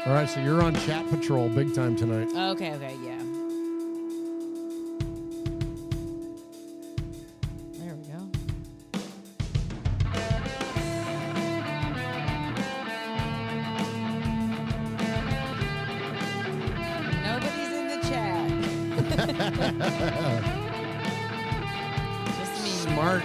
All right, so you're on chat patrol big time tonight. Okay, yeah. There we go. Nobody's in the chat. Just me. Smart.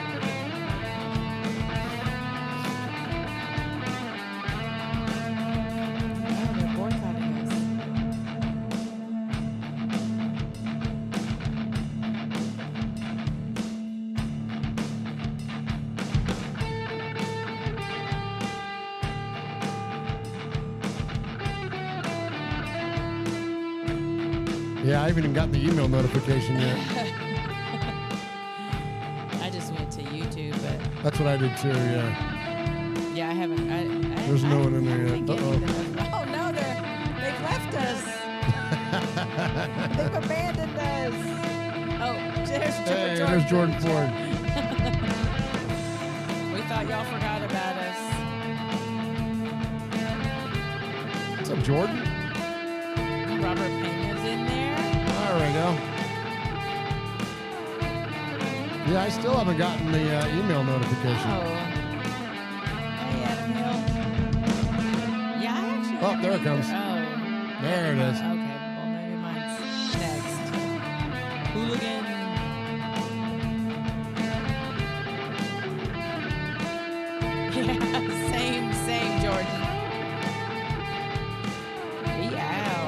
Yeah, I haven't even gotten the email notification yet. I just went to YouTube, but That's what I did too, yeah. yeah, I haven't. There's no one in there yet. Oh no, they've left us. They've abandoned us. Oh, there's Jordan Ford. We thought y'all forgot about us. What's up, Jordan? Robert Pena's in there. There we go. Yeah, I still haven't gotten the email notification. Oh. Hey, Adam Hill. Yeah, I actually. Oh, there it comes. Oh. There it is. Okay, well, maybe mine's next. Hooligan. Yeah, same, Jordan. Meow.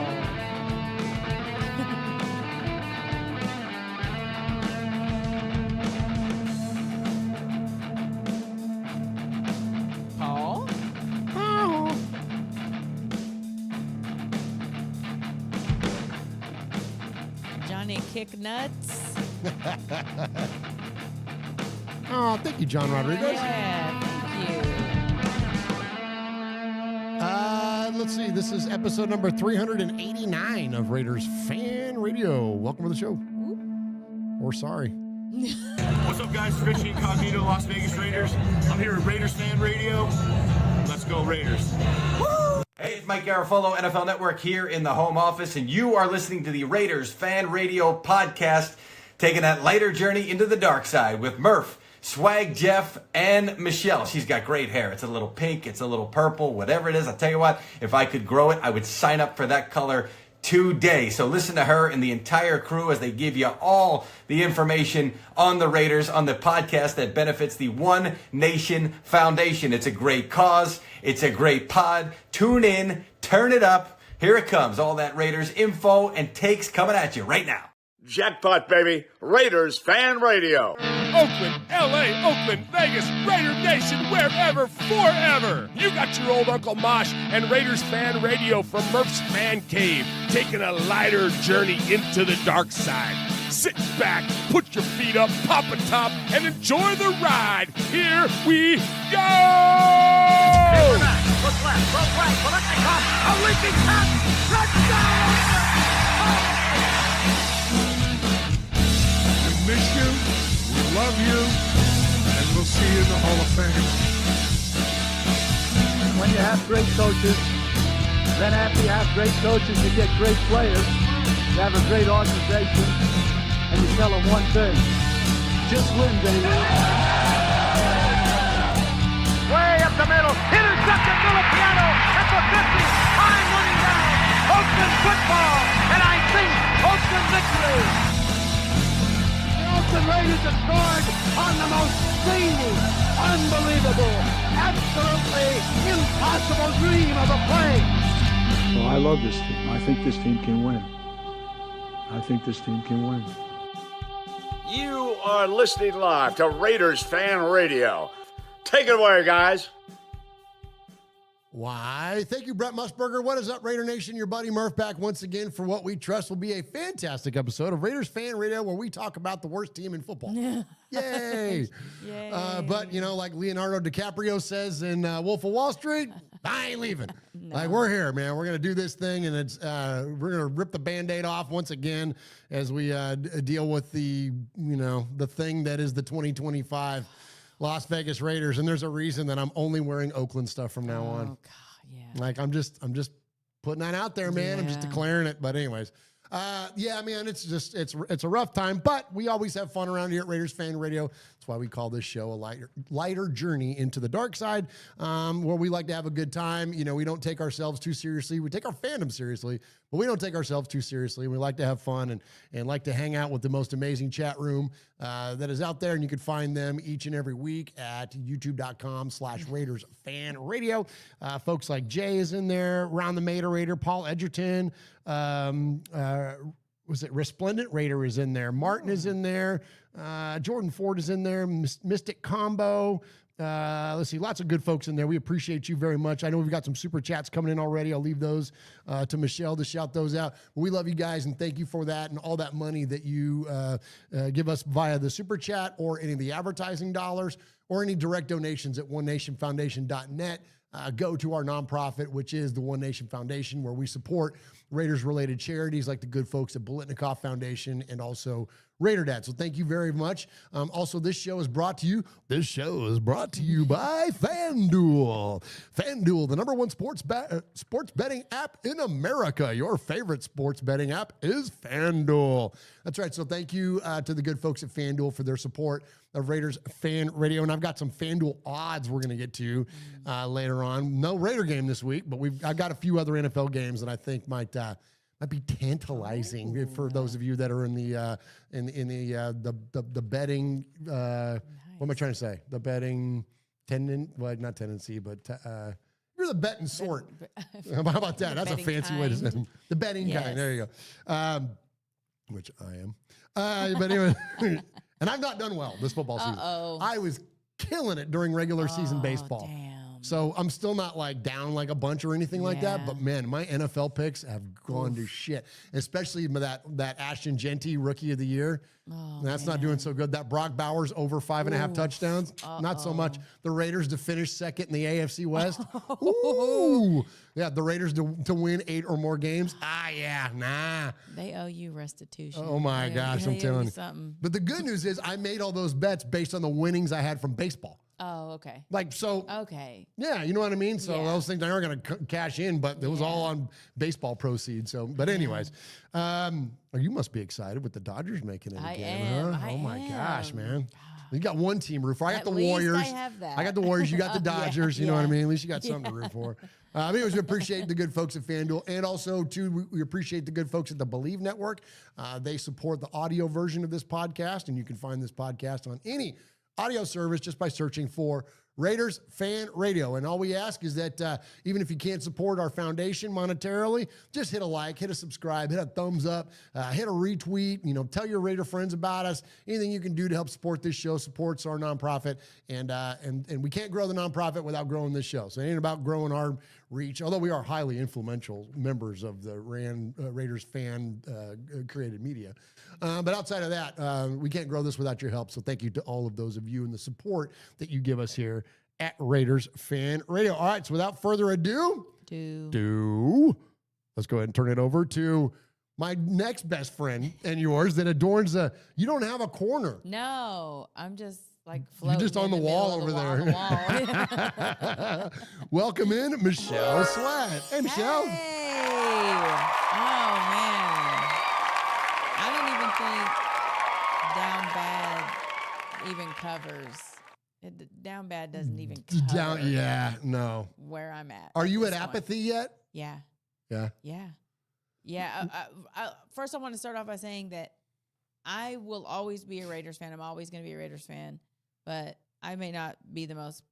Paul? Johnny Kick Nuts? Oh, thank you, John Rodriguez. Yeah, thank you. Let's see. This is episode number 389 of Raiders Fan Radio. Welcome to the show. Or sorry. What's up, guys? Rich Incognito, Las Vegas Raiders. I'm here at Raiders Fan Radio. Let's go, Raiders. Woo! Hey, it's Mike Garafolo, NFL Network here in the home office, and you are listening to the Raiders Fan Radio podcast, taking that lighter journey into the dark side with Murf, Swag Jeff, and Michelle. She's got great hair. It's a little pink, it's a little purple, whatever it is. I'll tell you what, if I could grow it, I would sign up for that color today. So listen to her and the entire crew as they give you all the information on the Raiders on the podcast that benefits the One Nation Foundation. It's a great cause. It's a great pod. Tune in, turn it up. Here it comes. All that Raiders info and takes coming at you right now. Jackpot, baby. Raiders Fan Radio. Oakland, L.A., Oakland, Vegas, Raider Nation, wherever, forever. You got your old Uncle Mosh and Raiders Fan Radio from Murf's Man Cave, taking a lighter journey into the dark side. Sit back, put your feet up, pop a top, and enjoy the ride. Here we go! Look left, look right, Paletnikov, a leaping pass, touchdown! We miss you, we love you, and we'll see you in the Hall of Fame. When you have great coaches, then after you have great coaches, you get great players. You have a great organization, and you tell them one thing: just win, baby. Way up the middle, intercepted Filipiano at the 50, time running down. Oakland football, and I think Oakland victory. The Oakland Raiders have scored on the most zany, unbelievable, absolutely impossible dream of a play. Well, I love this team. I think this team can win. I think this team can win. You are listening live to Raiders Fan Radio. Take it away, guys. Why, thank you, Brett Musburger. What is up, Raider Nation? Your buddy Murf back once again for what we trust will be a fantastic episode of Raiders Fan Radio where we talk about the worst team in football. Yay! Yay. But, you know, like Leonardo DiCaprio says in Wolf of Wall Street, I ain't leaving. No. Like, we're here, man. We're going to do this thing, and it's we're going to rip the Band-Aid off once again as we deal with the, you know, the thing that is the 2025 Las Vegas Raiders. And there's a reason that I'm only wearing Oakland stuff from now on. Oh, God, yeah. Like, I'm just putting that out there, man. I'm just declaring it. But anyways, yeah, man, it's a rough time, but we always have fun around here at Raiders Fan Radio. That's why we call this show a lighter journey into the dark side, where we like to have a good time. You know, we don't take ourselves too seriously. We take our fandom seriously, but we don't take ourselves too seriously. We like to have fun and like to hang out with the most amazing chat room that is out there. And you can find them each and every week at youtube.com/Raiders Fan Radio. Folks like Jay is in there, Ron the Mater Raider, Paul Edgerton, was it Resplendent Raider is in there, Martin is in there, Jordan Ford is in there, Mystic Combo. Let's see, lots of good folks in there. We appreciate you very much. I know we've got some super chats coming in already. I'll leave those to Michelle to shout those out. We love you guys and thank you for that and all that money that you give us via the super chat or any of the advertising dollars or any direct donations at onenationfoundation.net. Go to our nonprofit, which is the One Nation Foundation, where we support Raiders-related charities like the good folks at Bolitnikoff Foundation and also Raider Dad. So thank you very much. Also, this show is brought to you by FanDuel. FanDuel, the number one sports betting app in America. Your favorite sports betting app is FanDuel. That's right. So thank you to the good folks at FanDuel for their support of Raiders Fan Radio. And I've got some FanDuel odds we're going to get to later on. No Raider game this week, but I've got a few other NFL games that I think might be tantalizing for those of you that are in the betting. What am I trying to say? The betting not tendency, but you're the betting sort. How about that? That's a fancy way to say it. The betting kind. There you go. Which I am. But anyway, and I've not done well this football season. I was killing it during regular season baseball. Damn. So I'm still not like down like a bunch or anything like that. But man, my NFL picks have gone to shit. Especially that Ashton Genty Rookie of the Year. That's not doing so good. That Brock Bowers over 5.5 touchdowns. Not so much. The Raiders to finish second in the AFC West. Ooh. Yeah, the Raiders to win 8 or more games. Nah. They owe you restitution. Oh my gosh, I'm telling you. Something. But the good news is I made all those bets based on the winnings I had from baseball. Oh, okay. Okay. Yeah, you know what I mean? So those things aren't going to cash in, but it was all on baseball proceeds. So, but anyways, you must be excited with the Dodgers making it again. Huh? Oh my gosh, man. You got one team root for. I got At the least Warriors. I have that. I got the Warriors. You got the Dodgers. You know what I mean? At least you got something to root for. Anyways, we appreciate the good folks at FanDuel. And also, too, we appreciate the good folks at the Believe Network. They support the audio version of this podcast. And you can find this podcast on any audio service just by searching for Raiders Fan Radio. And all we ask is that even if you can't support our foundation monetarily, just hit a like, hit a subscribe, hit a thumbs up, hit a retweet, tell your Raider friends about us. Anything you can do to help support this show supports our nonprofit. And we can't grow the nonprofit without growing this show. So it ain't about growing our reach, although we are highly influential members of the Raiders fan created media. But outside of that, we can't grow this without your help. So thank you to all of those of you and the support that you give us here at Raiders Fan Radio. All right, so without further ado, let's go ahead and turn it over to my next best friend and yours that adorns you don't have a corner. No, I'm just like floating. You're just on the wall over there. Welcome in, Michelle Sweat. Hey, Michelle. Hey. Oh, man. I don't even think Down Bad even covers. Down Bad doesn't even cover where I'm at. Are you at Apathy yet? Yeah. Yeah. First, I want to start off by saying that I will always be a Raiders fan. I'm always going to be a Raiders fan, but I may not be the most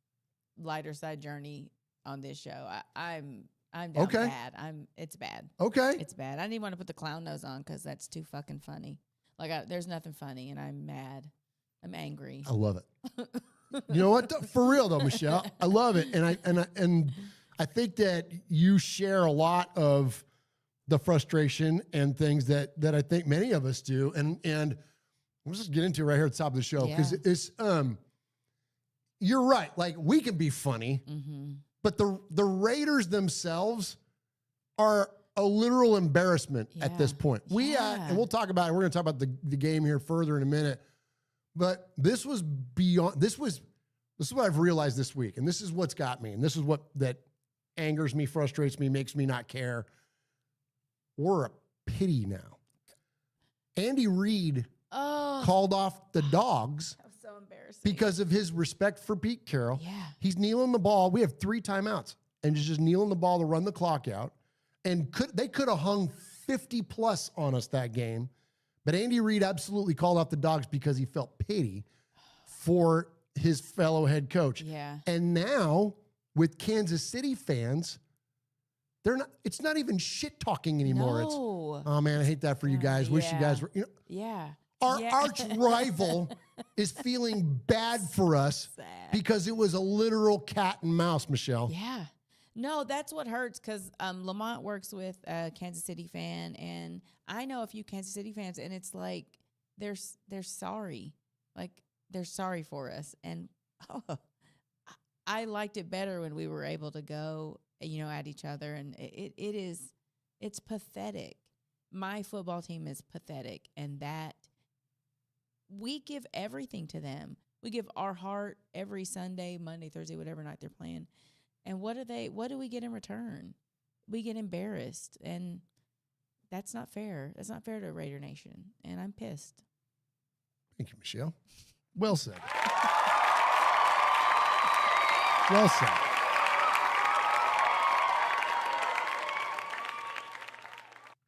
lighter side journey on this show. I'm down bad. It's bad. Okay. It's bad. I didn't even want to put the clown nose on because that's too fucking funny. There's nothing funny, and I'm mad. I'm angry. I love it. You know what? For real though, Michelle, I love it, and I think that you share a lot of the frustration and things that I think many of us do, and we'll just get into it right here at the top of the show because it's you're right. Like we can be funny, but the Raiders themselves are a literal embarrassment at this point. And we'll talk about it. We're going to talk about the game here further in a minute. But this was beyond. This is what I've realized this week, and this is what's got me, and this is what that angers me, frustrates me, makes me not care we're a pity now. Andy Reid Oh, called off the dogs that was so embarrassing. because of his respect for Pete Carroll. Yeah. He's kneeling the ball. We have 3 timeouts, and he's just kneeling the ball to run the clock out. And they could have hung 50 plus on us that game. But Andy Reid absolutely called off the dogs because he felt pity for his fellow head coach. Yeah. And now with Kansas City fans, it's not even shit talking anymore. It's, No. oh man, I hate that for you guys. Wish you yeah. guys were, Yeah. our Yeah. arch rival is feeling bad for us Sad. because it was a literal cat and mouse, Michelle. Yeah. No, that's what hurts because Lamont works with a Kansas City fan, and I know a few Kansas City fans, and it's like they're sorry. Like, they're sorry for us. And I liked it better when we were able to go, at each other, and it's pathetic. My football team is pathetic, and that we give everything to them. We give our heart every Sunday, Monday, Thursday, whatever night they're playing. And what do we get in return? We get embarrassed, and that's not fair. That's not fair to Raider Nation, and I'm pissed. Thank you, Michelle. Well said. Well said.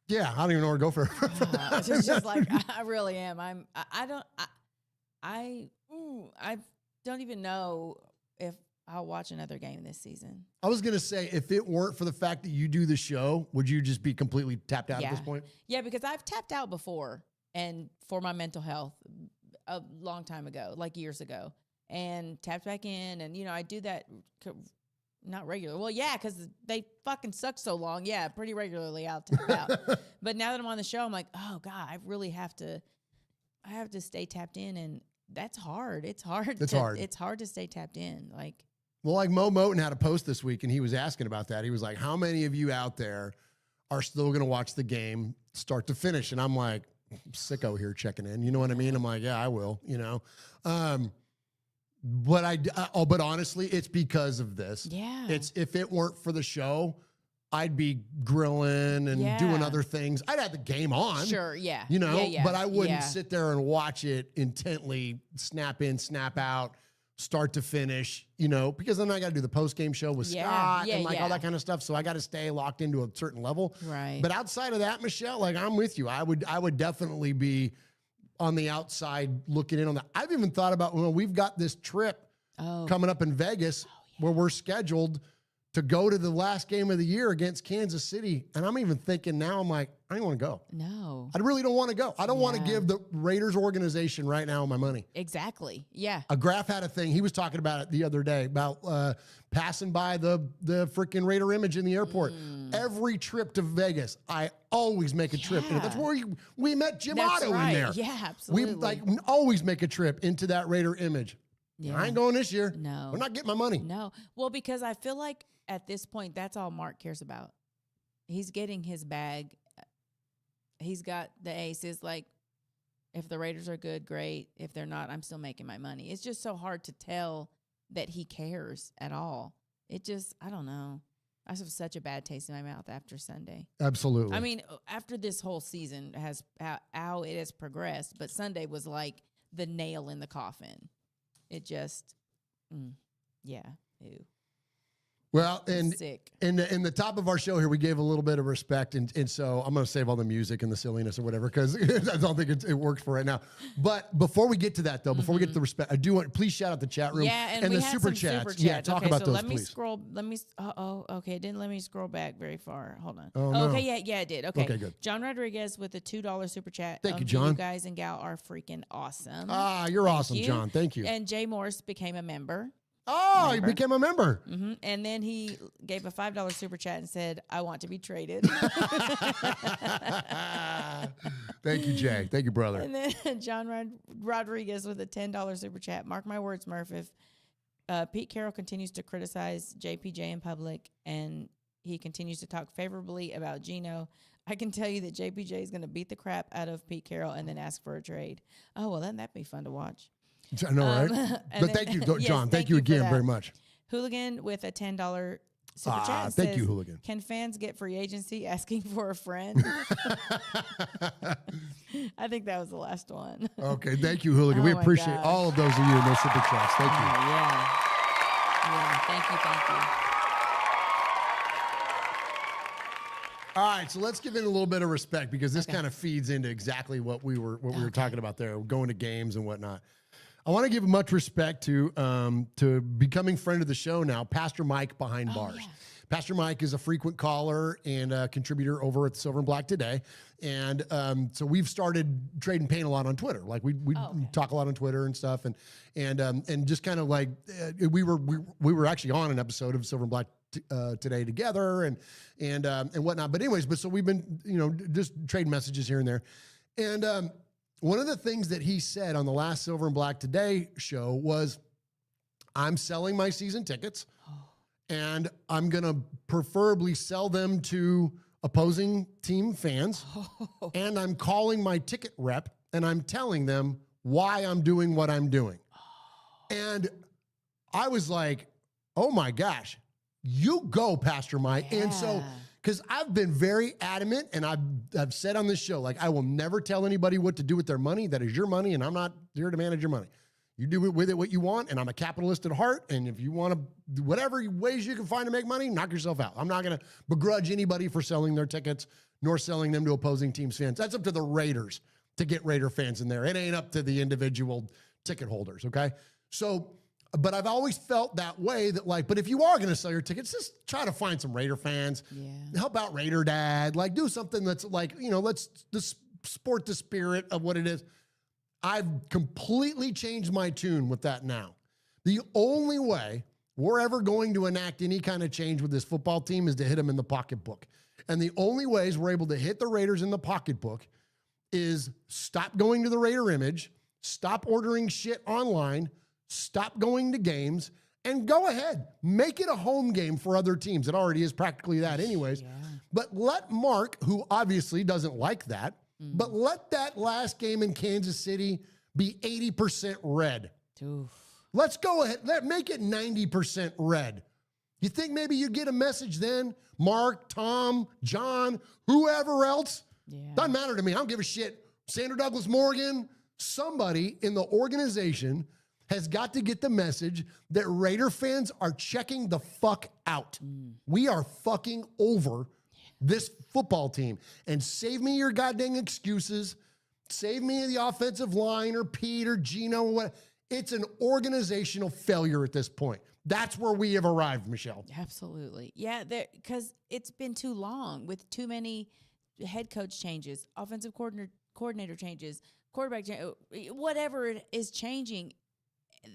Yeah, I don't even know where to go for It's just like I really am. I don't even know if I'll watch another game this season. I was going to say, if it weren't for the fact that you do the show, would you just be completely tapped out at this point? Yeah, because I've tapped out before, and for my mental health a long time ago, like years ago, and tapped back in. And, I do that not regularly. Well, yeah, because they fucking suck so long. Yeah, pretty regularly I'll tap out. But now that I'm on the show, I'm like, oh, God, I really have to stay tapped in. And that's hard. It's hard. It's hard to stay tapped in. Well, like Mo Moten had a post this week, and he was asking about that. He was like, how many of you out there are still going to watch the game start to finish? And I'm like, sicko here checking in. You know what I mean? I'm like, yeah, I will, But honestly, it's because of this. Yeah. It's if it weren't for the show, I'd be grilling and doing other things. I'd have the game on. Sure, yeah. But I wouldn't sit there and watch it intently, snap in, snap out, start to finish, because then I got to do the post-game show with Scott and all that kind of stuff. So I got to stay locked into a certain level. Right. But outside of that, Michelle, I'm with you. I would definitely be on the outside looking in on that. I've even thought about, we've got this trip coming up in Vegas where we're scheduled to go to the last game of the year against Kansas City. And I'm even thinking now, I'm like, I don't want to go. No. I really don't want to go. I don't want to give the Raiders organization right now my money. Exactly. Yeah. A Graf had a thing. He was talking about it the other day about passing by the freaking Raider image in the airport. Every trip to Vegas, I always make a trip. And that's where we met Jim Otto in there. Yeah, absolutely. We always make a trip into that Raider image. Yeah. I ain't going this year. No. I'm not getting my money. No. Well, because I feel like at this point, that's all Mark cares about. He's getting his bag. He's got the aces. Like, if the Raiders are good, great. If they're not, I'm still making my money. It's just so hard to tell that he cares at all. It just, I don't know. I have such a bad taste in my mouth after Sunday. Absolutely. I mean, after this whole season has how it has progressed, but Sunday was like the nail in the coffin. It just, ew. Well, and Sick. in the top of our show here, we gave a little bit of respect, and so I'm going to save all the music and the silliness or whatever because I don't think it works for right now. But before we get to that, though, before we get to the respect, I do want please shout out the chat room and the we had super some chats. Super chats. Yeah, talk about so those, let please. Okay, it didn't let me scroll back very far. Hold on. Oh, no. Okay, yeah, it did. Okay. Okay, good. John Rodriguez with a $2 super chat. Thank you, John. You guys and gal are freaking awesome. You're Thank awesome, you. John. Thank you. And Jay Morris became a member. Oh, he became a member. And then he gave a $5 super chat and said, I want to be traded. Thank you, Jay. Thank you, brother. And then John Rodriguez with a $10 super chat. Mark my words, Murf, if Pete Carroll continues to criticize JPJ in public and he continues to talk favorably about Geno, I can tell you that JPJ is going to beat the crap out of Pete Carroll and then ask for a trade. Oh, well, then that'd be fun to watch. I know, right? But thank you, John. Yes, thank you again for very much. Hooligan with a $10 Super Chat thank says, you, Hooligan. Can fans get free agency asking for a friend? I think that was the last one. Okay, thank you, Hooligan. We Oh my appreciate gosh. all of those of you in those super chats. Thank you. Yeah. Yeah. Thank you. All right, so let's give it a little bit of respect because this kind of feeds into exactly what we were talking about there, going to games and whatnot. I want to give much respect to becoming friend of the show now, Pastor Mike behind bars. Yeah. Pastor Mike is a frequent caller and a contributor over at Silver and Black Today, and so we've started trading paint a lot on Twitter. Like we talk a lot on Twitter and stuff, and just kind of like we were actually on an episode of Silver and Black Today together and whatnot. But anyways, so we've been just trading messages here and there, and one of the things that he said on the last Silver and Black Today show was, "I'm selling my season tickets." And I'm going to preferably sell them to opposing team fans. And I'm calling my ticket rep and I'm telling them why I'm doing what I'm doing. And I was like, oh my gosh, you go, Pastor Mike. Yeah. And so, because I've been very adamant and I've said on this show, like, I will never tell anybody what to do with their money. That is your money and I'm not here to manage your money. You do with it what you want, and I'm a capitalist at heart, and if you want to, whatever ways you can find to make money, knock yourself out. I'm not going to begrudge anybody for selling their tickets, nor selling them to opposing teams' fans. That's up to the Raiders to get Raider fans in there. It ain't up to the individual ticket holders, okay? So, but I've always felt that way, that like, but if you are going to sell your tickets, just try to find some Raider fans. Yeah. Help out Raider Dad. Like, do something that's like, let's just sport the spirit of what it is. I've completely changed my tune with that now. The only way we're ever going to enact any kind of change with this football team is to hit them in the pocketbook. And the only ways we're able to hit the Raiders in the pocketbook is stop going to the Raider image, stop ordering shit online, stop going to games, and go ahead. Make it a home game for other teams. It already is practically that anyways. Yeah. But let Mark, who obviously doesn't like that, but let that last game in Kansas City be 80% red. Oof. Let's go ahead. Make it 90% red. You think maybe you get a message then? Mark, Tom, John, whoever else? Yeah. Doesn't matter to me. I don't give a shit. Sandra Douglas Morgan, somebody in the organization has got to get the message that Raider fans are checking the fuck out. We are fucking over this football team. And save me your goddamn excuses. Save me the offensive line or Pete or Gino or what. It's an organizational failure at this point. That's where we have arrived, Michelle. Absolutely. Yeah, because it's been too long with too many head coach changes, offensive coordinator changes, quarterback change, whatever it is changing,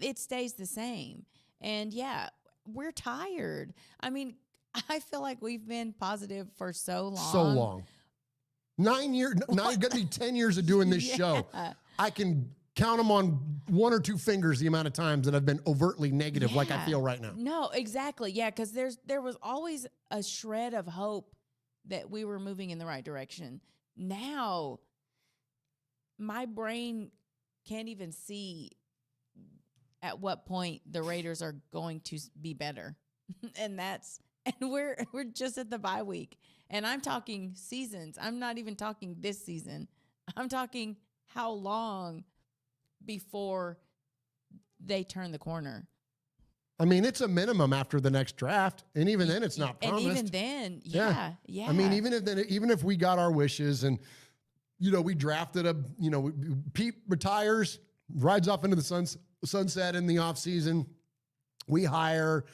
it stays the same. And yeah, we're tired. I mean, I feel like we've been positive for so long. So long. 9 years, now it's going to be 10 years of doing this show. I can count them on one or two fingers the amount of times that I've been overtly negative like I feel right now. No, exactly. Yeah, because there was always a shred of hope that we were moving in the right direction. Now, my brain can't even see at what point the Raiders are going to be better. And we're just at the bye week. And I'm talking seasons. I'm not even talking this season. I'm talking how long before they turn the corner. I mean, it's a minimum after the next draft. And even then, it's not promised. And even then, yeah. I mean, even if we got our wishes and, we drafted Pete retires, rides off into the sunset in the offseason, we hire,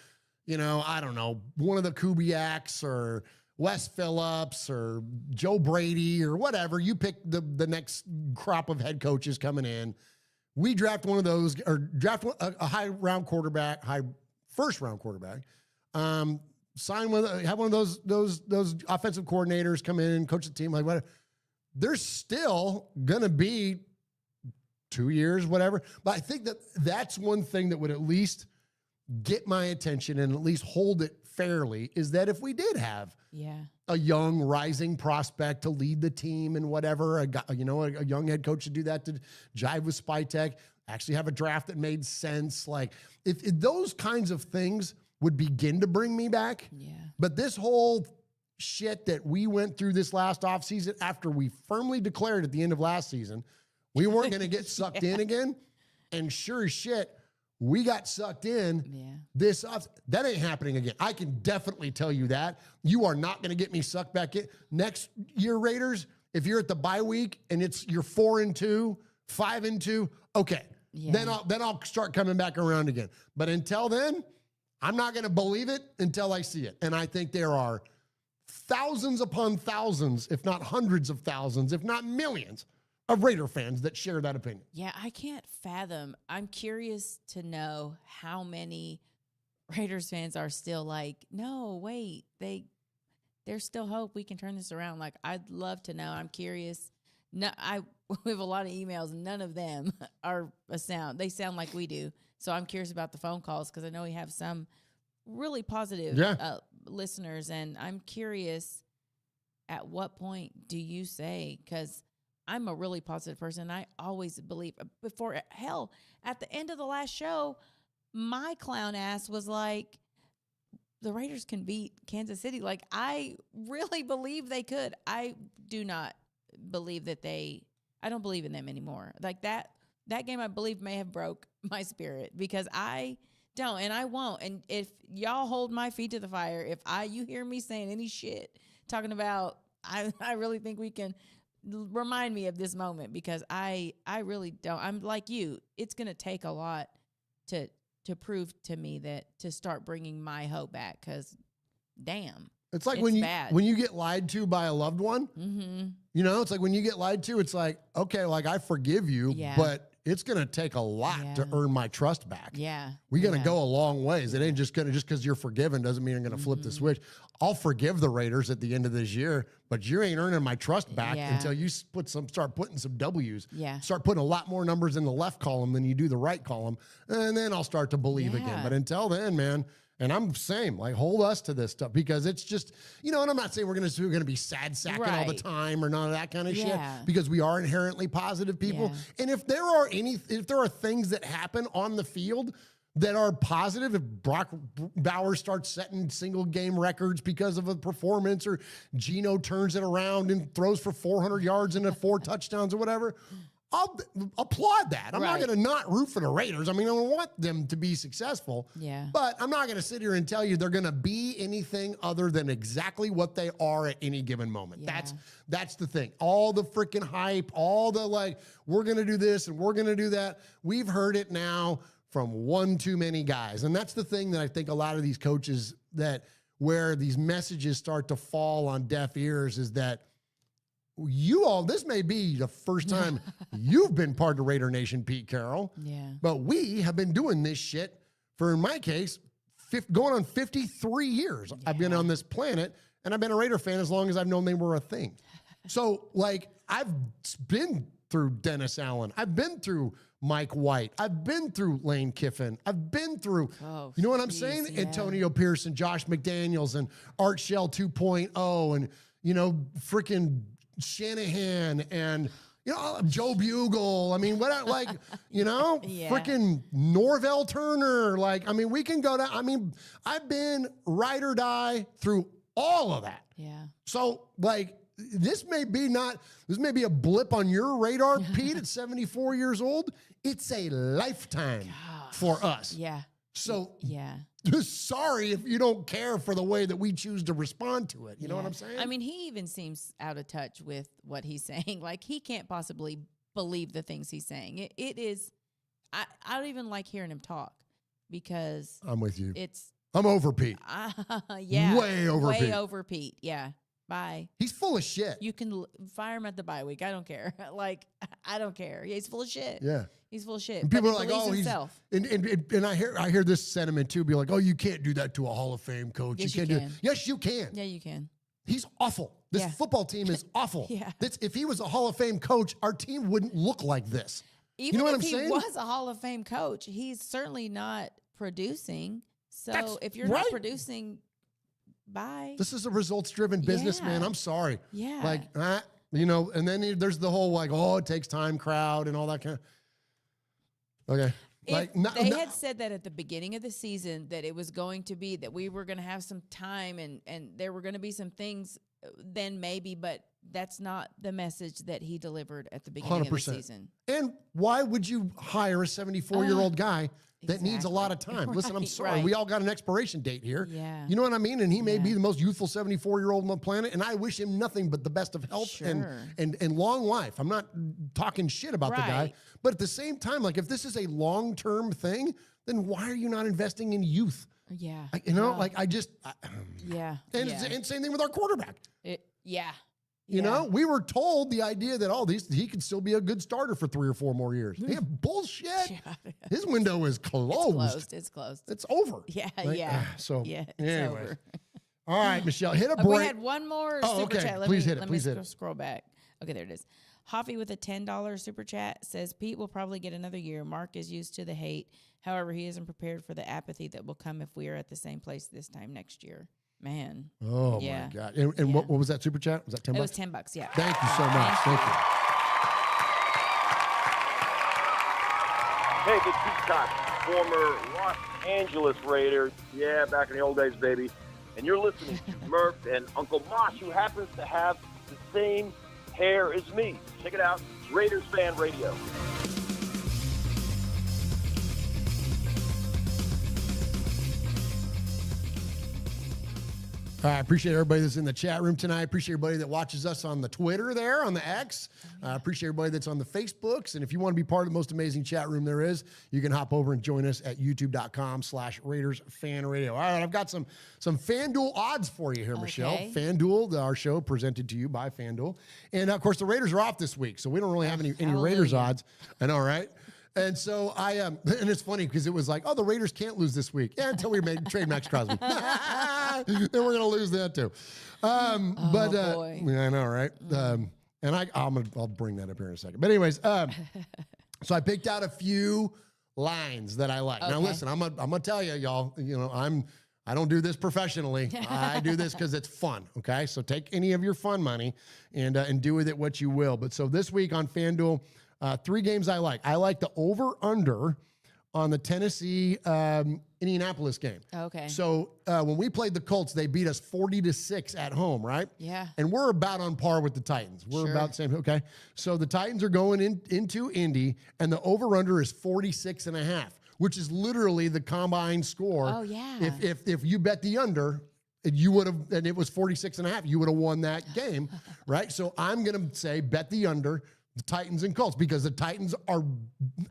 I don't know, one of the Kubiaks or Wes Phillips or Joe Brady or whatever. You pick the next crop of head coaches coming in. We draft one of those, or draft a high first round quarterback. Have one of those offensive coordinators come in and coach the team, like whatever. They're still gonna be 2 years, whatever. But I think that's one thing that would at least get my attention and at least hold it fairly, is that if we did have a young rising prospect to lead the team and whatever, a young head coach to do that, to jive with Spytech, actually have a draft that made sense. Like if those kinds of things would begin to bring me back. Yeah. But this whole shit that we went through this last offseason, after we firmly declared at the end of last season, we weren't going to get sucked in again. And sure as shit, we got sucked in. Yeah. That ain't happening again. I can definitely tell you that. You are not going to get me sucked back in. Next year, Raiders, if you're at the bye week and you're 4-2, 5-2, okay. Yeah. Then I'll start coming back around again. But until then, I'm not going to believe it until I see it. And I think there are thousands upon thousands, if not hundreds of thousands, if not millions of Raider fans that share that opinion. Yeah, I can't fathom. I'm curious to know how many Raiders fans are still like, no, wait, there's still hope we can turn this around. Like, I'd love to know. I'm curious. No, we have a lot of emails. None of them are they sound like we do. So I'm curious about the phone calls because I know we have some really positive listeners, and I'm curious at what point do you say, because I'm a really positive person. I always believe at the end of the last show, my clown ass was like, the Raiders can beat Kansas City. Like, I really believe they could. I do not believe I don't believe in them anymore. Like that game, I believe, may have broke my spirit because I don't, and I won't. And if y'all hold my feet to the fire, if you hear me saying any shit talking about, I really think we can remind me of this moment because I really don't. I'm like you. It's going to take a lot to prove to me to start bringing my hope back because, damn. It's like when you get lied to by a loved one, you know, it's like when you get lied to, it's like, okay, like I forgive you, but it's going to take a lot to earn my trust back. Yeah. We got to go a long ways. It ain't just because you're forgiven doesn't mean I'm going to flip the switch. I'll forgive the Raiders at the end of this year, but you ain't earning my trust back until you start putting some W's. Yeah. Start putting a lot more numbers in the left column than you do the right column. And then I'll start to believe again. But until then, man, and I'm the same, like hold us to this stuff because it's just, you know, and I'm not saying we're going to be sad sacking all the time or none of that kind of shit because we are inherently positive people. Yeah. And if there are things that happen on the field that are positive, if Brock Bowers starts setting single game records because of a performance or Geno turns it around and throws for 400 yards and 4 touchdowns or whatever, I'll applaud that. I'm not going to not root for the Raiders. I mean, I want them to be successful. Yeah. But I'm not going to sit here and tell you they're going to be anything other than exactly what they are at any given moment. Yeah. That's the thing. All the freaking hype, all the like, we're going to do this and we're going to do that. We've heard it now from one too many guys. And that's the thing that I think a lot of these coaches where these messages start to fall on deaf ears is that this may be the first time you've been part of Raider Nation, Pete Carroll. Yeah. But we have been doing this shit for, in my case, going on 53 years. Yeah. I've been on this planet, and I've been a Raider fan as long as I've known they were a thing. So, like, I've been through Dennis Allen. I've been through Mike White. I've been through Lane Kiffin. I've been through, you know what I'm saying? Yeah. Antonio Pearson, Josh McDaniels, and Art Shell 2.0, and, you know, freaking Shanahan and, you know, Joe Bugle. I mean, freaking Norvell Turner. Like, I mean, we can go down. I mean, I've been ride or die through all of that. Yeah. So, like, this may be a blip on your radar, Pete, at 74 years old. It's a lifetime for us. Yeah. So, yeah. Sorry if you don't care for the way that we choose to respond to it. You know what I'm saying? I mean, he even seems out of touch with what he's saying. Like, he can't possibly believe the things he's saying. It is, I don't even like hearing him talk because I'm with you. I'm over Pete. Yeah. Way over Pete. Way over Pete. Yeah. Bye. He's full of shit. You can fire him at the bye week. I don't care. Like, I don't care. Yeah, he's full of shit. Yeah. He's full of shit. And people are like, oh, himself. And I hear this sentiment too, be like, oh, you can't do that to a Hall of Fame coach. Yes, you can't do it. Yes, you can. Yeah, you can. He's awful. This football team is awful. Yeah. If he was a Hall of Fame coach, our team wouldn't look like this. Even you know what I'm if he saying? was a Hall of Fame coach, he's certainly not producing. So if you're not producing, bye. This is a results-driven business, man. I'm sorry. Yeah. Like, you know, and then there's the whole like, oh, it takes time crowd and all that kind of. Okay. Like they had said that at the beginning of the season, that it was going to be that we were going to have some time and there were going to be some things, then maybe, but that's not the message that he delivered at the beginning 100%. of the season. And why would you hire a 74-year-old guy that needs a lot of time? Listen, I'm sorry. Right. We all got an expiration date here. Yeah. You know what I mean? And he may be the most youthful 74-year-old on the planet, and I wish him nothing but the best of health and long life. I'm not talking shit about the guy. But at the same time, like, if this is a long-term thing, then why are you not investing in youth? Yeah. You know, like, I just... And same thing with our quarterback. You know, we were told the idea that, he could still be a good starter for 3 or 4 more years. Yeah, bullshit. His window is closed. It's closed. It's over. So, anyways. it's over. All right, Michelle, hit a break. We had one more super chat. Please hit it. Let me scroll back. Okay, there it is. Hoffy with a $10 super chat says, Pete will probably get another year. Mark is used to the hate. However, he isn't prepared for the apathy that will come if we are at the same place this time next year. Man. Oh, my God. And what was that super chat? Was that $10? It was $10, yeah. Thank you so much. Thank you. Hey, Big Pete Scott, former Los Angeles Raider. Yeah, back in the old days, baby. And you're listening to Murf and Uncle Mosh, who happens to have the same hair as me. Check it out, Raiders Fan Radio. I appreciate everybody that's in the chat room tonight. Appreciate everybody that watches us on the Twitter there, on the X. Appreciate everybody that's on the Facebooks. And if you want to be part of the most amazing chat room there is, you can hop over and join us at youtube.com/Raiders Fan Radio. All right, I've got some FanDuel odds for you here, Michelle. FanDuel, our show presented to you by FanDuel. And, of course, the Raiders are off this week, so we don't really have any Raiders odds. I know, right? And so and it's funny because it was like, the Raiders can't lose this week. Yeah, until we trade Max Crosby. Then we're going to lose that too. Boy. I know, right? And I'll bring that up here in a second. But anyways, so I picked out a few lines that I like. Okay. Now listen, I'm gonna tell you, y'all. You know, I don't do this professionally. I do this because it's fun. Okay, so take any of your fun money and do with it what you will. But so this week on FanDuel. 3 games I like. I like the over-under on the Tennessee Indianapolis game. Okay. So when we played the Colts, they beat us 40-6 at home, right? Yeah. And we're about on par with the Titans. We're about the same. Okay. So the Titans are going into Indy, and the over-under is 46.5, which is literally the combined score. Oh, yeah. If you bet the under, you would have, and it was 46.5, you would have won that game, right? So I'm going to say bet the under. The Titans and Colts, because the Titans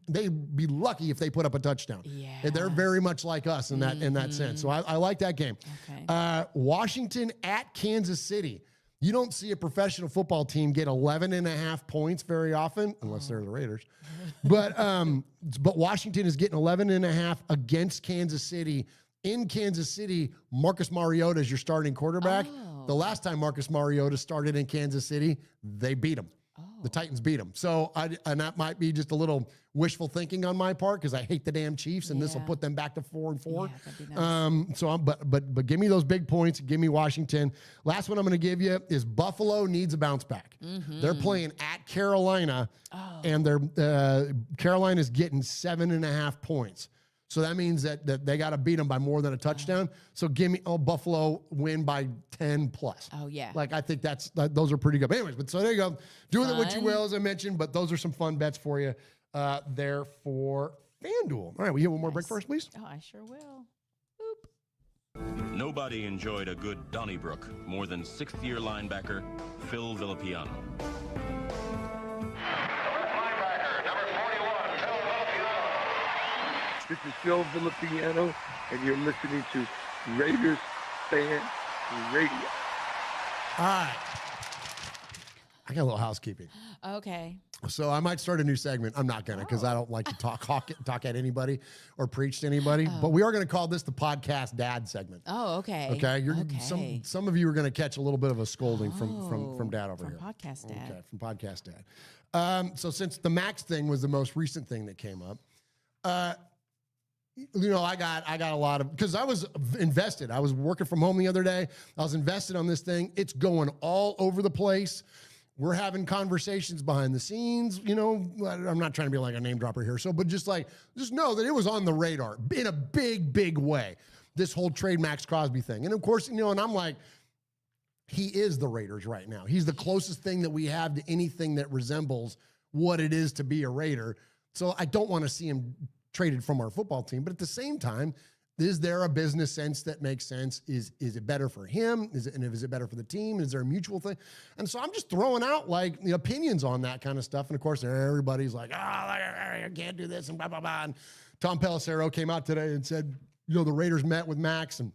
they'd be lucky if they put up a touchdown. Yeah. They're very much like us in that sense. So I like that game. Okay. Washington at Kansas City. You don't see a professional football team get 11.5 points very often, unless they're the Raiders. But Washington is getting 11.5 against Kansas City. In Kansas City, Marcus Mariota is your starting quarterback. Oh. The last time Marcus Mariota started in Kansas City, they beat him. The Titans beat them. So, and that might be just a little wishful thinking on my part because I hate the damn Chiefs, and this will put them back to 4-4. Yeah, that'd be nice. But give me those big points. Give me Washington. Last one I'm going to give you is Buffalo needs a bounce back. Mm-hmm. They're playing at Carolina, and Carolina's getting 7.5 points. So that means that they got to beat them by more than a touchdown. So give me Buffalo win by 10 plus. Oh, yeah. Like, I think those are pretty good. But anyways, so there you go. Do with it what you will, as I mentioned, but those are some fun bets for you there for FanDuel. All right, will you have one more break first, please? Oh, I sure will. Nobody enjoyed a good Donnybrook more than 6th-year linebacker Phil Villapiano. This is Phil Villapiano, and you're listening to Raiders Fan Radio. All right. I got a little housekeeping. Okay. So I might start a new segment. I'm not going to because I don't like to talk at anybody or preach to anybody. But we are going to call this the Podcast Dad segment. Oh, okay. Okay. Some of you are going to catch a little bit of a scolding from Dad over here. Podcast Dad. Okay, from Podcast Dad. So since the Max thing was the most recent thing that came up, I got a lot of, because I was invested. I was working from home the other day. I was invested on this thing. It's going all over the place. we're having conversations behind the scenes. You know, I'm not trying to be like a name dropper here. So, but just know that it was on the radar in a big, big way. This whole trade Max Crosby thing. And of course, you know, and I'm like, he is the Raiders right now. He's the closest thing that we have to anything that resembles what it is to be a Raider. So I don't want to see him traded from our football team. But at the same time, is there a business sense that makes sense? Is it better for him? Is it better for the team? Is there a mutual thing? And so I'm just throwing out like the opinions on that kind of stuff. And of course, everybody's like, I can't do this and blah, blah, blah. And Tom Pelissero came out today and said, you know, the Raiders met with Max and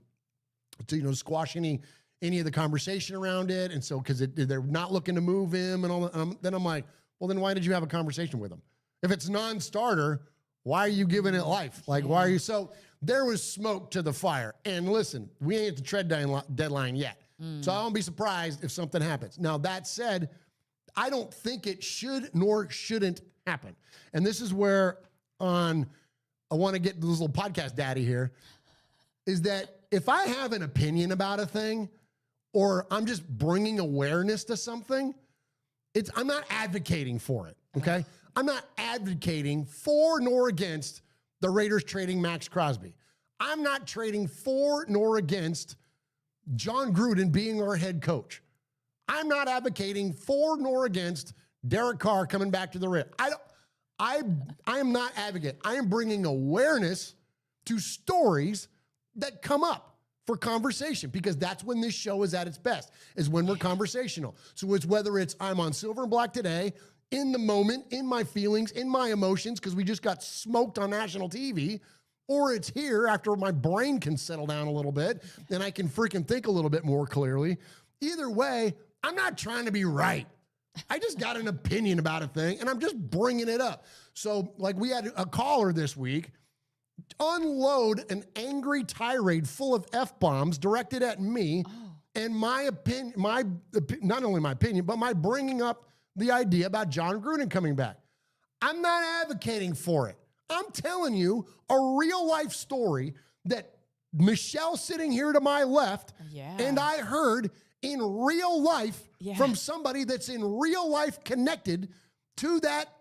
to, you know, squash any of the conversation around it. And so, because they're not looking to move him and all that. Then I'm like, well, then why did you have a conversation with him? If it's non-starter, why are you giving it life? Like, why are you? So there was smoke to the fire. And listen, we ain't at the trade deadline yet. So I won't be surprised if something happens. Now, that said, I don't think it should nor shouldn't happen. And this is where I want to get this little podcast daddy here, is that if I have an opinion about a thing or I'm just bringing awareness to something, I'm not advocating for it, okay? I'm not advocating for nor against the Raiders trading Max Crosby. I'm not trading for nor against John Gruden being our head coach. I'm not advocating for nor against Derek Carr coming back to the Raiders. I am not advocating. I am bringing awareness to stories that come up for conversation, because that's when this show is at its best, is when we're conversational. So it's whether it's I'm on Silver and Black today, in the moment, in my feelings, in my emotions, because we just got smoked on national TV, or it's here after my brain can settle down a little bit and I can freaking think a little bit more clearly. Either way, I'm not trying to be right. I just got an opinion about a thing and I'm just bringing it up. So like we had a caller this week unload an angry tirade full of F-bombs directed at me and my opinion, not only my opinion, but my bringing up the idea about John Gruden coming back. I'm not advocating for it. I'm telling you a real life story that Michelle sitting here to my left and I heard in real life from somebody that's in real life connected to that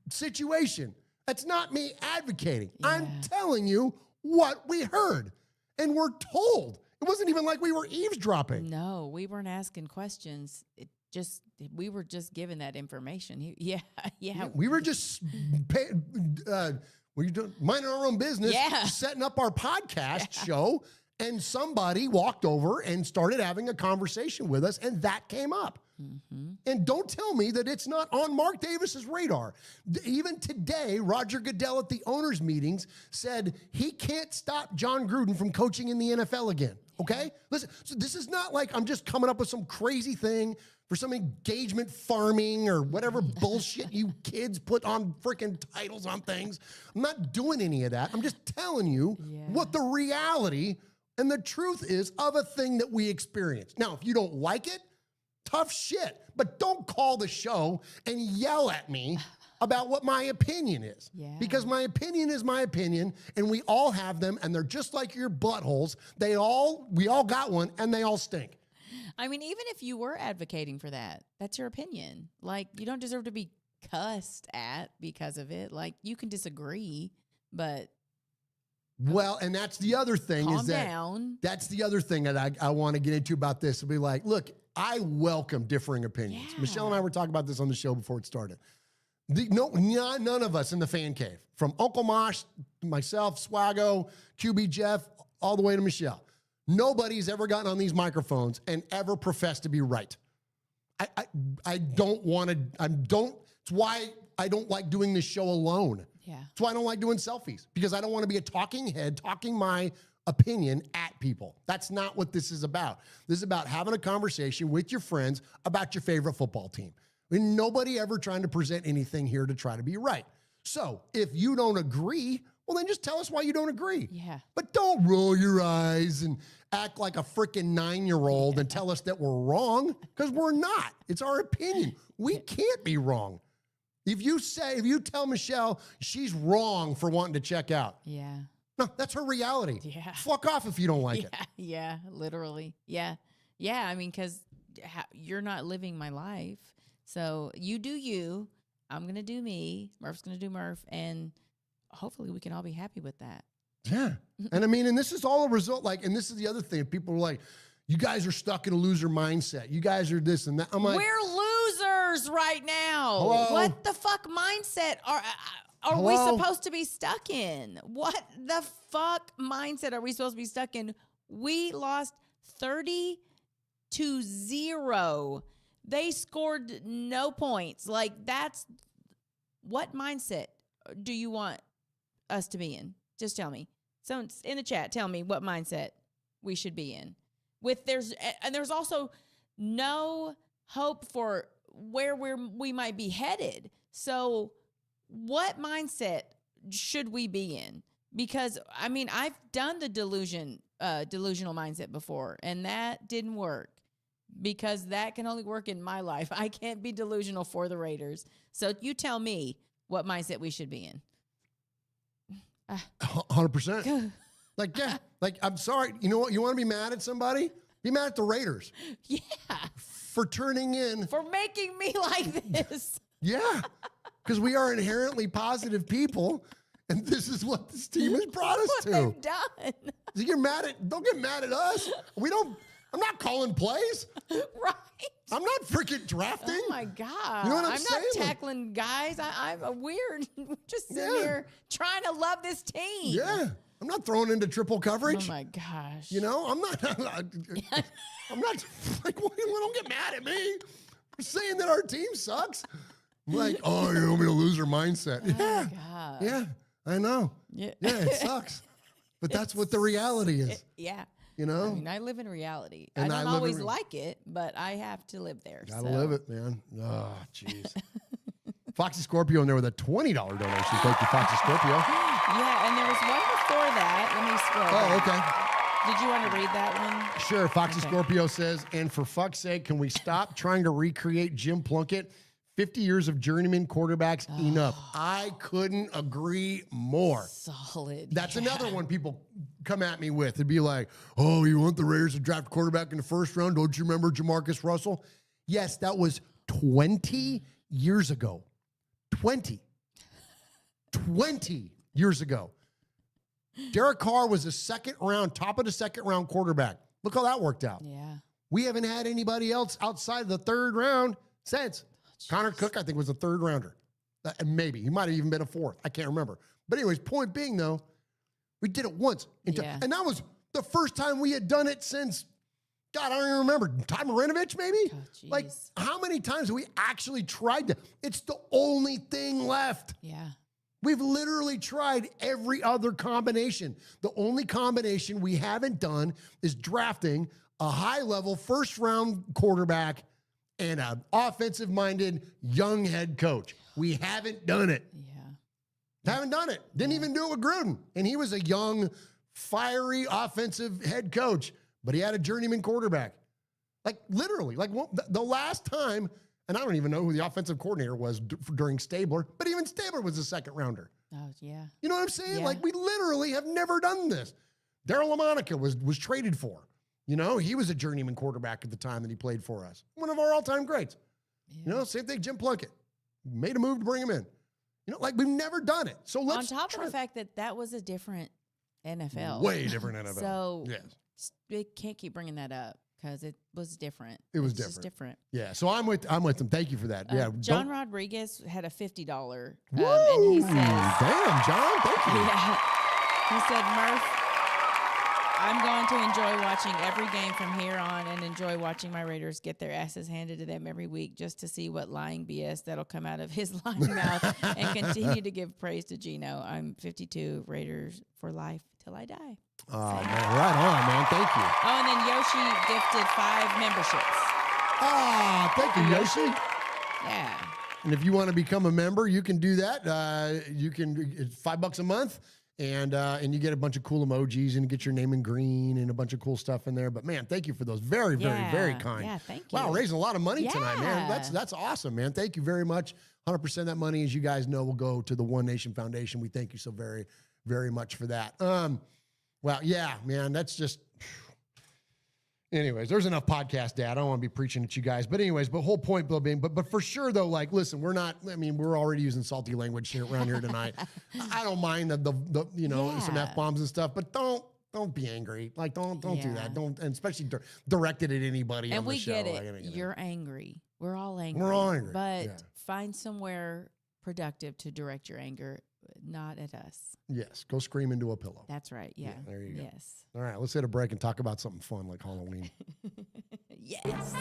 situation. That's not me advocating. I'm telling you what we heard and we're told. It wasn't even like we were eavesdropping. No, we weren't asking questions. We were just given that information. We were just minding our own business, setting up our podcast show, and somebody walked over and started having a conversation with us, and that came up. And don't tell me that it's not on Mark Davis's radar. Even today, Roger Goodell at the owners' meetings said he can't stop John Gruden from coaching in the NFL again. Okay? Listen, so this is not like I'm just coming up with some crazy thing for some engagement farming or whatever bullshit you kids put on freaking titles on things. I'm not doing any of that. I'm just telling you what the reality and the truth is of a thing that we experience. Now, if you don't like it, tough shit. But don't call the show and yell at me about what my opinion is. Because my opinion is my opinion, and we all have them, and they're just like your buttholes. We all got one, and they all stink. I mean, even if you were advocating for that, that's your opinion. Like, you don't deserve to be cussed at because of it. Like, you can disagree, but... Well, and that's the other thing. Calm down. That's the other thing that I want to get into about this. It'll be like, look, I welcome differing opinions. Michelle and I were talking about this on the show before it started. None of us in the fan cave, from Uncle Mosh, myself, Swago, QB Jeff, all the way to Michelle, nobody's ever gotten on these microphones and ever professed to be right. I don't want to, it's why I don't like doing this show alone. That's why I don't like doing selfies, because I don't want to be a talking head, talking my opinion at people. That's not what this is about. This is about having a conversation with your friends about your favorite football team. And nobody ever trying to present anything here to try to be right. So if you don't agree, well, then just tell us why you don't agree. But don't roll your eyes and act like a freaking 9-year-old and tell us that we're wrong, because we're not. It's our opinion. We can't be wrong. If you tell Michelle she's wrong for wanting to check out. No, that's her reality. Fuck off if you don't like it. Literally. I mean, because you're not living my life. So you do you. I'm going to do me. Murph's going to do Murph. And hopefully we can all be happy with that. Yeah. And I mean, and this is all a result, like, and this is the other thing. People are like, you guys are stuck in a loser mindset. You guys are this and that. I'm like, we're losers right now. Hello? What the fuck mindset are we supposed to be stuck in? What the fuck mindset are we supposed to be stuck in? We lost 30-0. They scored no points. Like, that's what mindset do you want us to be in? Just tell me. So in the chat, tell me what mindset we should be in. There's also no hope for where we might be headed. So what mindset should we be in? Because I mean, I've done the delusional mindset before, and that didn't work. Because that can only work in my life. I can't be delusional for the Raiders. So you tell me what mindset we should be in. 100%. Like, yeah. Like, I'm sorry. You know what? You want to be mad at somebody? Be mad at the Raiders. Yeah. For turning in. For making me like this. Yeah. Because we are inherently positive people. And this is what this team has brought us to. They've done. Don't get mad at us. I'm not calling plays. Right. I'm not freaking drafting. Oh, my God. You know what I'm not saying? tackling guys. I'm a weird, just sitting here trying to love this team. Yeah. I'm not throwing into triple coverage. Oh, my gosh. You know, I'm not like, well, don't get mad at me. I'm saying that our team sucks. I'm like, oh, you want me to lose your mindset? Oh, Yeah. God. Yeah. I know. Yeah. Yeah, it sucks. But that's what the reality is. Yeah. You know? I mean, I live in reality. And I I don't live in always like it, but I have to live there. Gotta live it, man. Oh, jeez. Foxy Scorpio in there with a $20 donation. Thank you, Foxy Scorpio. Yeah, and there was one before that. Let me scroll Oh, back. okay. Did you want to read that one? Sure. Foxy Okay. Scorpio says, and for fuck's sake, can we stop trying to recreate Jim Plunkett? 50 years of journeyman quarterbacks, enough. I couldn't agree more. Solid. That's another one people come at me with. It'd be like, oh, you want the Raiders to draft a quarterback in the first round? Don't you remember Jamarcus Russell? Yes, that was 20 years ago. 20 years ago. Derek Carr was a top of the second round quarterback. Look how that worked out. Yeah. We haven't had anybody else outside of the third round since. Connor Cook, I think, was a third rounder. Maybe. He might have even been a fourth. I can't remember. But anyways, point being, though, we did it once. And that was the first time we had done it since, God, I don't even remember. Todd Marinovich, maybe? Oh, like, how many times have we actually tried to? It's the only thing left. Yeah. We've literally tried every other combination. The only combination we haven't done is drafting a high-level first-round quarterback and an offensive-minded young head coach. We haven't done it. Yeah. Haven't done it. Didn't even do it with Gruden. And he was a young, fiery offensive head coach, but he had a journeyman quarterback. Like, literally. Like, the last time, and I don't even know who the offensive coordinator was during Stabler, but even Stabler was a second-rounder. Oh, yeah. You know what I'm saying? Yeah. Like, we literally have never done this. Darryl LaMonica was traded for. You know, he was a journeyman quarterback at the time that he played for us. One of our all-time greats. Yeah. You know, same thing, Jim Plunkett. Made a move to bring him in. You know, like, we've never done it. So let's on top of the fact that was a different NFL. Way different NFL. So yes. We can't keep bringing that up because it was different. It was Just different. Yeah, so I'm with them. Thank you for that. Yeah, John Rodriguez had a $50. Woo! And he says, damn, John, thank you. Yeah. He said, Murph, I'm going to enjoy watching every game from here on and enjoy watching my Raiders get their asses handed to them every week just to see what lying BS that'll come out of his lying mouth and continue to give praise to Gino. I'm 52, Raiders for life till I die. Oh, man, right on, man. Thank you. Oh, and then Yoshi gifted 5 memberships. Ah, thank you, Yoshi. Yeah. And if you want to become a member, you can do that. You can, it's $5 a month. And you get a bunch of cool emojis and get your name in green and a bunch of cool stuff in there. But man, thank you for those. Very, very, very kind. Yeah, thank you. Wow, raising a lot of money tonight, man. That's awesome, man. Thank you very much. 100% of that money, as you guys know, will go to the One Nation Foundation. We thank you so very, very much for that. Well, yeah, man, that's just Anyways, there's enough podcast data. I don't want to be preaching at you guys. But anyways, whole point being, but for sure though, like, listen, we're already using salty language here around here tonight. I don't mind the some F-bombs and stuff, but don't be angry. Like, don't do that. Don't, and especially directed at anybody and on the we show. get it. You're angry. We're all angry. We're all angry. But find somewhere productive to direct your anger, not at us. Yes. Go scream into a pillow. That's right. Yeah. There you go. Yes. All right. Let's hit a break and talk about something fun like Halloween. Yes.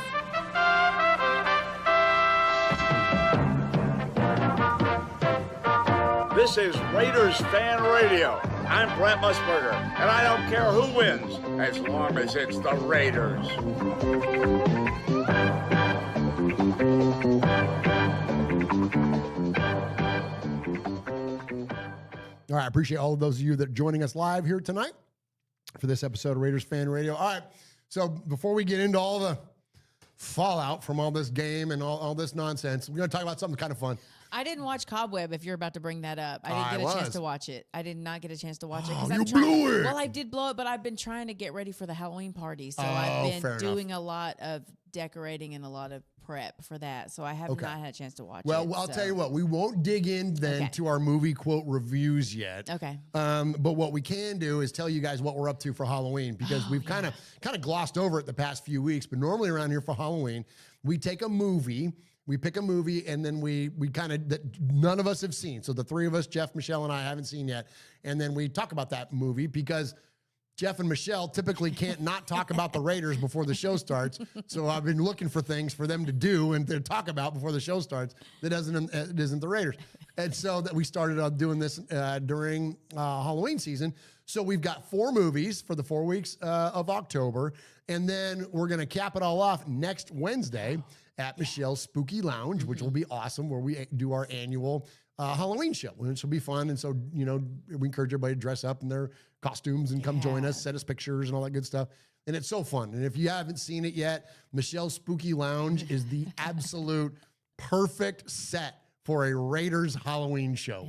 This is Raiders Fan Radio. I'm Brent Musburger, and I don't care who wins as long as it's the Raiders. All right, I appreciate all of those of you that are joining us live here tonight for this episode of Raiders Fan Radio. All right, so before we get into all the fallout from all this game and all this nonsense, we're going to talk about something kind of fun. I didn't watch Cobweb, if you're about to bring that up. I didn't get a chance to watch it. I did not get a chance to watch it. You blew it. Well, I did blow it, but I've been trying to get ready for the Halloween party. So I've been doing a lot of decorating and a lot of prep for that. So I have not had a chance to watch it. Well, I'll tell you what, we won't dig in then to our movie quote reviews yet. Okay. But what we can do is tell you guys what we're up to for Halloween, because we've kind of glossed over it the past few weeks. But normally around here for Halloween, we take a movie. We pick a movie, and then we kind of, that none of us have seen. So the three of us, Jeff, Michelle, and I, haven't seen yet. And then we talk about that movie because Jeff and Michelle typically can't not talk about the Raiders before the show starts. So I've been looking for things for them to do and to talk about before the show starts that isn't the Raiders. And so that we started doing this during Halloween season. So we've got 4 movies for the 4 weeks of October. And then we're going to cap it all off next Wednesday at Michelle's Spooky Lounge, which will be awesome, where we do our annual Halloween show, which will be fun. And so, we encourage everybody to dress up in their costumes and come join us, send us pictures and all that good stuff. And it's so fun. And if you haven't seen it yet, Michelle's Spooky Lounge is the absolute perfect set for a Raiders Halloween show.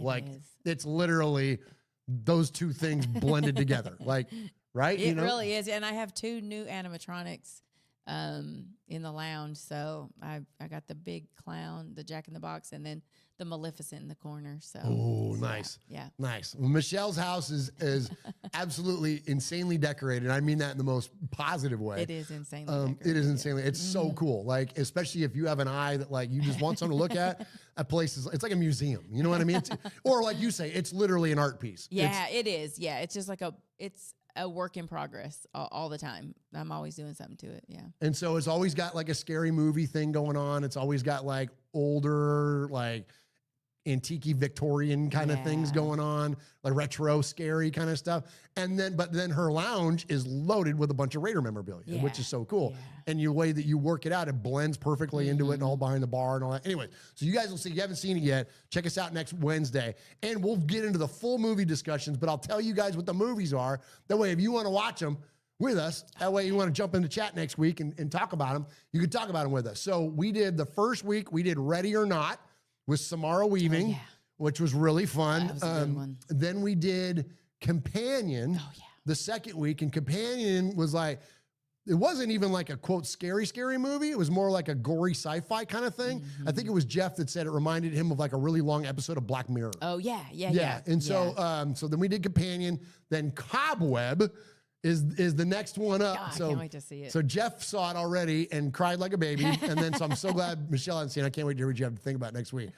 It's literally those two things blended together. Right? It really is. And I have 2 new animatronics in the lounge. So I got the big clown, the Jack in the Box, and then the Maleficent in the corner. So nice. Yeah. Nice. Well, Michelle's house is absolutely insanely decorated. I mean that in the most positive way. It is insanely decorated. It is insanely. It's so cool. Especially if you have an eye that you just want something to look at. A place it's like a museum. You know what I mean? Or like you say, it's literally an art piece. Yeah, it is. Yeah, it's just it's a work in progress all the time. I'm always doing something to it. Yeah. And so it's always got a scary movie thing going on. It's always got older, antique Victorian kind of things going on, retro scary kind of stuff. But then her lounge is loaded with a bunch of Raider memorabilia, which is so cool. And the way that you work it out, it blends perfectly into it and all behind the bar and all that. Anyway, so you guys will see, if you haven't seen it yet, check us out next Wednesday. And we'll get into the full movie discussions, but I'll tell you guys what the movies are. That way, if you want to watch them with us, that way you want to jump into chat next week and talk about them, you can talk about them with us. So we did the first week, we did Ready or Not with Samara Weaving, which was really fun. That was a good one. Then we did Companion the second week, and Companion was it wasn't even a quote scary movie. It was more like a gory sci-fi kind of thing. I think it was Jeff that said it reminded him of a really long episode of Black Mirror. Oh yeah. And so so then we did Companion. Then Cobweb is the next one up. God, I can't wait to see it. So Jeff saw it already and cried like a baby. And then so I'm so glad Michelle hasn't seen it. I can't wait to hear what you have to think about next week.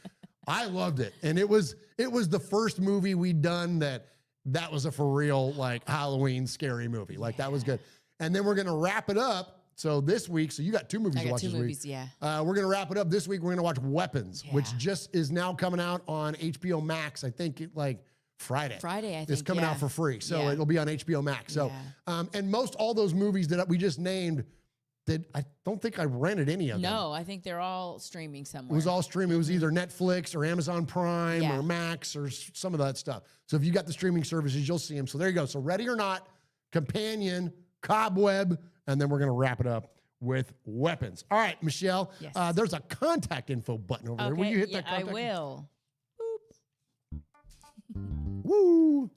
I loved it. And it was the first movie we'd done that was a for real Halloween scary movie. That was good. And then we're gonna wrap it up. So this week, so you got 2 movies to watch this week. We're gonna wrap it up this week. We're gonna watch Weapons, which just is now coming out on HBO Max. I think Friday. I think it's coming out for free, so it'll be on HBO Max. So, and all those movies that we just named, I don't think I rented any of them. No, I think they're all streaming somewhere. It was all streaming. It was either Netflix or Amazon Prime or Max or some of that stuff. So if you got the streaming services, you'll see them. So there you go. So Ready or Not, Companion, Cobweb, and then we're gonna wrap it up with Weapons. All right, Michelle. Yes. There's a contact info button over there. Will you hit that contact? I will. Woo!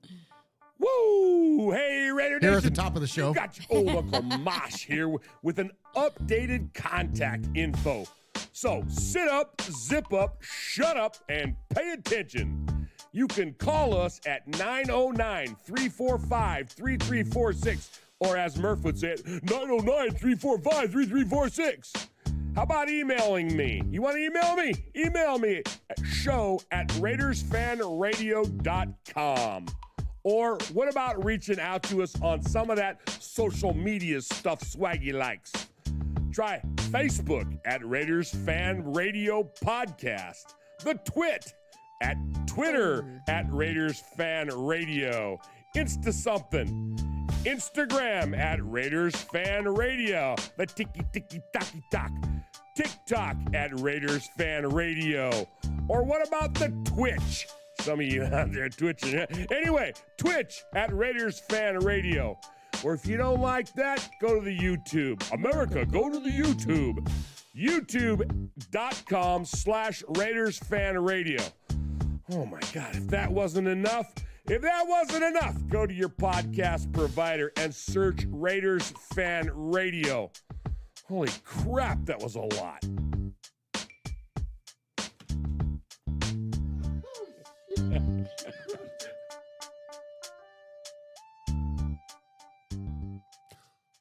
Woo! Hey, Raider Here Nation. at the top of the show. You got your old Uncle Mosh here with an updated contact info. So sit up, zip up, shut up, and pay attention. You can call us at 909-345-3346, or as Murf would say it, 909-345-3346. How about emailing me? You want to email me? Email me at show@RaidersFanRadio.com. Or what about reaching out to us on some of that social media stuff Swaggy likes? Try Facebook at Raiders Fan Radio Podcast, the Twit at Twitter at Raiders Fan Radio, Insta something, Instagram at Raiders Fan Radio, the tiki-tiki-taki-talk, TikTok at Raiders Fan Radio. Or what about the Twitch? Some of you out there twitching. Anyway, Twitch at Raiders Fan Radio. Or if you don't like that, go to the YouTube. America, go to the YouTube. YouTube.com/Raiders Fan Radio. Oh my God, if that wasn't enough, go to your podcast provider and search Raiders Fan Radio. Holy crap, that was a lot.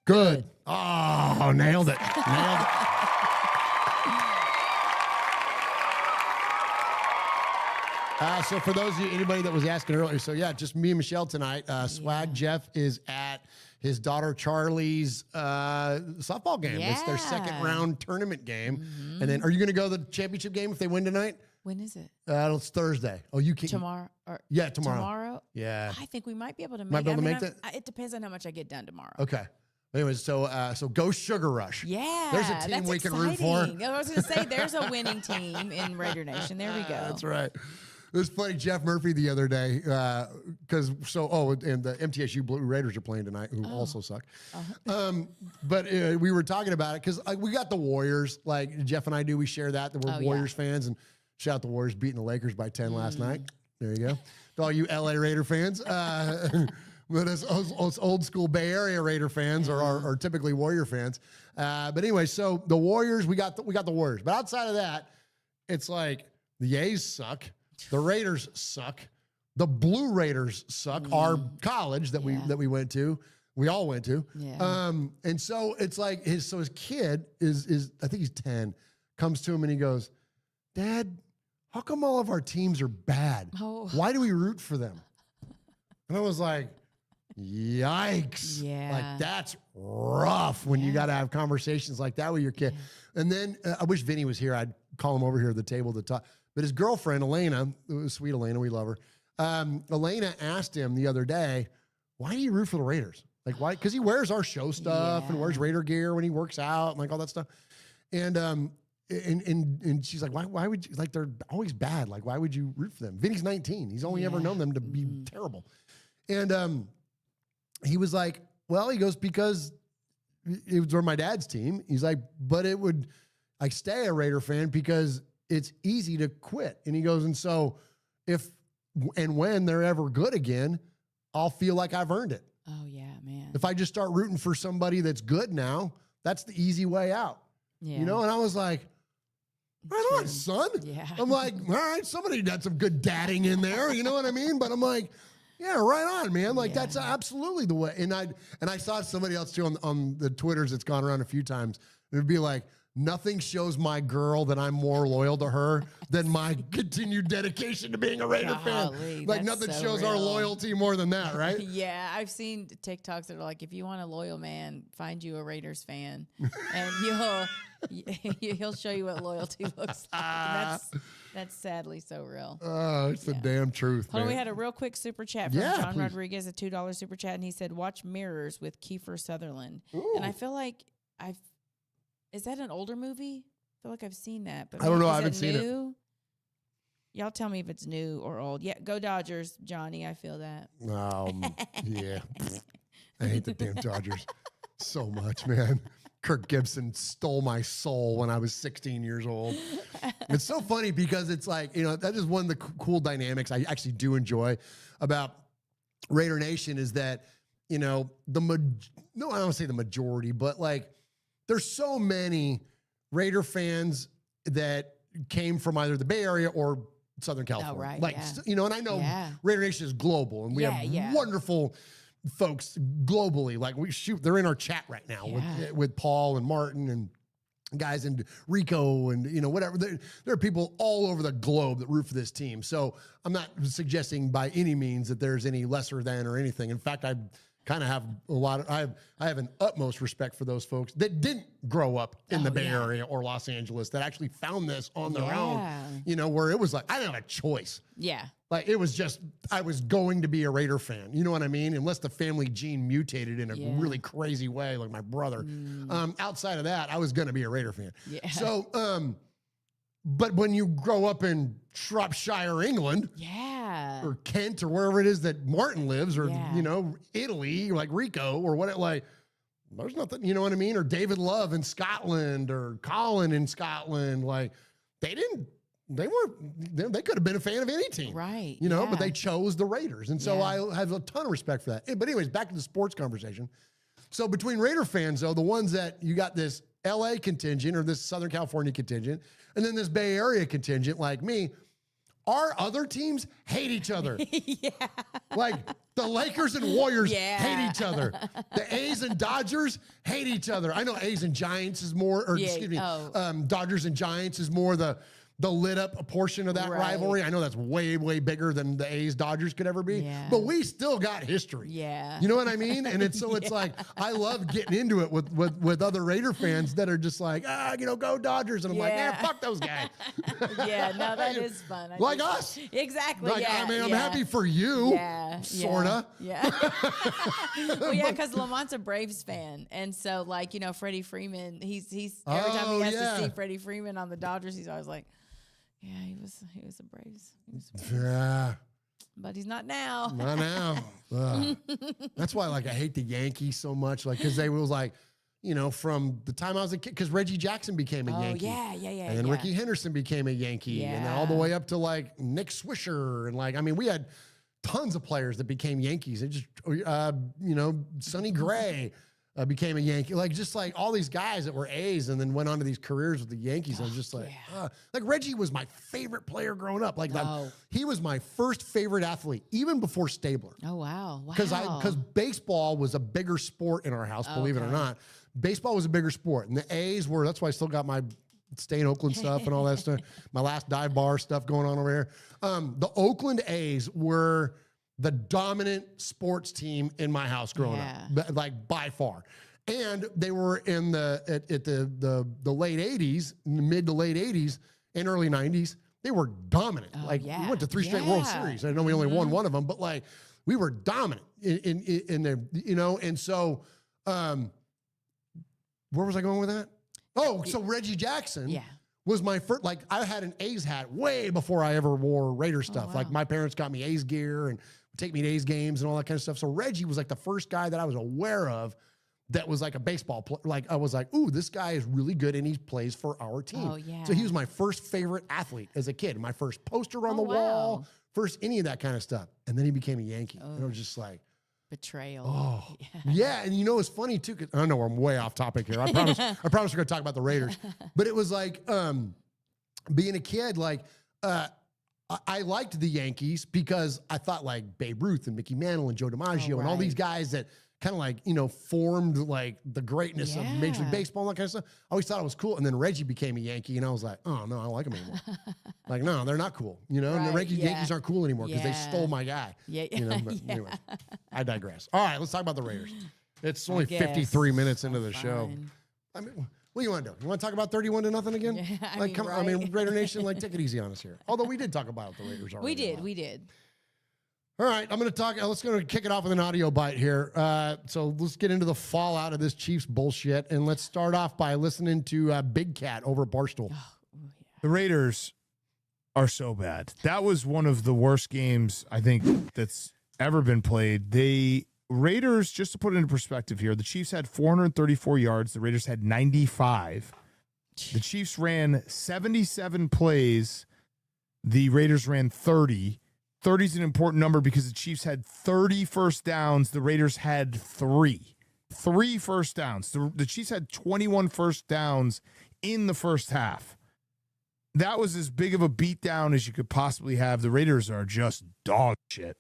Good. Oh, nailed it. Nailed it. So for those of you, anybody that was asking earlier, so yeah, just me and Michelle tonight. Swag Jeff is at his daughter Charlie's softball game. It's their second round tournament game. And then, are you going to go to the championship game if they win tonight? When is it? It's Thursday. Oh, you can't. Tomorrow? Yeah, tomorrow. Tomorrow? Yeah. I think we might be able to make Might be able to make that? It depends on how much I get done tomorrow. Okay. Anyways, so go Sugar Rush. Yeah. There's a team we can root for. I was going to say, there's a winning team in Raider Nation. There we go. That's right. It was funny, Jeff Murphy the other day, and the MTSU Blue Raiders are playing tonight, who also suck. But we were talking about it because we got the Warriors, like Jeff and I do. We share that we're Warriors fans, and shout out the Warriors beating the Lakers by 10 last night. There you go. To all you LA Raider fans. But as old school Bay Area Raider fans are typically Warrior fans. But anyway, so the Warriors, we got the Warriors. But outside of that, it's like the A's suck. The Raiders suck. The Blue Raiders suck. Our college that we went to, we all went to. Yeah. And so it's like his kid is I think he's 10, comes to him and he goes, "Dad, how come all of our teams are bad? Why do we root for them?" And I was like, yikes. Yeah. Like, that's rough when you got to have conversations like that with your kid. Yeah. And then I wish Vinny was here. I'd call him over here at the table to talk. But his girlfriend, Elena, sweet Elena, we love her. Elena asked him the other day, "Why do you root for the Raiders? Like, why?" Because he wears our show stuff and wears Raider gear when he works out and like all that stuff. And she's like, why would you, like, they're always bad. Like, why would you root for them? Vinny's 19. He's only ever known them to be terrible. And he was like, well, he goes, because it was my dad's team. He's like, but I stay a Raider fan because it's easy to quit. And he goes, and so if and when they're ever good again, I'll feel like I've earned it. Oh, yeah, man. If I just start rooting for somebody that's good now, that's the easy way out. Yeah. You know? And I was like, right on, son. Yeah. I'm like, all right, somebody got some good dadding in there. You know what I mean? But I'm like, yeah, right on, man. Like, that's absolutely the way. And I saw somebody else too on the Twitters that's gone around a few times. It would be like, nothing shows my girl that I'm more loyal to her than my continued dedication to being a Raider fan. Like, nothing shows our loyalty more than that, right? Yeah, I've seen TikToks that are like, if you want a loyal man, find you a Raiders fan, and he'll show you what loyalty looks like. And that's sadly so real. Oh, it's the damn truth, man. We had a real quick super chat from John Rodriguez, a $2 super chat, and he said, "Watch Mirrors with Kiefer Sutherland." Ooh. And I feel like is that an older movie? I feel like I've seen that. But I don't know. I haven't seen it. Y'all tell me if it's new or old. Yeah, go Dodgers, Johnny. I feel that. Yeah. I hate the damn Dodgers so much, man. Kirk Gibson stole my soul when I was 16 years old. It's so funny because it's like, that is one of the cool dynamics I actually do enjoy about Raider Nation is that, I don't want to say the majority, but like there's so many Raider fans that came from either the Bay Area or Southern California. And I know Raider Nation is global and we have wonderful folks globally. Like they're in our chat right now with Paul and Martin and guys and Rico and whatever. There are people all over the globe that root for this team. So I'm not suggesting by any means that there's any lesser than or anything. In fact, I kind of have I have an utmost respect for those folks that didn't grow up in the Bay Area or Los Angeles, that actually found this on their own, where it was like, I didn't have a choice. Yeah. Like it was just, I was going to be a Raider fan. You know what I mean? Unless the family gene mutated in a really crazy way, like my brother. Outside of that, I was going to be a Raider fan. Yeah. So, but when you grow up in Shropshire, England, or Kent, or wherever it is that Martin lives, or Italy, like Rico, or what, like there's nothing, you know what I mean? Or David Love in Scotland, or Colin in Scotland, like they could have been a fan of any team, right? But they chose the Raiders, and so I have a ton of respect for that. But anyways, back to the sports conversation. So between Raider fans, though, the ones that you got this LA contingent or this Southern California contingent, and then this Bay Area contingent like me, our other teams hate each other. Like the Lakers and Warriors hate each other. The A's and Dodgers hate each other. I know A's and Giants is more, or excuse me, Dodgers and Giants is more the lit up portion of that rivalry. I know that's way, way bigger than the A's Dodgers could ever be, but we still got history. Yeah. You know what I mean? And it's like, I love getting into it with other Raider fans that are just like, go Dodgers. And I'm like, fuck those guys. No, that is fun. Like us. Exactly. Like, I mean, I'm happy for you. Sorta. Well, because Lamont's a Braves fan. And so like, Freddie Freeman, he's every time he has to see Freddie Freeman on the Dodgers, he's always like, yeah, he was a Braves. Yeah. But he's not now. Not now. That's why, like, I hate the Yankees so much. Like, because they was like, from the time I was a kid, because Reggie Jackson became a Yankee. And then Ricky Henderson became a Yankee. And then all the way up to, like, Nick Swisher. And, like, I mean, we had tons of players that became Yankees. And just, Sonny Gray became a Yankee. Like, just like all these guys that were A's and then went on to these careers with the Yankees. I was just like Reggie was my favorite player growing up. Like, he was my first favorite athlete, even before Stabler. Oh, wow. Because baseball was a bigger sport in our house, believe it or not. Baseball was a bigger sport. And the A's were, that's why I still got my stay in Oakland stuff and all that stuff. My last dive bar stuff going on over here. The Oakland A's were the dominant sports team in my house growing up, like by far. And they were in the late 80s, mid to late 80s and early 90s. They were dominant. We went to 3 straight World Series. I know we only won one of them, but like we were dominant in there, and so where was I going with that? Oh, so Reggie Jackson was my first, like I had an A's hat way before I ever wore Raider stuff. Like my parents got me A's gear and take me to A's games and all that kind of stuff. So Reggie was like the first guy that I was aware of that was like a baseball player. Like I was like, ooh, this guy is really good and he plays for our team. So he was my first favorite athlete as a kid. My first poster on the wall, first any of that kind of stuff. And then he became a Yankee. And I was just like, betrayal. Oh, yeah. And it's funny too, 'cause I know I'm way off topic here. I promise we're going to talk about the Raiders. But it was like, being a kid, like, I liked the Yankees because I thought like Babe Ruth and Mickey Mantle and Joe DiMaggio and all these guys that kind of like, formed like the greatness of Major League Baseball and that kind of stuff. I always thought it was cool. And then Reggie became a Yankee and I was like, oh no, I don't like them anymore. Like, no, they're not cool. And the Yankees aren't cool anymore because they stole my guy. But anyway, I digress. All right, let's talk about the Raiders. It's only 53 minutes into the show. I mean, what do you want to do? You want to talk about 31-0 again? Yeah, I mean, Raider Nation, like, take it easy on us here. Although we did talk about the Raiders already. We did. All right, I'm going to talk. Let's go kick it off with an audio bite here. So let's get into the fallout of this Chiefs bullshit, and let's start off by listening to Big Cat over at Barstool. The Raiders are so bad. That was one of the worst games I think that's ever been played. The Raiders, just to put it into perspective here, the Chiefs had 434 yards. The Raiders had 95. The Chiefs ran 77 plays. The Raiders ran 30. 30 is an important number because the Chiefs had 30 first downs. The Raiders had 3. 3 first downs. The Chiefs had 21 first downs in the first half. That was as big of a beatdown as you could possibly have. The Raiders are just dog shit.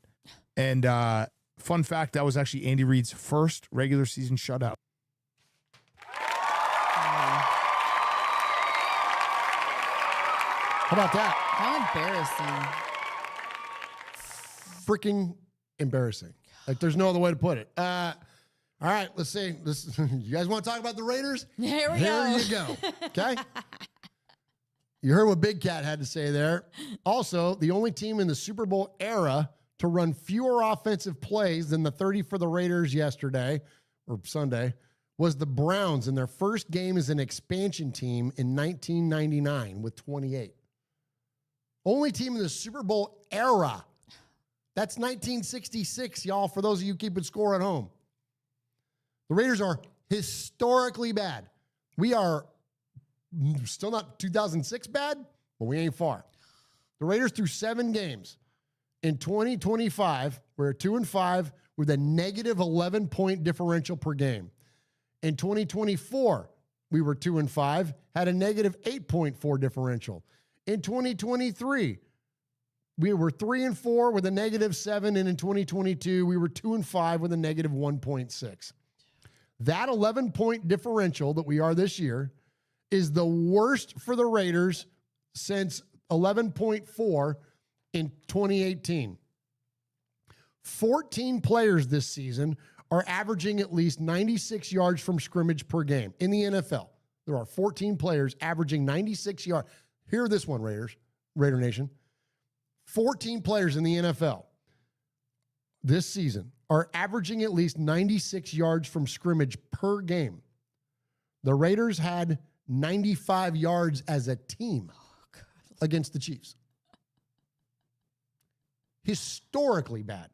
And fun fact, that was actually Andy Reid's first regular season shutout. How about that? How embarrassing. Freaking embarrassing. Like, there's no other way to put it. All right, let's see. You guys want to talk about the Raiders? Here we Here go. you go. Okay? You heard what Big Cat had to say there. Also, the only team in the Super Bowl era to run fewer offensive plays than the 30 for the Raiders yesterday, or Sunday, was the Browns in their first game as an expansion team in 1999 with 28. Only team in the Super Bowl era. That's 1966, y'all, for those of you keeping score at home. The Raiders are historically bad. We are still not 2006 bad, but we ain't far. The Raiders threw 7 games. In 2025, we're 2-5 with a negative 11-point differential per game. In 2024, we were 2-5, had a negative 8.4 differential. In 2023, we were 3-4 with a negative 7, and in 2022, we were 2-5 with a negative 1.6. That 11-point differential that we are this year is the worst for the Raiders since 11.4 in 2018. 14 players this season are averaging at least 96 yards from scrimmage per game in the NFL. There are 14 players averaging 96 yards. Hear this one, Raider Nation. 14 players in the NFL this season are averaging at least 96 yards from scrimmage per game. The Raiders had 95 yards as a team against the Chiefs. Historically bad.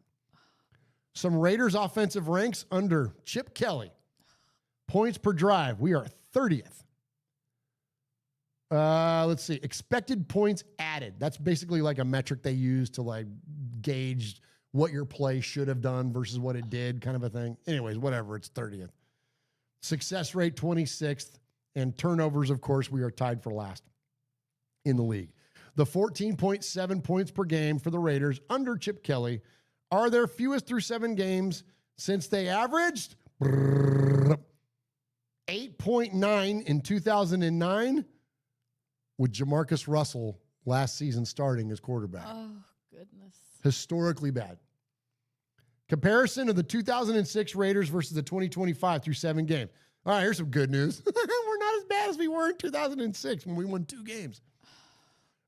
Some Raiders offensive ranks under Chip Kelly. Points per drive, we are 30th. Let's see. Expected points added. That's basically like a metric they use to like gauge what your play should have done versus what it did, kind of a thing. Anyways, whatever. It's 30th. Success rate 26th. And turnovers, of course, we are tied for last in the league. The 14.7 points per game for the Raiders under Chip Kelly are their fewest through 7 games since they averaged 8.9 in 2009 with Jamarcus Russell last season starting as quarterback. Oh, goodness. Historically bad. Comparison of the 2006 Raiders versus the 2025 through 7 games. All right, here's some good news. We're not as bad as we were in 2006 when we won 2 games.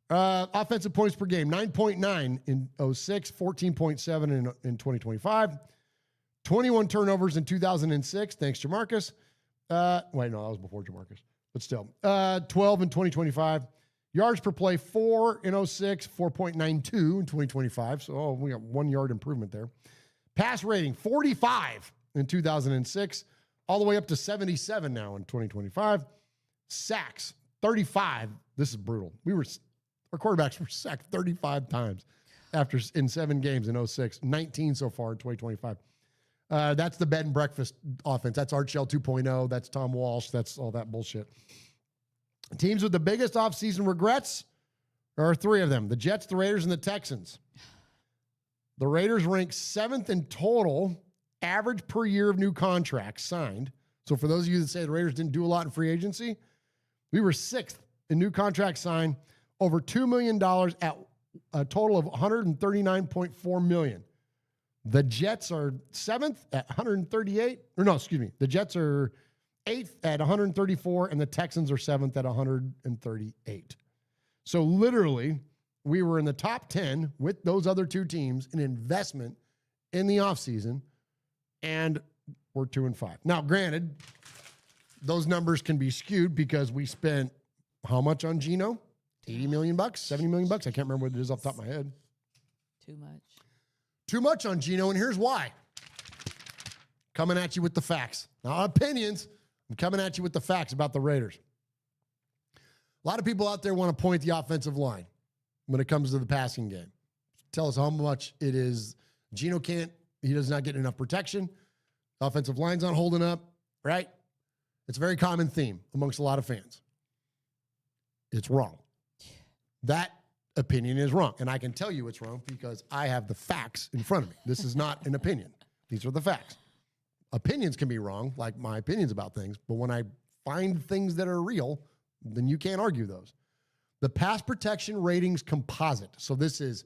Offensive points per game, 9.9 in 06, 14.7 in 2025. 21 turnovers in 2006, thanks Jamarcus. Wait, no, that was before Jamarcus. But still, 12 in 2025. Yards per play, 4 in 06, 4.92 in 2025. So we got 1 yard improvement there. Pass rating, 45 in 2006, all the way up to 77 now in 2025. Sacks, 35. This is brutal. Our quarterbacks were sacked 35 times in 7 games in 06, 19 so far in 2025. That's the bed and breakfast offense. That's Art Shell 2.0. That's Tom Walsh. That's all that bullshit. Teams with the biggest offseason regrets, there are 3 of them. The Jets, the Raiders, and the Texans. The Raiders rank 7th in total average per year of new contracts signed. So for those of you that say the Raiders didn't do a lot in free agency, we were 6th in new contracts signed, over $2 million at a total of $139.4 million. The Jets are 7th at 138. Or no, excuse me. The Jets are 8th at 134, and the Texans are 7th at 138. So literally, we were in the top 10 with those other 2 teams in investment in the offseason, and we're 2-5. Now, granted, those numbers can be skewed because we spent how much on Geno? $80 million, $70 million. I can't remember what it is off the top of my head. Too much. Too much on Geno, and here's why. Coming at you with the facts. Not opinions. I'm coming at you with the facts about the Raiders. A lot of people out there want to point the offensive line when it comes to the passing game. tell us how much it is. Geno he does not get enough protection. Offensive line's not holding up, right? It's a very common theme amongst a lot of fans. It's wrong. That opinion is wrong. And I can tell you it's wrong because I have the facts in front of me. This is not an opinion. These are the facts. Opinions can be wrong, like my opinions about things, but when I find things that are real, then you can't argue those. The pass protection ratings composite. So this is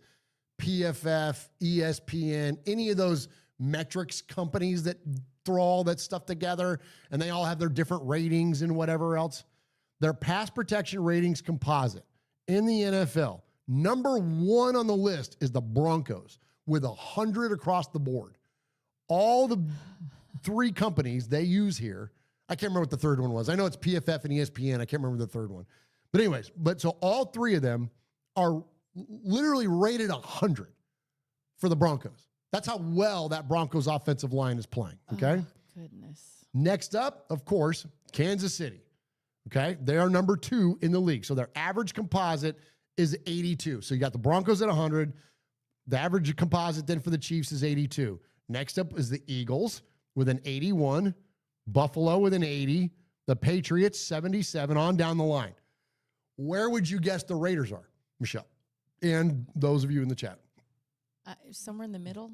PFF, ESPN, any of those metrics companies that throw all that stuff together, and they all have their different ratings and whatever else. Their pass protection ratings composite in the NFL, number 1 on the list is the Broncos with 100 across the board. All the 3 companies they use here, I can't remember what the third one was. I know it's PFF and ESPN. I can't remember the third one. But anyways, so all 3 of them are literally rated 100 for the Broncos. That's how well that Broncos offensive line is playing, okay? Oh, goodness. Next up, of course, Kansas City, okay? They are number 2 in the league. So their average composite is 82. So you got the Broncos at 100. The average composite then for the Chiefs is 82. Next up is the Eagles with an 81, Buffalo with an 80, the Patriots 77, on down the line. Where would you guess the Raiders are, Michelle? And those of you in the chat. Somewhere in the middle.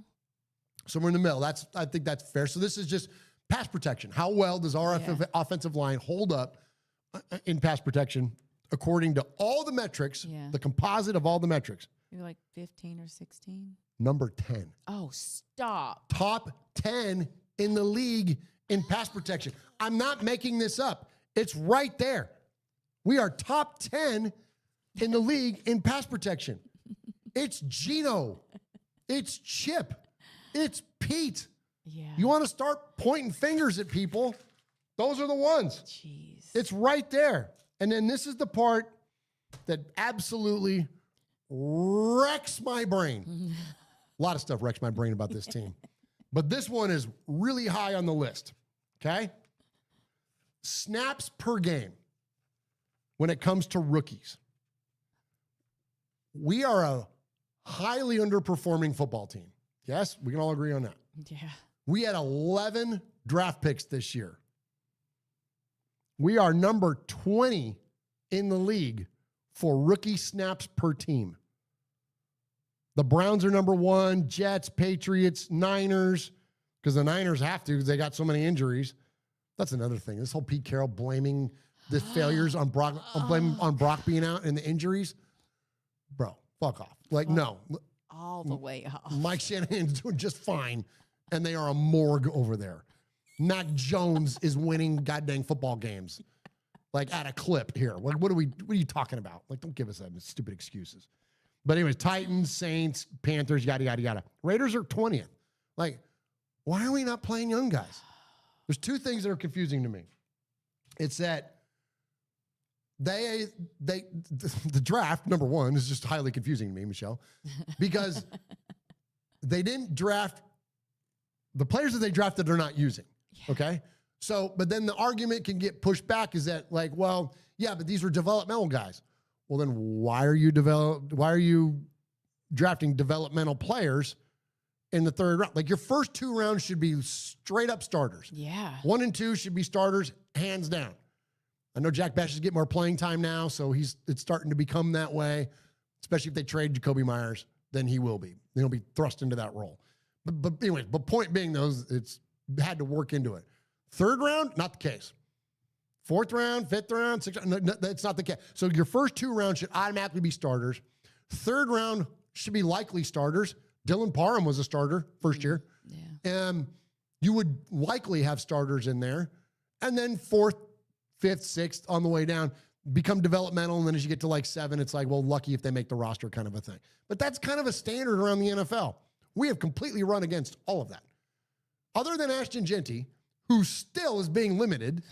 Somewhere in the middle. I think that's fair. So this is just pass protection. How well does our offensive line hold up in pass protection according to all the metrics, the composite of all the metrics? Maybe like 15 or 16. Number 10. Oh, stop. Top 10 in the league in pass protection. I'm not making this up. It's right there. We are top 10 in the league in pass protection. It's Geno. It's Chip. It's Pete. Yeah. You want to start pointing fingers at people? Those are the ones. Jeez. It's right there. And then this is the part that absolutely wrecks my brain. A lot of stuff wrecks my brain about this team. But this one is really high on the list, okay? Snaps per game when it comes to rookies. We are a highly underperforming football team. Yes, we can all agree on that. Yeah. We had 11 draft picks this year. We are number 20 in the league for rookie snaps per team. The Browns are number 1, Jets, Patriots, Niners, because the Niners have to because they got so many injuries. That's another thing. This whole Pete Carroll blaming the failures on Brock, on Brock being out and the injuries. Bro, fuck off. Like, no. All the way off. Mike Shanahan's doing just fine, and they are a morgue over there. Mac Jones is winning goddamn football games, like at a clip here. Like, what are you talking about? Like, don't give us that stupid excuses. But anyways, Titans, Saints, Panthers, yada, yada, yada. Raiders are 20th. Like, why are we not playing young guys? There's 2 things that are confusing to me. It's that the draft, number 1, is just highly confusing to me, Michelle, because they didn't draft the players that they drafted they're not using. Yeah. Okay. So, but then the argument can get pushed back is that, like, well, yeah, but these were developmental guys. Well, then why are you drafting developmental players in the 3rd round? Like, your first 2 rounds should be straight up starters. Yeah. 1 and 2 should be starters, hands down. I know Jack Bash is getting more playing time now, so it's starting to become that way, especially if they trade Jacoby Myers, then he will be. He'll be thrust into that role. But anyway, point being, though, it's had to work into it. 3rd round, not the case. 4th round, 5th round, 6th round, no, that's not the case. So your first 2 rounds should automatically be starters. 3rd round should be likely starters. Dylan Parham was a starter first year. Yeah. You would likely have starters in there. And then 4th, 5th, 6th on the way down become developmental. And then as you get to like 7, it's like, well, lucky if they make the roster kind of a thing. But that's kind of a standard around the NFL. We have completely run against all of that. Other than Ashton Genty, who still is being limited,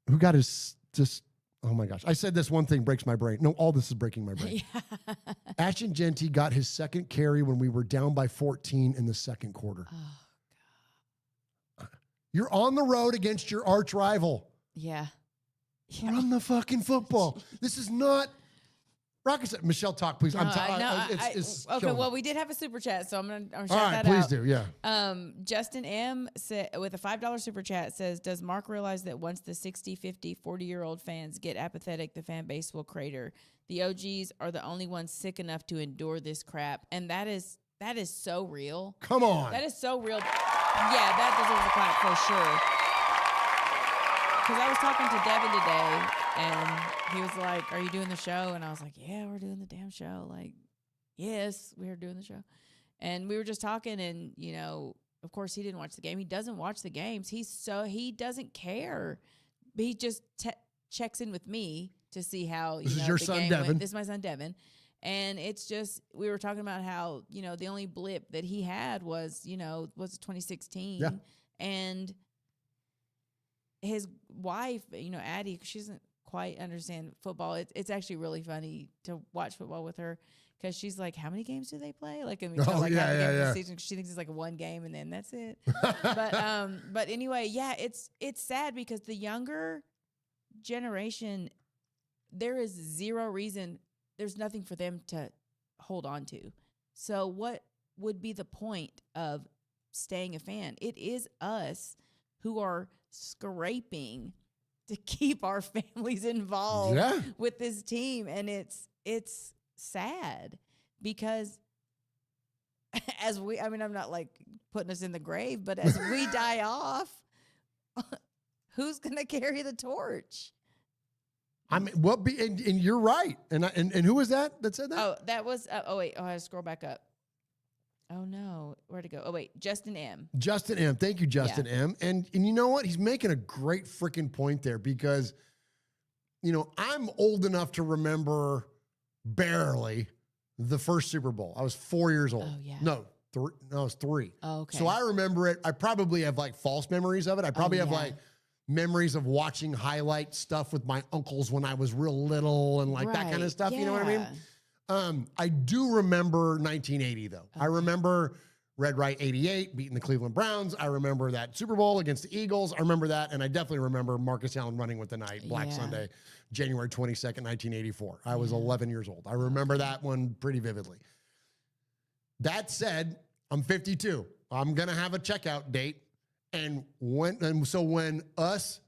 who got his just, oh my gosh. I said this one thing breaks my brain. No, all this is breaking my brain. Yeah. Ashton Genty got his 2nd carry when we were down by 14 in the 2nd quarter. Oh, God. You're on the road against your arch rival. Yeah. Run the fucking football. This is not Rocket, Michelle, talk, please. I'm sorry. Okay, well, we did have a super chat, so I'm gonna shout all right, that please out. do. Yeah. Justin M said with a $5 super chat says, "Does Mark realize that once the 60, 50, 40-year-old fans get apathetic, the fan base will crater? The OGs are the only ones sick enough to endure this crap," and that is so real. Come on. That is so real. Yeah, that deserves a clap for sure. Because I was talking to Devin today, and he was like, "Are you doing the show?" And I was like, "Yeah, we're doing the damn show." Like, yes, we are doing the show. And we were just talking, and, you know, of course, he didn't watch the game. He doesn't watch the games. He doesn't care. But he just checks in with me to see how, This is your the son, game Devin. went. This is my son, Devin. And it's just, we were talking about how, you know, the only blip that he had was 2016. Yeah. And his wife, you know, Addie, she doesn't quite understand football. It's actually really funny to watch football with her because she's like, "How many games do they play?" Like, I mean, how many games this season? She thinks it's like one game and then that's it. But anyway, yeah, it's sad because the younger generation, there is zero reason. There's nothing for them to hold on to. So what would be the point of staying a fan? It is us who are scraping to keep our families involved with this team. And it's sad because I'm not like putting us in the grave, but as we die off, who's going to carry the torch? I mean, and you're right. And who was that said that? Oh, that was, I had to scroll back up. Oh, no. Where'd it go? Oh, wait. Justin M. Justin M. Thank you, Justin M. And you know what? He's making a great freaking point there because, you know, I'm old enough to remember barely the first Super Bowl. I was 4 years old. Oh, yeah. No, I was 3. Oh, okay. So I remember it. I probably have like false memories of it. I probably have like memories of watching highlight stuff with my uncles when I was real little and like that kind of stuff. You know what I mean? I do remember 1980 though. Okay. I remember Red Right 88 beating the Cleveland Browns. I remember that Super Bowl against the Eagles. I remember that. And I definitely remember Marcus Allen running with the night, Black Sunday, January 22nd, 1984. I was 11 years old. I remember that one pretty vividly. That said, I'm 52. I'm going to have a checkout date. And so when us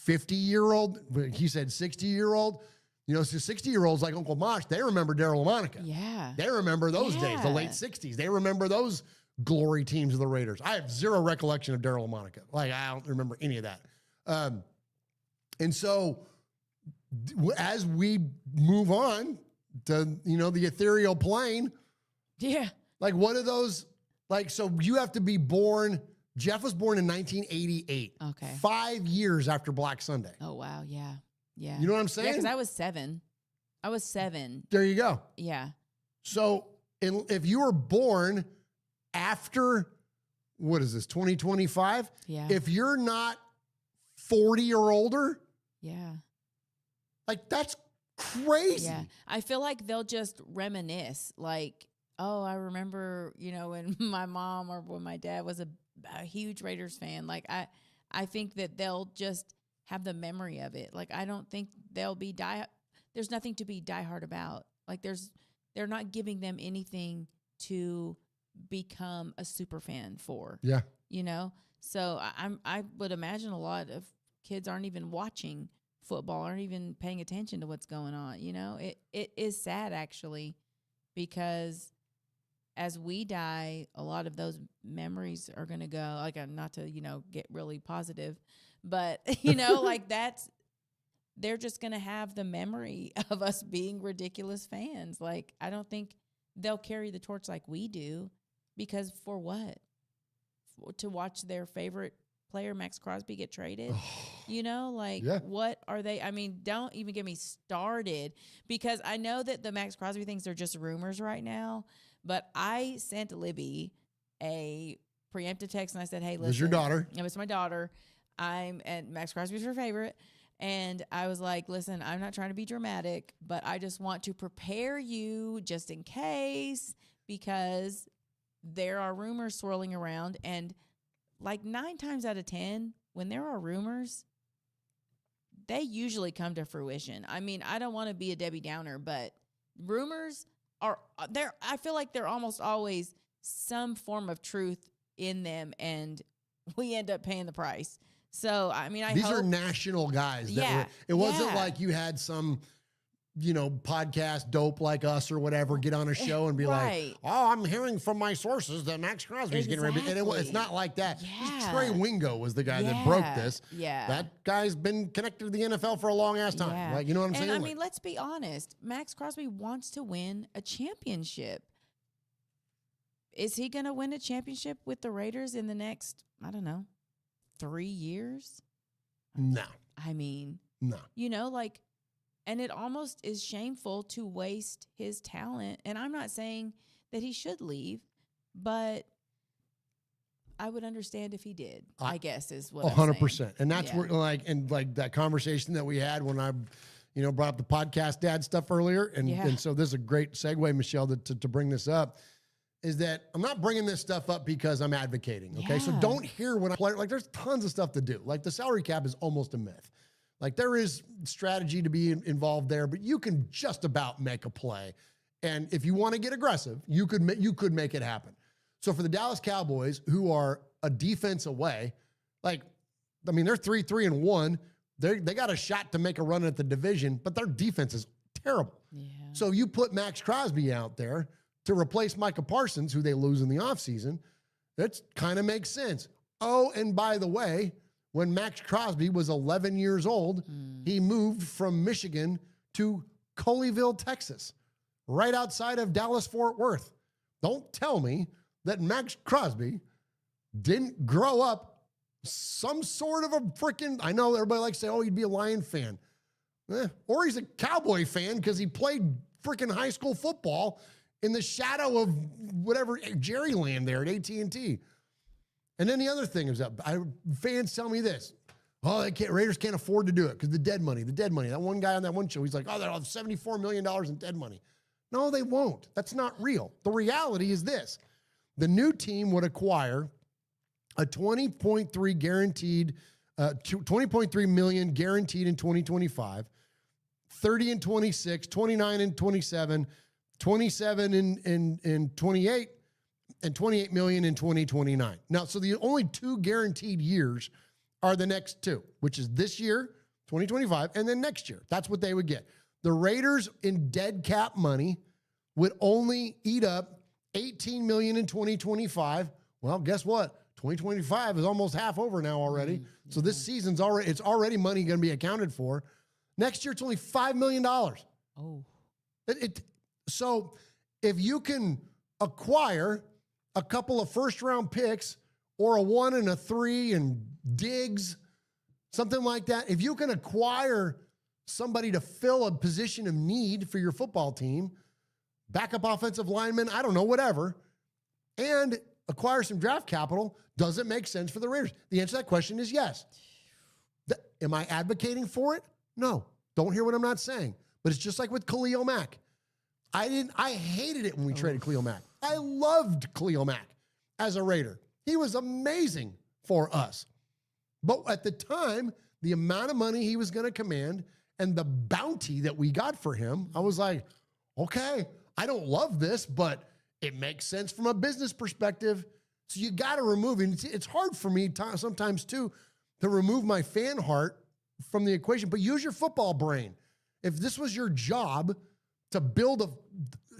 50-year-old, he said 60-year-old, you know, so 60-year-olds like Uncle Mosh, they remember Daryl LaMonica. Yeah. They remember those days, the late 60s. They remember those glory teams of the Raiders. I have zero recollection of Daryl LaMonica. Like, I don't remember any of that. And so as we move on to, you know, the ethereal plane. Yeah. Like, what are those? Like, so you have to be born. Jeff was born in 1988. Okay. 5 years after Black Sunday. Oh, wow. Yeah. Yeah. You know what I'm saying? Yeah, because I was 7. I was 7. There you go. Yeah. So if you were born after, what is this, 2025? Yeah. If you're not 40 or older. Yeah. Like, that's crazy. Yeah. I feel like they'll just reminisce. Like, oh, I remember, you know, when my mom or when my dad was a huge Raiders fan. Like, I think that they'll just have the memory of it. Like, I don't think they'll be there's nothing to be diehard about. Like, they're not giving them anything to become a super fan for. Yeah. You know? So I would imagine a lot of kids aren't even watching football, aren't even paying attention to what's going on. You know, it is sad actually, because as we die, a lot of those memories are going to go. Like, not to, you know, get really positive, but, you know, like they're just going to have the memory of us being ridiculous fans. Like, I don't think they'll carry the torch like we do, because for what? To watch their favorite player, Max Crosby, get traded? You know, like, what are they? I mean, don't even get me started, because I know that the Max Crosby things are just rumors right now, but I sent Libby a preemptive text and I said, hey, listen. It was your daughter. It was my daughter. And Max Crosby's her favorite. And I was like, listen, I'm not trying to be dramatic, but I just want to prepare you just in case, because there are rumors swirling around. And like 9 times out of 10, when there are rumors, they usually come to fruition. I mean, I don't want to be a Debbie Downer, but rumors are there. I feel like they're almost always some form of truth in them, and we end up paying the price. So, I mean, These are national guys. It wasn't like you had some, podcast dope like us or whatever get on a show and be like, oh, I'm hearing from my sources that Max Crosby's getting ready. And it's not like that. Trey Wingo was the guy that broke this. Yeah. That guy's been connected to the NFL for a long ass time. Yeah. Like, you know what I'm saying? And I mean, let's be honest. Max Crosby wants to win a championship. Is he going to win a championship with the Raiders in the next, 3 years? No. I mean, no. And it almost is shameful to waste his talent. And I'm not saying that he should leave, but I would understand if he did, I guess is what 100%. And that's where that conversation that we had when I, brought up the podcast dad stuff earlier. And so this is a great segue, Michelle, to bring this up. Is that I'm not bringing this stuff up because I'm advocating, okay? So don't hear what I play. Like, there's tons of stuff to do. Like, the salary cap is almost a myth. Like, there is strategy to be involved there, but you can just about make a play. And if you want to get aggressive, you could make it happen. So for the Dallas Cowboys, who are a defense away, they're 3-1. They got a shot to make a run at the division, but their defense is terrible. Yeah. So you put Max Crosby out there to replace Micah Parsons, who they lose in the offseason, that kind of makes sense. Oh, and by the way, when Max Crosby was 11 years old, he moved from Michigan to Colleyville, Texas, right outside of Dallas-Fort Worth. Don't tell me that Max Crosby didn't grow up some sort of a freaking, I know everybody likes to say, oh, he'd be a Lion fan. Or he's a Cowboy fan because he played freaking high school football in the shadow of whatever Jerryland there at AT&T. And then the other thing is that fans tell me this. Oh, Raiders can't afford to do it because the dead money. That one guy on that one show, he's like, oh, they'll have $74 million in dead money. No, they won't. That's not real. The reality is this. The new team would acquire a $20.3 million guaranteed in 2025, 30 in 26, 29 in 27, 27 in 28, and $28 million in 2029. Now, so the only two guaranteed years are the next two, which is this year, 2025, and then next year. That's what they would get. The Raiders in dead cap money would only eat up $18 million in 2025. Well, guess what? 2025 is almost half over now already. So this season's already money going to be accounted for. Next year, it's only $5 million. Oh. So if you can acquire a couple of first-round picks or a 1 and a 3 and Diggs, something like that, if you can acquire somebody to fill a position of need for your football team, backup offensive lineman, I don't know, whatever, and acquire some draft capital, does it make sense for the Raiders? The answer to that question is yes. Am I advocating for it? No. Don't hear what I'm not saying. But it's just like with Khalil Mack. I hated it when we traded Khalil Mack. I loved Khalil Mack as a Raider. He was amazing for us. But at the time, the amount of money he was going to command and the bounty that we got for him, I was like, okay, I don't love this, but it makes sense from a business perspective. So you got to remove it. It's hard for me sometimes too to remove my fan heart from the equation, but use your football brain. If this was your job to build a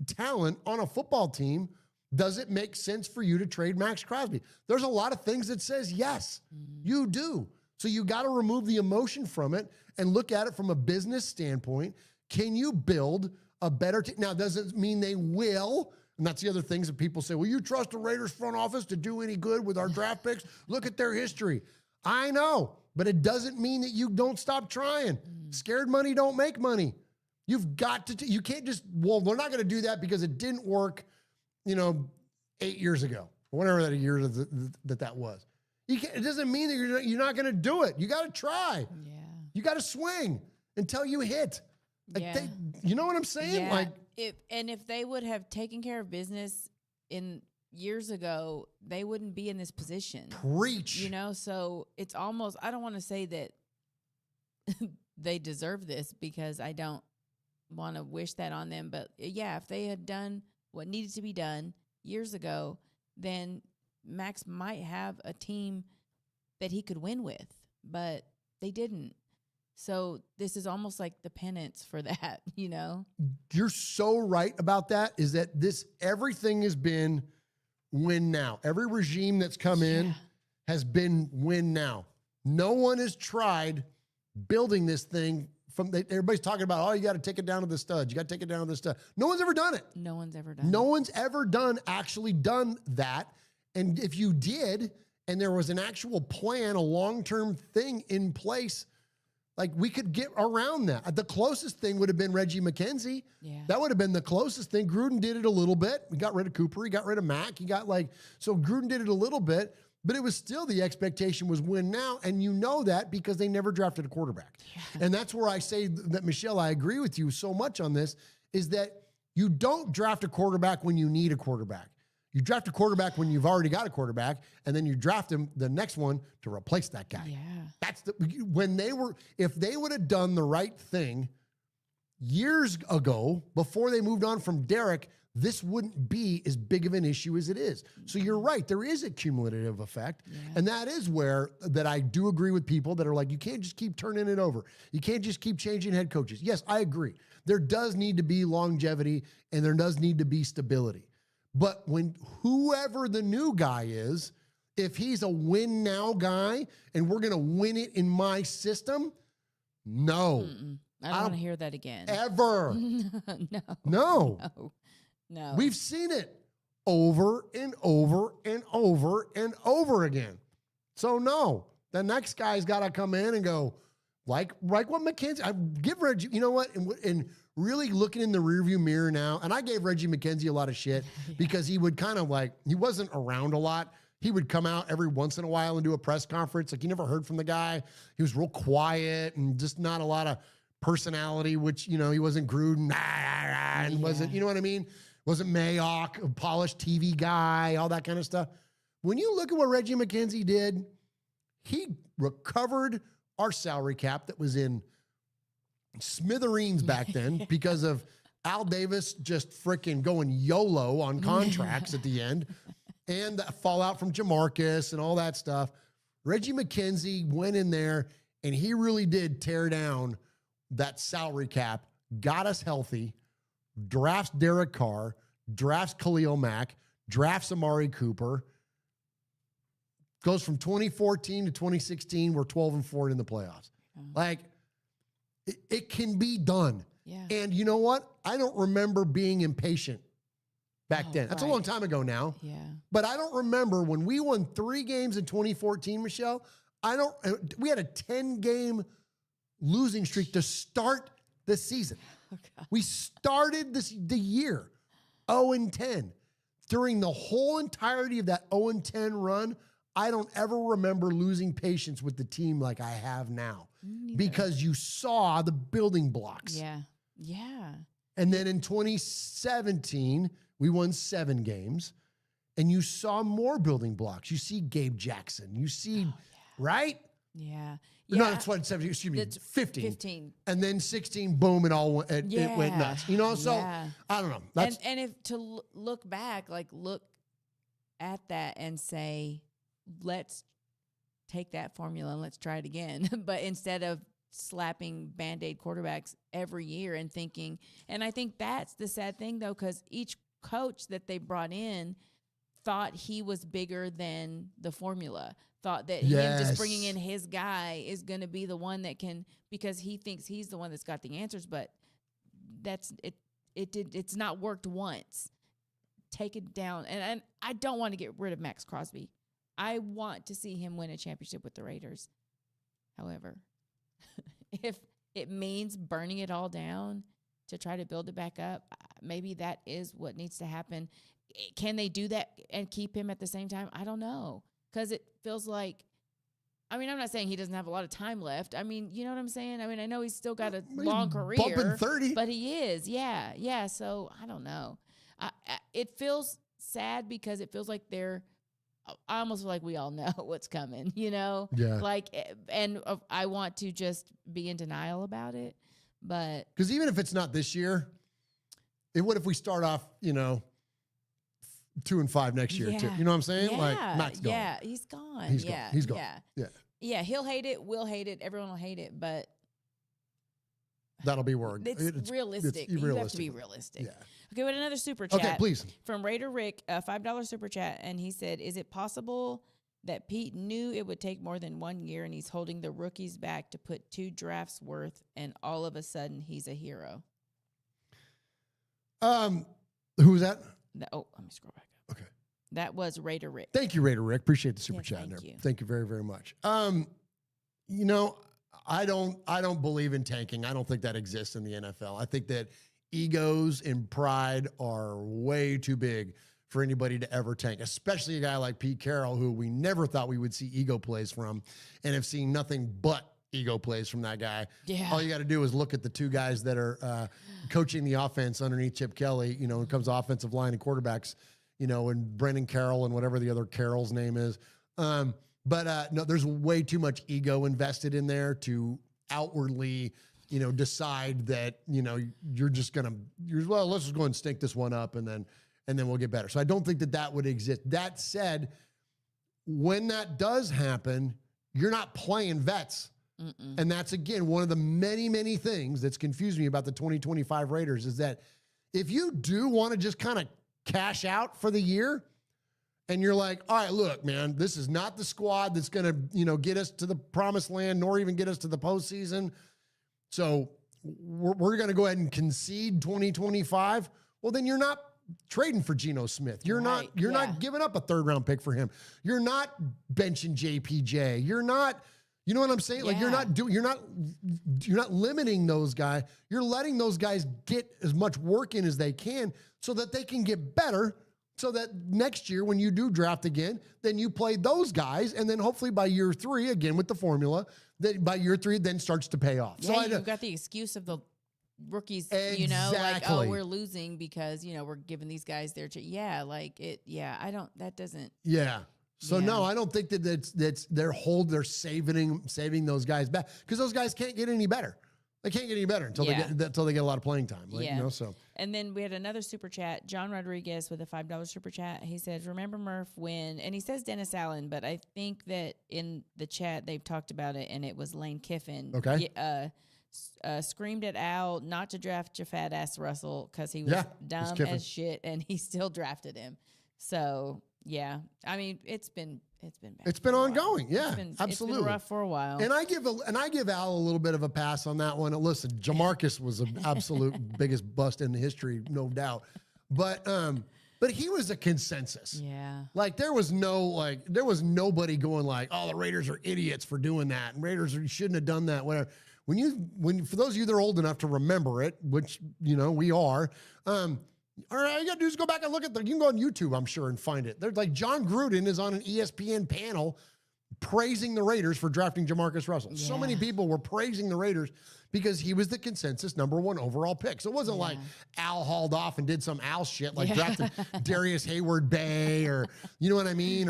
talent on a football team, does it make sense for you to trade Max Crosby? There's a lot of things that says yes, you do. So you got to remove the emotion from it and look at it from a business standpoint. Can you build a better team? Now, does it mean they will? And that's the other things that people say, well, you trust the Raiders front office to do any good with our draft picks? Look at their history. I know, but it doesn't mean that you don't stop trying. Scared money don't make money. You've got to, you can't just, well, they're not going to do that because it didn't work, 8 years ago, or whatever that year that was. It doesn't mean that you're not going to do it. You got to try. Yeah. You got to swing until you hit. You know what I'm saying? Yeah. If they would have taken care of business in years ago, they wouldn't be in this position. Preach. So it's almost, I don't want to say that they deserve this because I don't want to wish that on them. But yeah, if they had done what needed to be done years ago, then Max might have a team that he could win with, but they didn't. So this is almost like the penance for that, you know? You're so right about that, is that everything has been win now. Every regime that's come in has been win now. No one has tried building this thing everybody's talking about, oh, you got to take it down to the studs. You got to take it down to the studs. No one's ever done it. No one's ever done No one's ever actually done that. And if you did, and there was an actual plan, a long-term thing in place, like we could get around that. The closest thing would have been Reggie McKenzie. Yeah. That would have been the closest thing. Gruden did it a little bit. He got rid of Cooper. He got rid of Mack. So Gruden did it a little bit, but it was still the expectation was win now. And you know that because they never drafted a quarterback. Yeah. And that's where I say that, Michelle, I agree with you so much on this, is that you don't draft a quarterback when you need a quarterback. You draft a quarterback when you've already got a quarterback, and then you draft him, the next one, to replace that guy. Yeah. That's if they would have done the right thing years ago, before they moved on from Derek, this wouldn't be as big of an issue as it is. So you're right, there is a cumulative effect. Yeah. And that is where that I do agree with people that are like, you can't just keep turning it over. You can't just keep changing head coaches. Yes, I agree. There does need to be longevity, and there does need to be stability. But when whoever the new guy is, if he's a win now guy and we're going to win it in my system, no. I don't want to hear that again. Ever. No. We've seen it over and over and over and over again. So no, the next guy's got to come in and go, like what McKenzie, I give Reggie, you know what? And really looking in the rearview mirror now, and I gave Reggie McKenzie a lot of shit because he would kind of he wasn't around a lot. He would come out every once in a while and do a press conference. Like, you never heard from the guy. He was real quiet and just not a lot of personality, which, he wasn't Gruden and wasn't, you know what I mean? Wasn't Mayock, a polished TV guy, all that kind of stuff. When you look at what Reggie McKenzie did, he recovered our salary cap that was in smithereens back then because of Al Davis just freaking going YOLO on contracts at the end, and the fallout from Jamarcus and all that stuff. Reggie McKenzie went in there and he really did tear down that salary cap, got us healthy, drafts Derek Carr, drafts Khalil Mack, drafts Amari Cooper, goes from 2014 to 2016, we're 12-4 in the playoffs. It can be done. Yeah. And you know what? I don't remember being impatient back then. That's a long time ago now. Yeah. But I don't remember when we won 3 games in 2014, Michelle. We had a 10-game losing streak to start the season. We started the year 0-10. During the whole entirety of that 0-10 run, I don't ever remember losing patience with the team like I have now, because you saw the building blocks. Yeah. Yeah. And then in 2017, we won 7 games, and you saw more building blocks. You see Gabe Jackson. You see, right? Yeah. No, that's what, 17, excuse me, 15. And then 16, boom, it went nuts. So I don't know. And if to look back, look at that and say, let's take that formula and let's try it again. But instead of slapping Band-Aid quarterbacks every year and thinking, and I think that's the sad thing though, because each coach that they brought in thought he was bigger than the formula, thought that him just bringing in his guy is going to be the one that can, because he thinks he's the one that's got the answers, but it's not worked once. Take it down. And I don't want to get rid of Max Crosby. I want to see him win a championship with the Raiders. However, if it means burning it all down to try to build it back up, maybe that is what needs to happen. Can they do that and keep him at the same time? I don't know. Because it feels like, I'm not saying he doesn't have a lot of time left. You know what I'm saying? I know he's still got a long career. Bumping 30. But he is. Yeah. Yeah. So I don't know. It feels sad because it feels like I almost feel like we all know what's coming, Yeah. and I want to just be in denial about it. But because even if it's not this year, what if we start off, 2-5 next year too? You know what I'm saying? Yeah, Like Matt's gone. Yeah, he's gone. He's gone. He's gone. Yeah, he'll hate it. We'll hate it. Everyone will hate it. But that'll be word. It's realistic. You have to be realistic. Yeah. Okay, we had another super chat. Okay, please. From Raider Rick, a $5 super chat, and he said, "Is it possible that Pete knew it would take more than 1 year, and he's holding the rookies back to put 2 drafts worth, and all of a sudden he's a hero?" Who was that? Let me scroll back up. Okay. That was Raider Rick. Thank you, Raider Rick. Appreciate the super Yes, chat thank there. you. Thank you very, very much. I don't believe in tanking. I don't think that exists in the NFL. I think that egos and pride are way too big for anybody to ever tank, especially a guy like Pete Carroll, who we never thought we would see ego plays from, and have seen nothing but ego plays from that guy. Yeah. All you got to do is look at the 2 guys that are coaching the offense underneath Chip Kelly, when it comes to offensive line and quarterbacks, and Brendan Carroll and whatever the other Carroll's name is. But no, there's way too much ego invested in there to outwardly, decide that, you're just going to, let's just go and stink this one up and then we'll get better. So I don't think that would exist. That said, when that does happen, you're not playing vets. Mm-mm. And that's, again, one of the many, many things that's confused me about the 2025 Raiders is that if you do want to just kind of cash out for the year, and you're like, all right, look, man, this is not the squad that's going to, get us to the promised land, nor even get us to the postseason. So we're going to go ahead and concede 2025. Well, then you're not trading for Geno Smith. You're not giving up a 3rd round pick for him. You're not benching JPJ. You're not, you know what I'm saying? Like you're not limiting those guys. You're letting those guys get as much work in as they can so that they can get better. So that next year, when you do draft again, then you play those guys, and then hopefully by year 3, again with the formula, that by year 3 it then starts to pay off. Yeah, so you've got the excuse of the rookies, Exactly. we're losing because, we're giving these guys their that doesn't. Yeah. So no, I don't think that's they're saving those guys back because those guys can't get any better. They can't get any better until they get a lot of playing time. So. And then we had another super chat, John Rodriguez with a $5 super chat. He said, "Remember Murf when," and he says Dennis Allen, but I think that in the chat they've talked about it, and it was Lane Kiffin. Okay. Screamed at Al not to draft your fat ass Russell because he was dumb as shit, and he still drafted him. So yeah, I mean it's been bad. It's been ongoing. Yeah, absolutely. It's been rough for a while. And I give Al a little bit of a pass on that one. Listen, Jamarcus was an absolute biggest bust in history, no doubt. But he was a consensus. Yeah. Like there was nobody going like, "Oh, the Raiders are idiots for doing that. And Raiders shouldn't have done that." Whatever. For those of you that are old enough to remember it, which we are, all right, all you got to do is go back and look at you can go on YouTube, I'm sure, and find it. There's like John Gruden is on an ESPN panel praising the Raiders for drafting Jamarcus Russell. Yeah. So many people were praising the Raiders because he was the consensus #1 overall pick. So it wasn't like Al hauled off and did some Al shit, like drafted Darius Hayward Bay or, you know what I mean?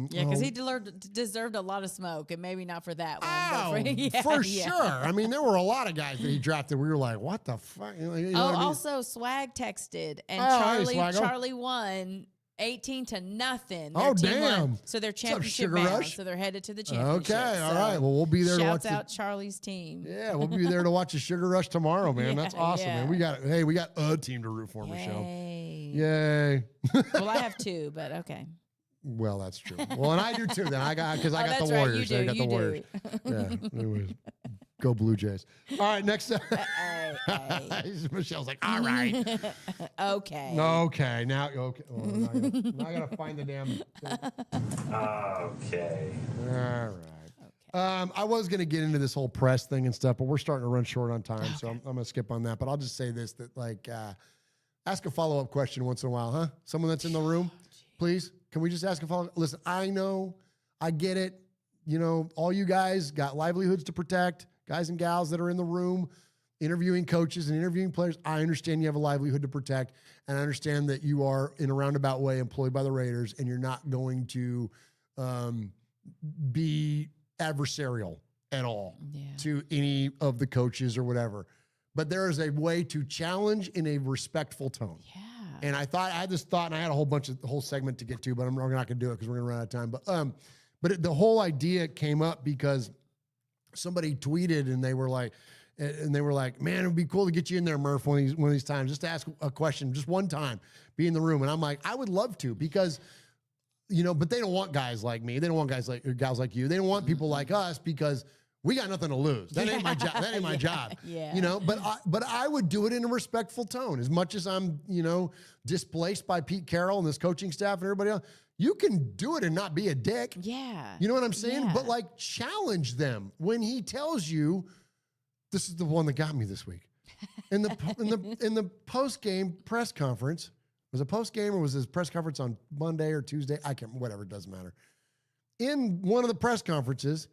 Because he deserved a lot of smoke, and maybe not for that one. For sure. I mean, there were a lot of guys that he drafted. We were like, what the fuck? You know what I mean? Also, Swag texted, and Charlie won 18-0. Oh, damn. Won. So they're championship bound. So they're headed to the championship. Okay, all right. Well, we'll be there to watch. Shouts out Charlie's team. Yeah, we'll be there to watch the Sugar Rush tomorrow, man. That's awesome, man. We got a team to root for, Michelle. Yay. Well, I have 2, but okay. Well, that's true. Well, and I do too. Then I got the Warriors. Right. I got the Warriors. Yeah. Anyways, go Blue Jays. All right, next up. Michelle's like, all right. Okay. Okay. Now, okay. Well, now I gotta find the damn thing. Okay. All right. I was gonna get into this whole press thing and stuff, but we're starting to run short on time, so I'm gonna skip on that. But I'll just say this: that ask a follow-up question once in a while, huh? Someone that's in the room, please. Can we just ask a follow-up? Listen, I know, I get it. All you guys got livelihoods to protect, guys and gals that are in the room interviewing coaches and interviewing players. I understand you have a livelihood to protect, and I understand that you are, in a roundabout way, employed by the Raiders, and you're not going to be adversarial at all to any of the coaches or whatever. but there is a way to challenge in a respectful tone. Yeah. And I had this thought, and I had a whole segment to get to, but we're not going to do it because we're going to run out of time. But the whole idea came up because somebody tweeted, and they were like, man, it would be cool to get you in there, Murf, one of these times, just to ask a question, just one time, be in the room. And I'm like, I would love to, because, but they don't want guys like me. They don't want gals like you. They don't want people like us, because we got nothing to lose. That ain't my job. That ain't my job. Yeah. But I would do it in a respectful tone. As much as I'm, displaced by Pete Carroll and this coaching staff and everybody else, you can do it and not be a dick. Yeah. You know what I'm saying? Yeah. But like, challenge them when he tells you, this is the one that got me this week. In the post-game press conference, was it post-game or was his press conference on Monday or Tuesday? I can't, whatever, it doesn't matter. In one of the press conferences,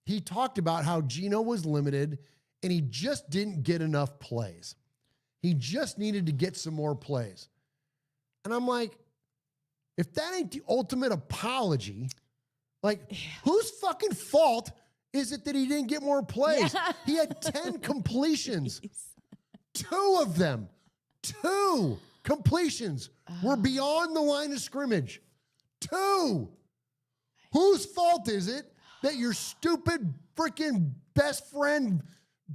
he talked about how Geno was limited and he just didn't get enough plays. He just needed to get some more plays. And I'm like, if that ain't the ultimate apology, like, whose fucking fault is it that he didn't get more plays? Yeah. He had 10 completions. 2 of them, 2 completions were beyond the line of scrimmage. 2. Whose fault is it that your stupid freaking best friend,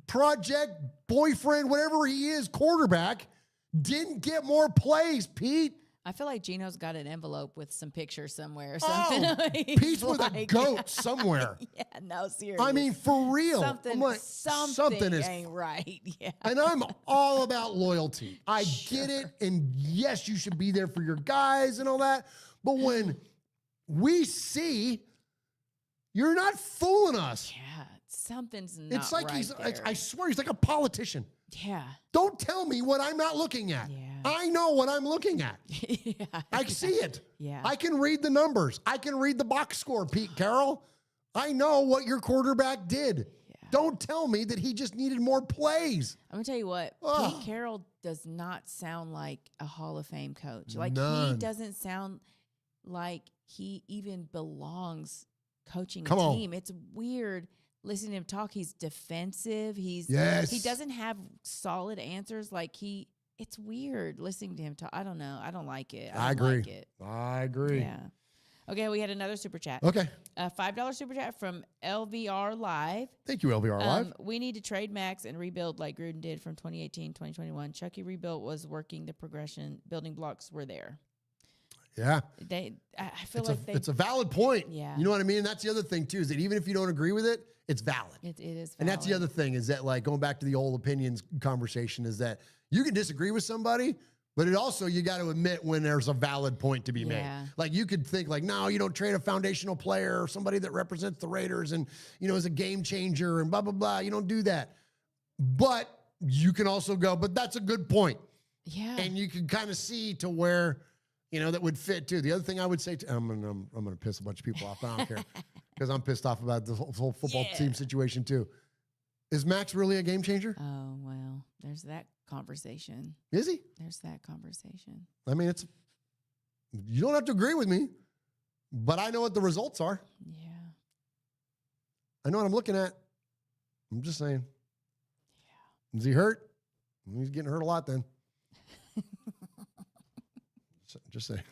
project, boyfriend, whatever he is, quarterback, didn't get more plays, Pete? I feel like Geno's got an envelope with some pictures somewhere or something. Oh, Pete's with a goat somewhere. Yeah, no, seriously. I mean, for real. Something, I'm like, something is ain't right. Yeah. And I'm all about loyalty. I get it. And yes, you should be there for your guys and all that. But when we see, you're not fooling us. Yeah, something's not It's like right I swear, he's like a politician. Yeah. Don't tell me what I'm not looking at. Yeah. I know what I'm looking at. Yeah. I see it. Yeah. I can read the numbers. I can read the box score, Pete Carroll. I know what your quarterback did. Yeah. Don't tell me that he just needed more plays. I'm going to tell you what. Ugh. Pete Carroll does not sound like a Hall of Fame coach. Like, None. he doesn't sound like he even belongs coaching Come a on. team. It's weird listening to him talk. He's defensive. He doesn't have solid answers. Like, it's weird listening to him talk. I don't know. I don't like it. I agree. Like it. I agree. Yeah. Okay, we had another super chat. Okay. A $5 super chat from LVR Live. Thank you, LVR Live. We need to trade Max and rebuild like Gruden did from 2018, 2021. Chucky rebuilt was working the progression. Building blocks were there. Yeah. I feel like it's a valid point. Yeah. You know what I mean? And that's the other thing, too, is that even if you don't agree with it, it's valid. It is valid. And that's the other thing, is that, like, going back to the old opinions conversation, is that you can disagree with somebody, but it also, you got to admit when there's a valid point to be made. Like, you could think, like, no, you don't trade a foundational player or somebody that represents the Raiders and, is a game changer and blah, blah, blah. You don't do that. But you can also go, but that's a good point. Yeah. And you can kind of see to where, that would fit too. The other thing I would say, I'm going to piss a bunch of people off, but I don't care, because I'm pissed off about the whole football team situation too. Is Max really a game changer? Oh, well, there's that conversation. Is he? There's that conversation. I mean, you don't have to agree with me, but I know what the results are. Yeah. I know what I'm looking at. I'm just saying. Yeah. Is he hurt? He's getting hurt a lot then. Just saying.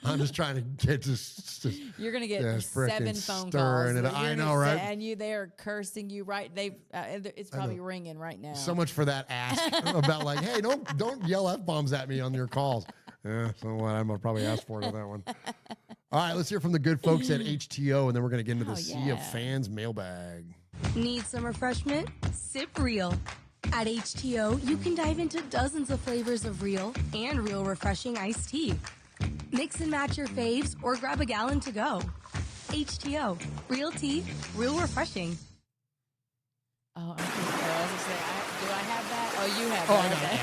I'm just trying to get this. You're gonna get this 7 phone calls. I know, right? And they're cursing you, right? It's probably ringing right now. So much for that ask about, like, hey, don't yell F-bombs at me on your calls. Yeah, so what? I'm gonna probably ask for it on that one. All right, let's hear from the good folks at HTO, and then we're gonna get into the Sea of Fans mailbag. Need some refreshment? Sip Real. At HTO, you can dive into dozens of flavors of real and real refreshing iced tea. Mix and match your faves or grab a gallon to go. HTO, real tea, real refreshing. Oh, okay. I was gonna say, do I have that? Oh, you have that.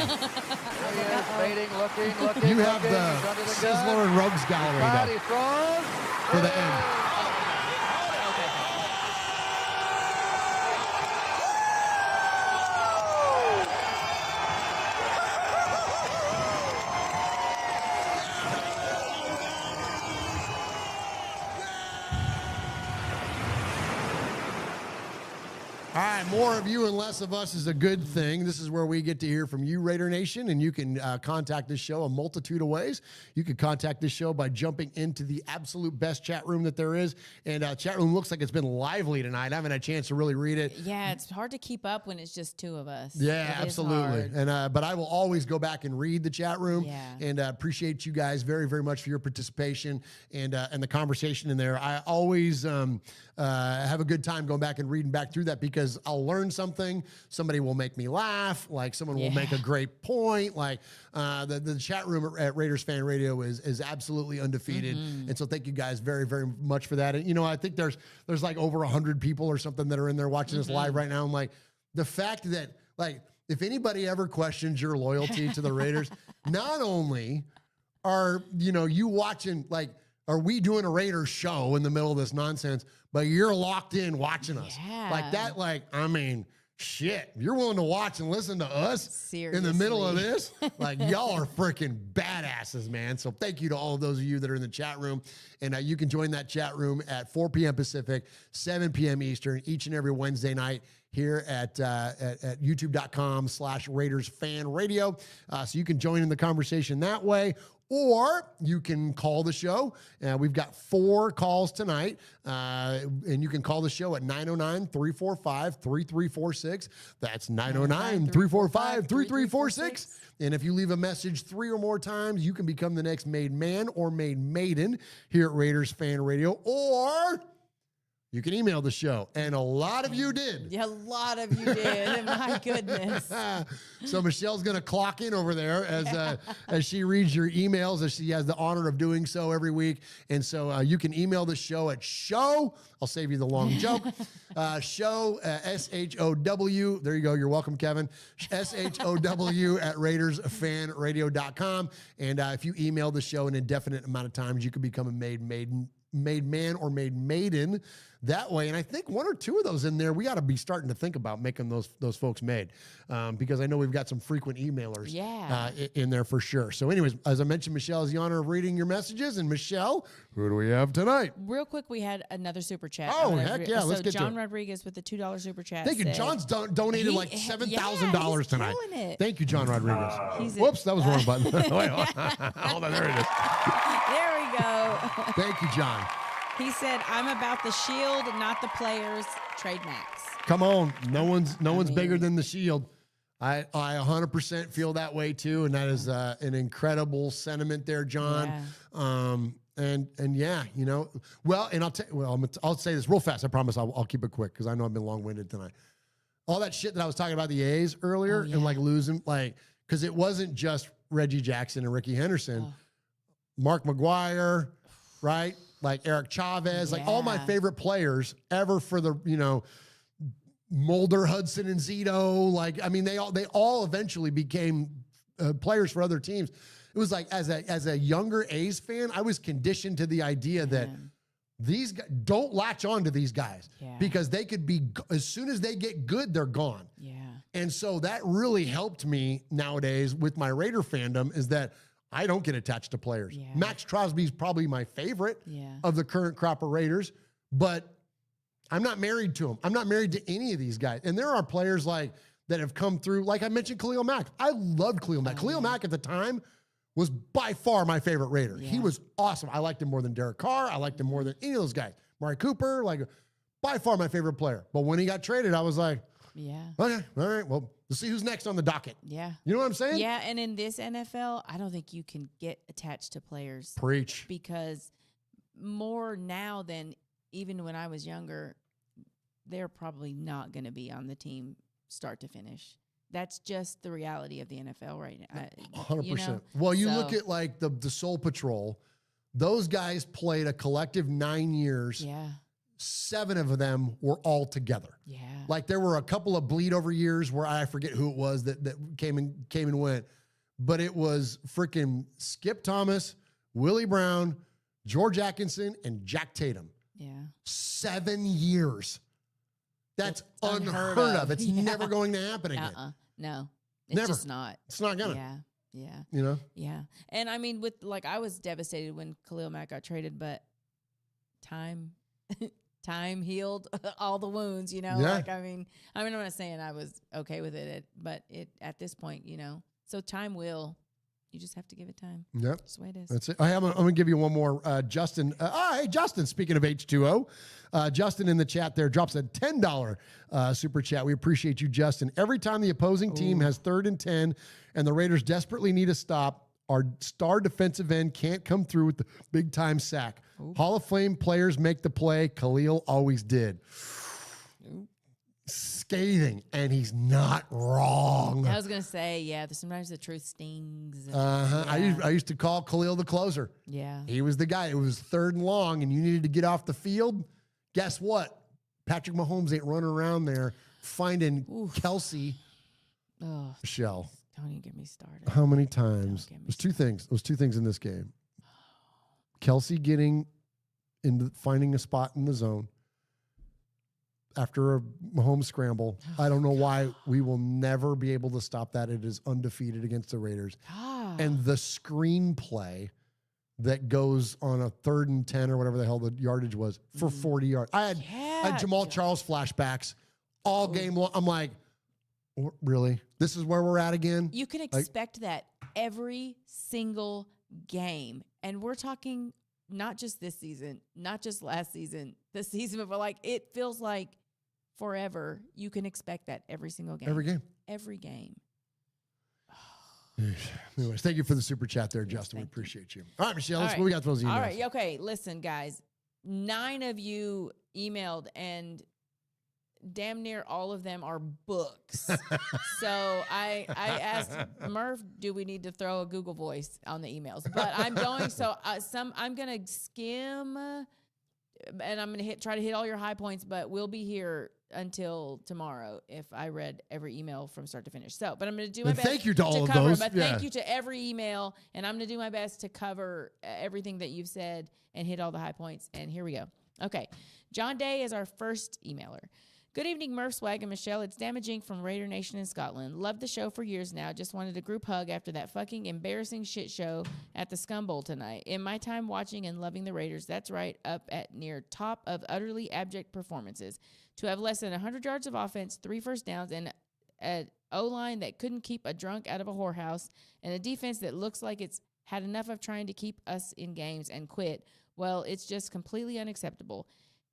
He is waiting, looking. You have the Sizzler and Rugs gallery Body throws. For the end. more of you and less of us is a good thing. This is where we get to hear from you, Raider Nation, and you can contact this show a multitude of ways. You can contact this show by jumping into the absolute best chat room that there is. And chat room looks like it's been lively tonight. I haven't had a chance to really read it. Yeah, it's hard to keep up when it's just two of us. Yeah, absolutely. And but I will always go back and read the chat room. Yeah. And appreciate you guys very, very much for your participation and the conversation in there. I always have a good time going back and reading back through that because I'll learn something. Somebody will make me laugh. Like someone will make a great point. Like the chat room at Raiders Fan Radio is absolutely undefeated. And so thank you guys very, very much for that. And, you know, I think there's like over 100 people or something that are in there watching us live right now. I'm like, the fact that, like, if anybody ever questions your loyalty to the Raiders, not only are, you know, you watching, like, are we doing a Raiders show in the middle of this nonsense, but you're locked in watching us. Like that, like, I mean, shit, you're willing to watch and listen to us in the middle of this? Like, y'all are freaking badasses, man. So thank you to all of those of you that are in the chat room. And you can join that chat room at 4 p.m. Pacific, 7 p.m. Eastern, each and every Wednesday night here at youtube.com/Raiders Fan Radio. So you can join in the conversation that way. Or you can call the show. We've got 4 calls tonight. And you can call the show at 909-345-3346. That's 909-345-3346. And if you leave a message 3 or more times, you can become the next made man or made maiden here at Raiders Fan Radio. Or you can email the show, and a lot of you did. Yeah, a lot of you did. My goodness. So Michelle's going to clock in over there as she reads your emails, as she has the honor of doing so every week. And so you can email the show at show. I'll save you the long joke. Show, SHOW. There you go. You're welcome, Kevin. SHOW at RaidersFanRadio.com. And if you email the show an indefinite amount of times, you can become a made man or made maiden that way. And I think 1 or 2 of those in there, we got to be starting to think about making those folks made because I know we've got some frequent emailers in there for sure. So anyways, as I mentioned, Michelle has the honor of reading your messages. And Michelle, who do we have tonight? Real quick, we had another super chat. Oh, heck yeah. Let's get to it. John Rodriguez with the $2 super chat. Thank you. John's donated like $7,000 tonight. Thank you, John Rodriguez. Whoops, that was the wrong button. Wait, hold on, there it is. There we go. Thank you, John. He said, I'm about the shield, not the players. Trade Max. Come on. No one's bigger than the Shield. I 100% feel that way too. And that is an incredible sentiment there, John. Yeah. And yeah, you know, well, and I'll say this real fast. I promise I'll keep it quick because I know I've been long-winded tonight. All that shit that I was talking about the A's earlier and like losing, like, because it wasn't just Reggie Jackson and Ricky Henderson. Mark McGuire, right? Like Eric Chavez, like all my favorite players ever for the, you know, Mulder, Hudson, and Zito. Like, I mean, they all eventually became players for other teams. It was like, as a younger A's fan, I was conditioned to the idea that these guys, don't latch on to these guys because they could be, as soon as they get good, they're gone. Yeah. And so that really helped me nowadays with my Raider fandom is that I don't get attached to players. Yeah. Max Crosby's probably my favorite of the current crop of Raiders, but I'm not married to him. I'm not married to any of these guys. And there are players like that have come through, like I mentioned Khalil Mack. I loved Khalil Mack. Khalil Mack at the time was by far my favorite Raider. He was awesome. I liked him more than Derek Carr. I liked him more than any of those guys. Mari Cooper, like by far my favorite player. But when he got traded, I was like, okay, all right, well, let's see who's next on the docket. Yeah. You know what I'm saying? Yeah, and in this NFL, I don't think you can get attached to players. Preach. Because more now than even when I was younger, they're probably not going to be on the team start to finish. That's just the reality of the NFL right now. 100%. You know? Well, you look at like the Soul Patrol, those guys played a collective 9 years. Yeah. 7 of them were all together. Yeah. Like there were a couple of bleed over years where I forget who it was that came and went, but it was freaking Skip Thomas, Willie Brown, George Atkinson, and Jack Tatum. Yeah. 7 years. That's unheard of. It's never going to happen again. No. It's never. just not. It's not gonna. Yeah. Yeah. You know? Yeah. And I mean, with like, I was devastated when Khalil Mack got traded, but time time healed all the wounds, you know? Yeah. Like, I mean, I'm not saying I was okay with it, but at this point, you know, so time will, you just have to give it time. Yep. That's the way it is. That's it. I'm going to give you one more. Justin. Hey, Justin, speaking of H2O, Justin in the chat there drops a $10 super chat. We appreciate you, Justin. Every time the opposing team has 3rd and 10 and the Raiders desperately need a stop, our star defensive end can't come through with the big-time sack. Hall of Fame players make the play. Khalil always did. Scathing, and he's not wrong. I was going to say, yeah, sometimes the truth stings. Yeah. I used to call Khalil the closer. Yeah. He was the guy. It was 3rd and long, and you needed to get off the field. Guess what? Patrick Mahomes ain't running around there finding Kelsey. Oh, Michelle. Don't even get me started. How many times? There's two things. There's two things in this game. Kelsey getting into finding a spot in the zone after a Mahomes scramble. I don't know why we will never be able to stop that. It is undefeated against the Raiders. And the screenplay that goes on a 3rd and 10 or whatever the hell the yardage was for 40 yards. I had Jamal Charles flashbacks all game long. I'm like, really? This is where we're at again? You can expect that every single game. And we're talking not just this season, not just last season, the season before. Like, it feels like forever. You can expect that every single game. Every game. Every game. Anyways, thank you for the super chat there, Justin. We appreciate you. All right, Michelle, what we got for those emails. All right, okay. Listen, guys. 9 of you emailed, and damn near all of them are books. So I asked Murf, do we need to throw a Google Voice on the emails? But I'm going, I'm going to skim, and I'm going to try to hit all your high points, but we'll be here until tomorrow if I read every email from start to finish. So, but I'm going to do my best. Thank you to all of cover, those. But thank you to every email, and I'm going to do my best to cover everything that you've said and hit all the high points. And here we go. Okay. John Day is our first emailer. Good evening, Murph, Swag, and Michelle. It's Damaging from Raider Nation in Scotland. Loved the show for years now. Just wanted a group hug after that fucking embarrassing shit show at the Scum Bowl tonight. In my time watching and loving the Raiders, that's right up at near top of utterly abject performances. To have less than 100 yards of offense, 3 first downs, and an O-line that couldn't keep a drunk out of a whorehouse, and a defense that looks like it's had enough of trying to keep us in games and quit, well, it's just completely unacceptable.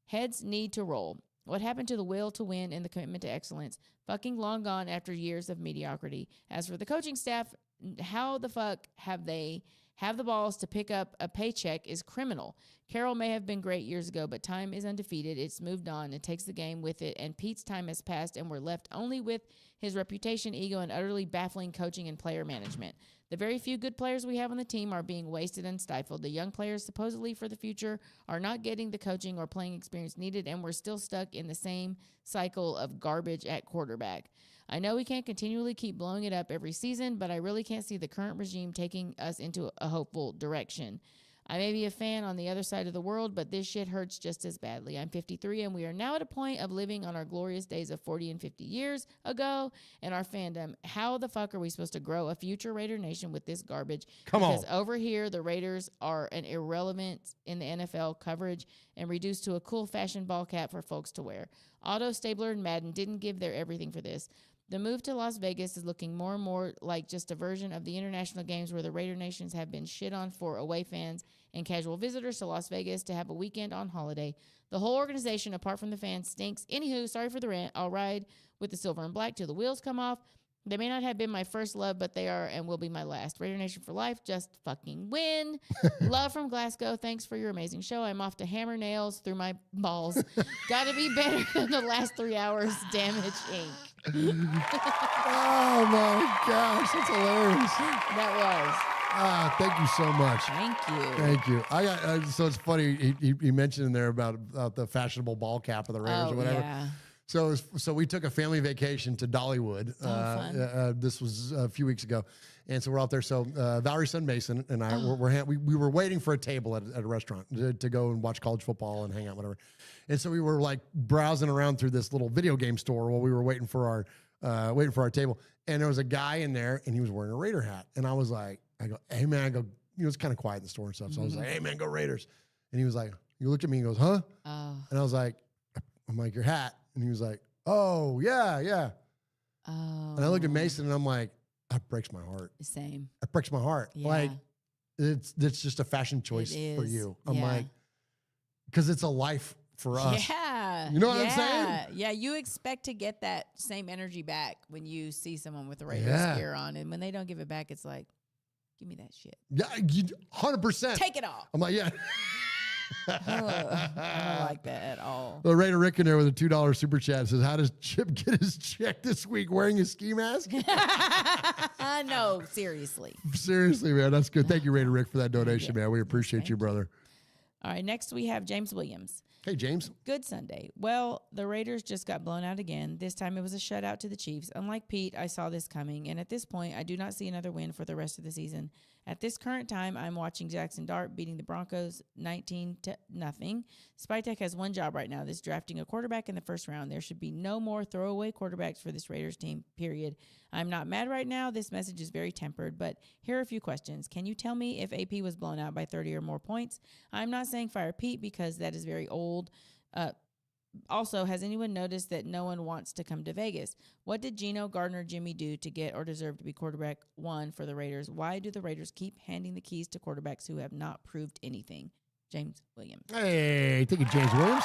Heads need to roll. What happened to the will to win and the commitment to excellence? Fucking long gone after years of mediocrity. As for the coaching staff, how the fuck have they have the balls to pick up a paycheck is criminal. Carroll may have been great years ago, but time is undefeated. It's moved on. It takes the game with it, and Pete's time has passed, and we're left only with his reputation, ego, and utterly baffling coaching and player management. The very few good players we have on the team are being wasted and stifled. The young players, supposedly for the future, are not getting the coaching or playing experience needed, and we're still stuck in the same cycle of garbage at quarterback. I know we can't continually keep blowing it up every season, but I really can't see the current regime taking us into a hopeful direction. I may be a fan on the other side of the world, but this shit hurts just as badly. I'm 53, and we are now at a point of living on our glorious days of 40 and 50 years ago in our fandom. How the fuck are we supposed to grow a future Raider Nation with this garbage? Because over here, the Raiders are an irrelevant in the NFL coverage and reduced to a cool fashion ball cap for folks to wear. Otto, Stabler, and Madden didn't give their everything for this. The move to Las Vegas is looking more and more like just a version of the international games where the Raider Nations have been shit on for away fans and casual visitors to Las Vegas to have a weekend on holiday. The whole organization, apart from the fans, stinks. Anywho, sorry for the rant. I'll ride with the silver and black till the wheels come off. They may not have been my first love, but they are and will be my last. Raider Nation for life. Just fucking win. Love from Glasgow. Thanks for your amazing show. I'm off to hammer nails through my balls. Gotta be better than the last 3 hours. Damage Inc. Oh my gosh, that's hilarious. That was. Thank you so much. Thank you. Thank you. I got so it's funny. He mentioned in there about the fashionable ball cap of the Raiders or whatever. Yeah. So we took a family vacation to Dollywood. This was a few weeks ago, and so we're out there. So Valerie's son Mason and I we were waiting for a table at a restaurant to go and watch college football and hang out, whatever. And so we were like browsing around through this little video game store while we were waiting for our table. And there was a guy in there, and he was wearing a Raider hat. And I go, hey man, it's kind of quiet in the store and stuff. So I was like, hey man, go Raiders. And he was like, He looked at me and goes, huh? Oh. And I was like, I'm like, your hat. And he was like, oh, yeah. Oh. And I looked at Mason and I'm like, that breaks my heart. Same. That breaks my heart. Yeah. Like, it's just a fashion choice for you. I'm like, because it's a life for us. Yeah. You know what I'm saying? Yeah. You expect to get that same energy back when you see someone with the Raiders gear on. And when they don't give it back, it's like, give me that shit. Yeah, 100%. Take it off. I'm like, yeah. I don't like that at all. The Raider Rick in there with a $2 super chat says, how does Chip get his check this week wearing a ski mask? No, seriously. Seriously, man. That's good. Thank you, Raider Rick, for that donation, man. We appreciate you, brother. All right, next we have James Williams. Hey, James. Good Sunday. Well, the Raiders just got blown out again. This time it was a shutout to the Chiefs. Unlike Pete, I saw this coming, and at this point, I do not see another win for the rest of the season. At this current time, I'm watching Jackson Dart beating the Broncos 19-0. Spytek has one job right now. This drafting a quarterback in the first round. There should be no more throwaway quarterbacks for this Raiders team, period. I'm not mad right now. This message is very tempered, but here are a few questions. Can you tell me if AP was blown out by 30 or more points? I'm not saying fire Pete because that is very old. Also, has anyone noticed that no one wants to come to Vegas? What did Geno, Gardner, Jimmy do to get or deserve to be quarterback one for the Raiders? Why do the Raiders keep handing the keys to quarterbacks who have not proved anything? James Williams. Hey, thank you, James Williams.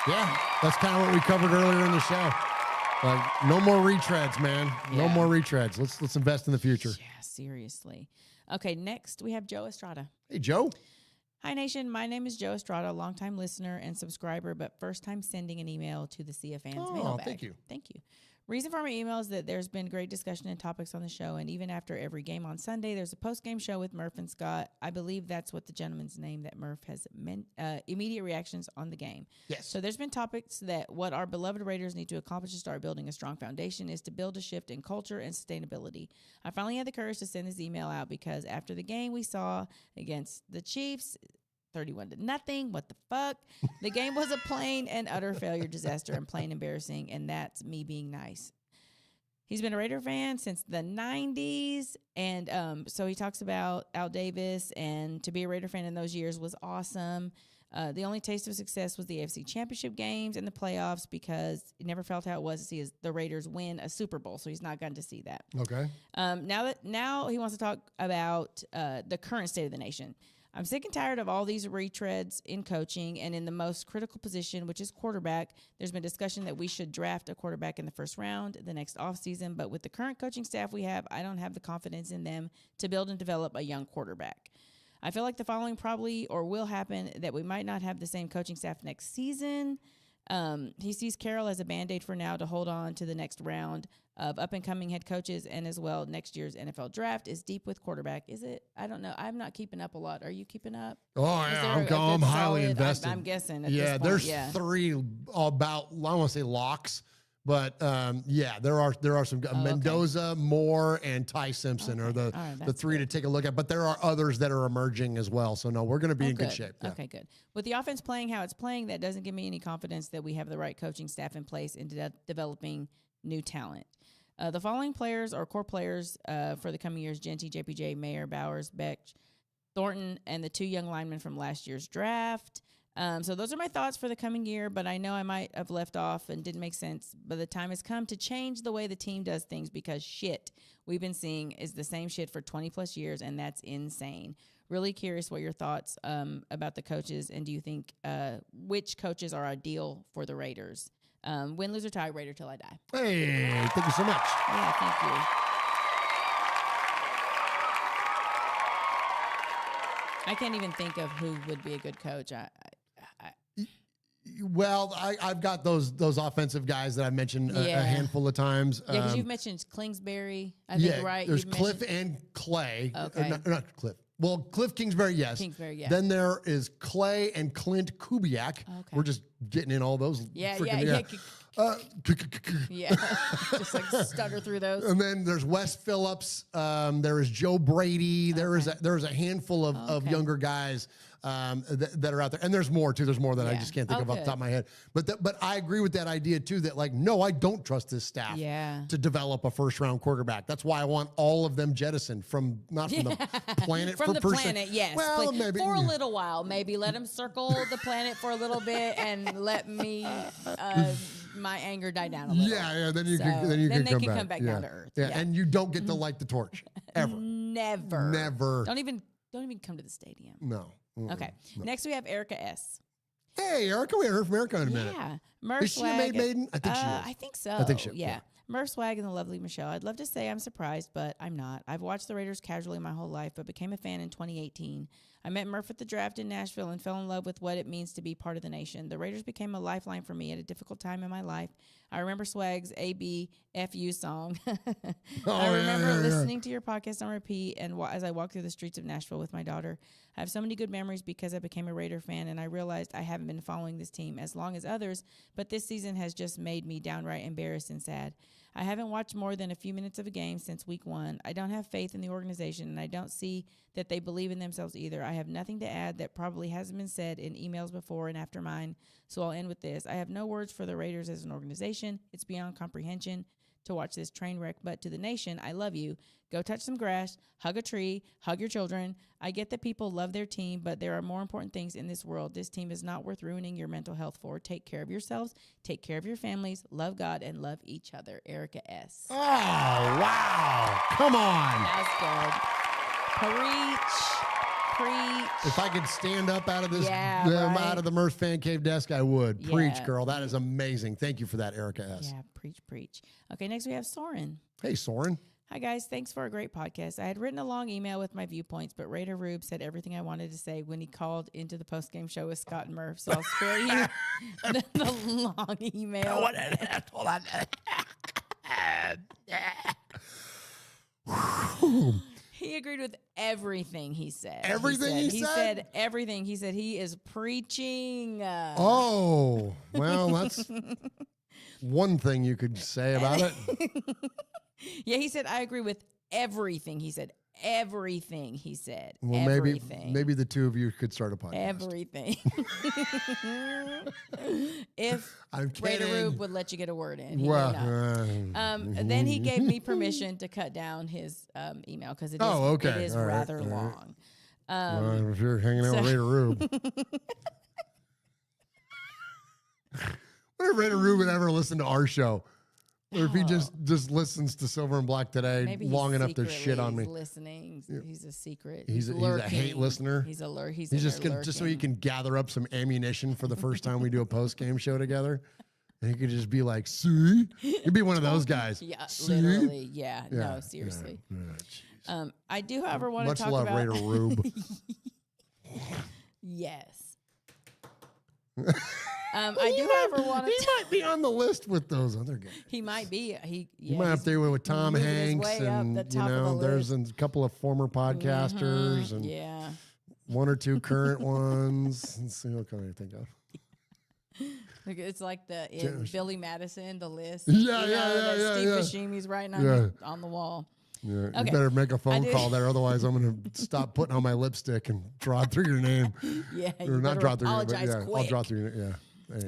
Yeah, that's kind of what we covered earlier in the show. Like, no more retreads, man. No more retreads. Let's invest in the future. Yeah, seriously. Okay, next we have Joe Estrada. Hey, Joe. Hi, Nation. My name is Joe Estrada, longtime listener and subscriber, but first time sending an email to the Sea of Fans mailbag. Thank you. Thank you. Reason for my email is that there's been great discussion and topics on the show, and even after every game on Sunday, there's a post-game show with Murf and Scott. I believe that's what the gentleman's name that Murf has meant, immediate reactions on the game. Yes. So there's been topics that what our beloved Raiders need to accomplish to start building a strong foundation is to build a shift in culture and sustainability. I finally had the courage to send this email out because after the game we saw against the Chiefs, 31-0. What the fuck? The game was a plain and utter failure, disaster, and plain embarrassing, and that's me being nice. He's been a Raider fan since the 90s, and so he talks about Al Davis, and to be a Raider fan in those years was awesome. The only taste of success was the AFC Championship games and the playoffs because he never felt how it was to see the Raiders win a Super Bowl, so he's not gotten to see that. Okay. Now he wants to talk about the current state of the nation. I'm sick and tired of all these retreads in coaching and in the most critical position, which is quarterback. There's been discussion that we should draft a quarterback in the first round the next offseason, but with the current coaching staff we have, I don't have the confidence in them to build and develop a young quarterback. I feel like the following probably or will happen, that we might not have the same coaching staff next season. He sees Carroll as a Band-Aid for now to hold on to the next round of up-and-coming head coaches, and as well, next year's NFL draft is deep with quarterback. Is it? I don't know. I'm not keeping up a lot. Are you keeping up? Oh, yeah, I'm highly invested. I'm guessing at this point. There's three about, I don't want to say locks, but there are some Mendoza, Moore, and Ty Simpson are the three to take a look at. But there are others that are emerging as well. So no, we're going to be in good shape. Yeah. Okay, good. With the offense playing how it's playing, that doesn't give me any confidence that we have the right coaching staff in place in developing new talent. The following players are core players for the coming years: Genty, JPJ, Mayer, Bowers, Beck, Thornton, and the two young linemen from last year's draft. So those are my thoughts for the coming year, but I know I might have left off and didn't make sense. But the time has come to change the way the team does things because shit we've been seeing is the same shit for 20 plus years, and that's insane. Really curious what your thoughts about the coaches, and do you think which coaches are ideal for the Raiders? Win, lose, or tie, Raider till I die. Hey, thank you so much. Yeah, thank you. I can't even think of who would be a good coach. Well, I've got those offensive guys that I mentioned a handful of times. Yeah, because you've mentioned Kingsbury, I think, right? There's Cliff and Clay. Okay. Not Cliff. Well, Cliff Kingsbury, yes. Kingsbury, yeah. Then there is Clay and Clint Kubiak. Okay. We're just getting in all those. Yeah. Just like stutter through those. And then there's Wes Phillips. There is Joe Brady. There is a handful of younger guys that are out there. And there's more too. There's more that I just can't think of off the top of my head. But I agree with that idea too, that like, no, I don't trust this staff to develop a first round quarterback. That's why I want all of them jettisoned from the planet. From the planet, yes. Well, maybe for a little while, maybe let them circle the planet for a little bit and let me my anger die down a little. Yeah. Then they can come back down to earth. Yeah, and you don't get to light the torch ever. Never. Don't even come to the stadium. No. Okay. No. Next we have Erica S. Hey, Erica, we haven't heard from Erica in a minute. Yeah. Murf Is she a maiden? I think she is. I think so. I think she is. Yeah. Murf Swag and the lovely Michelle. I'd love to say I'm surprised, but I'm not. I've watched the Raiders casually my whole life, but became a fan in 2018. I met Murf at the draft in Nashville and fell in love with what it means to be part of the nation. The Raiders became a lifeline for me at a difficult time in my life. I remember Swag's ABFU song. I remember listening to your podcast on repeat and as I walked through the streets of Nashville with my daughter. I have so many good memories because I became a Raider fan, and I realized I haven't been following this team as long as others, but this season has just made me downright embarrassed and sad. I haven't watched more than a few minutes of a game since week 1. I don't have faith in the organization, and I don't see that they believe in themselves either. I have nothing to add that probably hasn't been said in emails before and after mine, so I'll end with this. I have no words for the Raiders as an organization. It's beyond comprehension to watch this train wreck, but to the nation, I love you. Go touch some grass, hug a tree, hug your children. I get that people love their team, but there are more important things in this world. This team is not worth ruining your mental health for. Take care of yourselves, take care of your families, love God, and love each other. Erica S. Oh, wow. Come on. That's good. Preach. If I could stand up out of this, out of the Murf Fan Cave desk, I would. Preach, girl. That is amazing. Thank you for that, Erica S. Yeah, preach. Okay, next we have Soren. Hey, Soren. Hi, guys. Thanks for a great podcast. I had written a long email with my viewpoints, but Raider Rube said everything I wanted to say when he called into the postgame show with Scott and Murf, so I'll spare you the long email. Hold on. He agreed with everything he said. Everything he said? He said everything. He said he is preaching. Oh, well, that's one thing you could say about it. Yeah, he said, I agree with everything. He said, everything he said. Well, everything. maybe the two of you could start a podcast. Everything. If Raider Rube would let you get a word in. Then he gave me permission to cut down his email because it is rather long. If you're hanging out with Raider Rube. What if Raider Rube would ever listen to our show? Or if he just listens to Silver and Black Today long enough to shit on me. Listening. He's a secret. He's a hate listener. He's alert. He's just so he can gather up some ammunition for the first time we do a post game show together. And he could just be like, see? He'd be one of those guys. Yeah, see? Literally. Yeah. No, seriously. I do, however, want to talk about... Much love, Raider Rube. Yes. I do, however, want to... He might be on the list with those other guys. He might be. He might have to with Tom Hanks, and there's a couple of former podcasters, and one or two current ones. Let's see what can I think of. It's like Billy Madison, the list. Steve Buscemi's writing on the wall. Yeah, okay. You better make a phone call there, otherwise I'm going to stop putting on my lipstick and draw through your name. Yeah, or not draw through your name, but quick. I'll draw through your name. Yeah.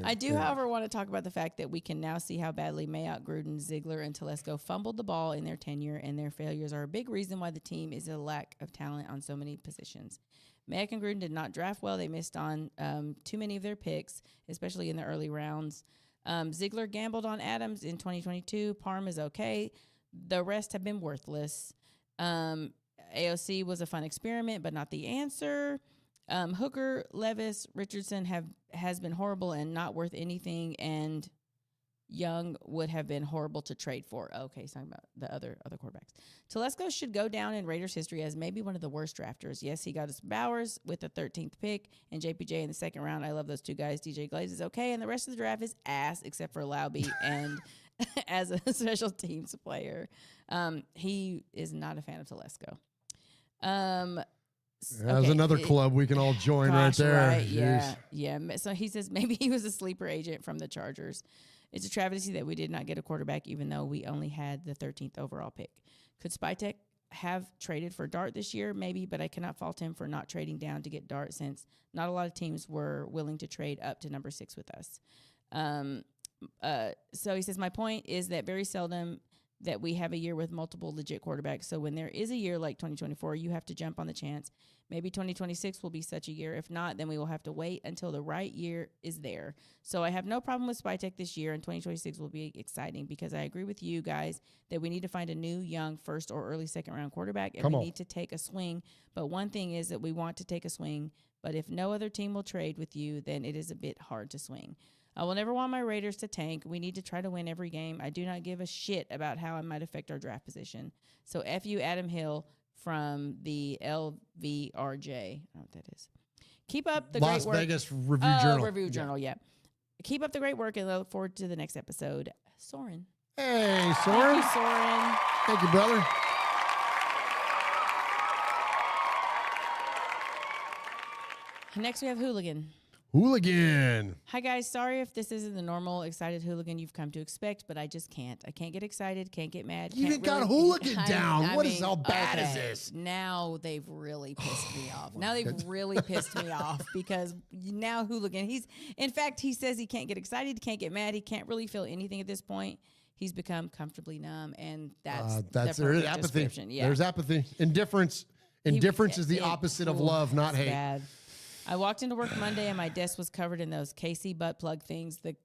I do, however, want to talk about the fact that we can now see how badly Mayock, Gruden, Ziegler, and Telesco fumbled the ball in their tenure, and their failures are a big reason why the team is a lack of talent on so many positions. Mayock and Gruden did not draft well. They missed on too many of their picks, especially in the early rounds. Ziegler gambled on Adams in 2022. Parm is okay. The rest have been worthless. AOC was a fun experiment, but not the answer. Hooker, Levis, Richardson has been horrible and not worth anything, and Young would have been horrible to trade for. Okay, he's talking about the other quarterbacks. Telesco should go down in Raiders history as maybe one of the worst drafters. Yes, he got us Bowers with the 13th pick and JPJ in the second round. I love those two guys. DJ Glaze is okay, and the rest of the draft is ass except for Lauby and as a special teams player. He is not a fan of Telesco. There's another club we can all join right there. Right, yeah. So he says maybe he was a sleeper agent from the Chargers. It's a travesty that we did not get a quarterback, even though we only had the 13th overall pick. Could Spytek have traded for Dart this year, maybe, but I cannot fault him for not trading down to get Dart since not a lot of teams were willing to trade up to number 6 with us. So he says, my point is that very seldom that we have a year with multiple legit quarterbacks. So when there is a year like 2024, you have to jump on the chance. Maybe 2026 will be such a year. If not, then we will have to wait until the right year is there. So I have no problem with Spytek this year, and 2026 will be exciting because I agree with you guys that we need to find a new, young, first or early second-round quarterback, and we need to take a swing. But one thing is that we want to take a swing, but if no other team will trade with you, then it is a bit hard to swing. I will never want my Raiders to tank. We need to try to win every game. I do not give a shit about how it might affect our draft position. So F you, Adam Hill from the LVRJ. I don't know what that is. Keep up the Las great work. Vegas Review Journal. Review Journal, yeah. Keep up the great work and I look forward to the next episode. Soren. Hey, Soren. Thank you, Soren. Thank you, brother. Next we have Hooligan. Hooligan. Hi, guys. Sorry if this isn't the normal excited hooligan you've come to expect, but I just can't. I can't get excited, can't get mad. You can't got really, hooligan down. How bad is okay, this? Now they've really pissed me off. Now they've really pissed me off because now hooligan, in fact, he says he can't get excited, can't get mad, he can't really feel anything at this point. He's become comfortably numb, and that's the perfect apathy. description. Yeah. There's apathy. Indifference. Indifference is the opposite of love, not hate. Bad. I walked into work Monday and my desk was covered in those KC butt plug things the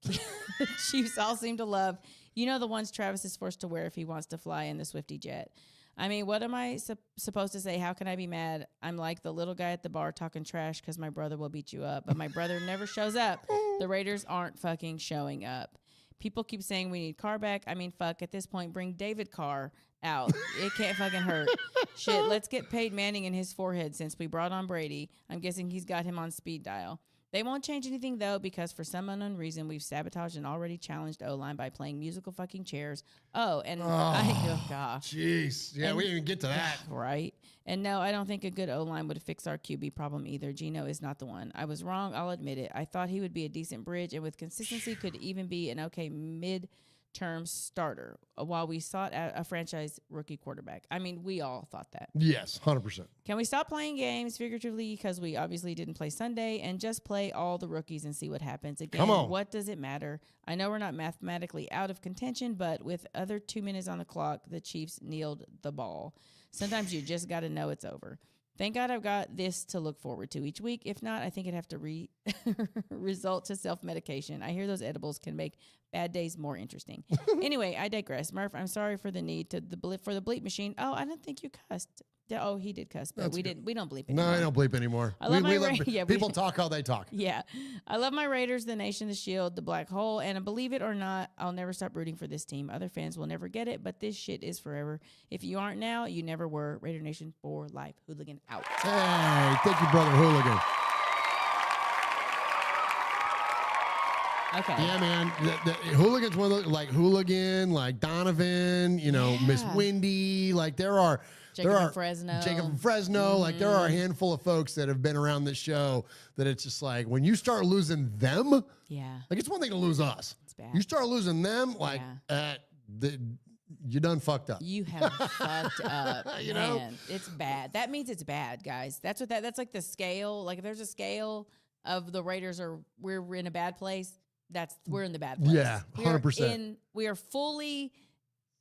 Chiefs all seem to love. You know, the ones Travis is forced to wear if he wants to fly in the Swifty jet. I mean, what am I supposed to say? How can I be mad? I'm like the little guy at the bar talking trash because my brother will beat you up. But my brother never shows up. The Raiders aren't fucking showing up. People keep saying we need Carr back. I mean, fuck, at this point, bring David Carr out. It can't fucking hurt. Shit, let's get Peyton Manning in his forehead since we brought on Brady. I'm guessing he's got him on speed dial. They won't change anything, though, because for some unknown reason, we've sabotaged an already challenged O-line by playing musical fucking chairs. Oh, gosh. Jeez. Yeah, we didn't even get to that. Right. And no, I don't think a good O-line would fix our QB problem either. Geno is not the one. I was wrong. I'll admit it. I thought he would be a decent bridge and with consistency could even be an okay mid-term starter while we sought out a franchise rookie quarterback. I mean, we all thought that. Yes, 100%. Can we stop playing games figuratively because we obviously didn't play Sunday and just play all the rookies and see what happens? Again, Come on. What does it matter? I know we're not mathematically out of contention, but with other 2 minutes on the clock, the Chiefs kneeled the ball. Sometimes you just got to know it's over. Thank God I've got this to look forward to each week. If not, I think it'd have to result to self-medication. I hear those edibles can make bad days more interesting. Anyway, I digress. Murph, I'm sorry for the need to for the bleep machine. Oh, I don't think you cussed. Oh, he did cuss, but That's we good. didn't. We don't bleep anymore. No, I don't bleep anymore. I love People talk how they talk. Yeah. I love my Raiders, the nation, the shield, the black hole, and believe it or not, I'll never stop rooting for this team. Other fans will never get it, but this shit is forever. If you aren't now, you never were. Raider Nation for life. Hooligan out. Hey, thank you, brother Hooligan. Okay. Yeah, man. The Hooligan's one of those, like Hooligan, like Donovan, Miss Wendy. Like Jacob from Fresno. Mm-hmm. Like there are a handful of folks that have been around this show that it's just like when you start losing them, yeah, like it's one thing to lose us. It's bad. You start losing them, like you done fucked up. You have fucked up. You man. know? It's bad. That means it's bad, guys. That's like the scale. Like if there's a scale of the Raiders or we're in a bad place, we're in the bad place. Yeah, 100%. We are fully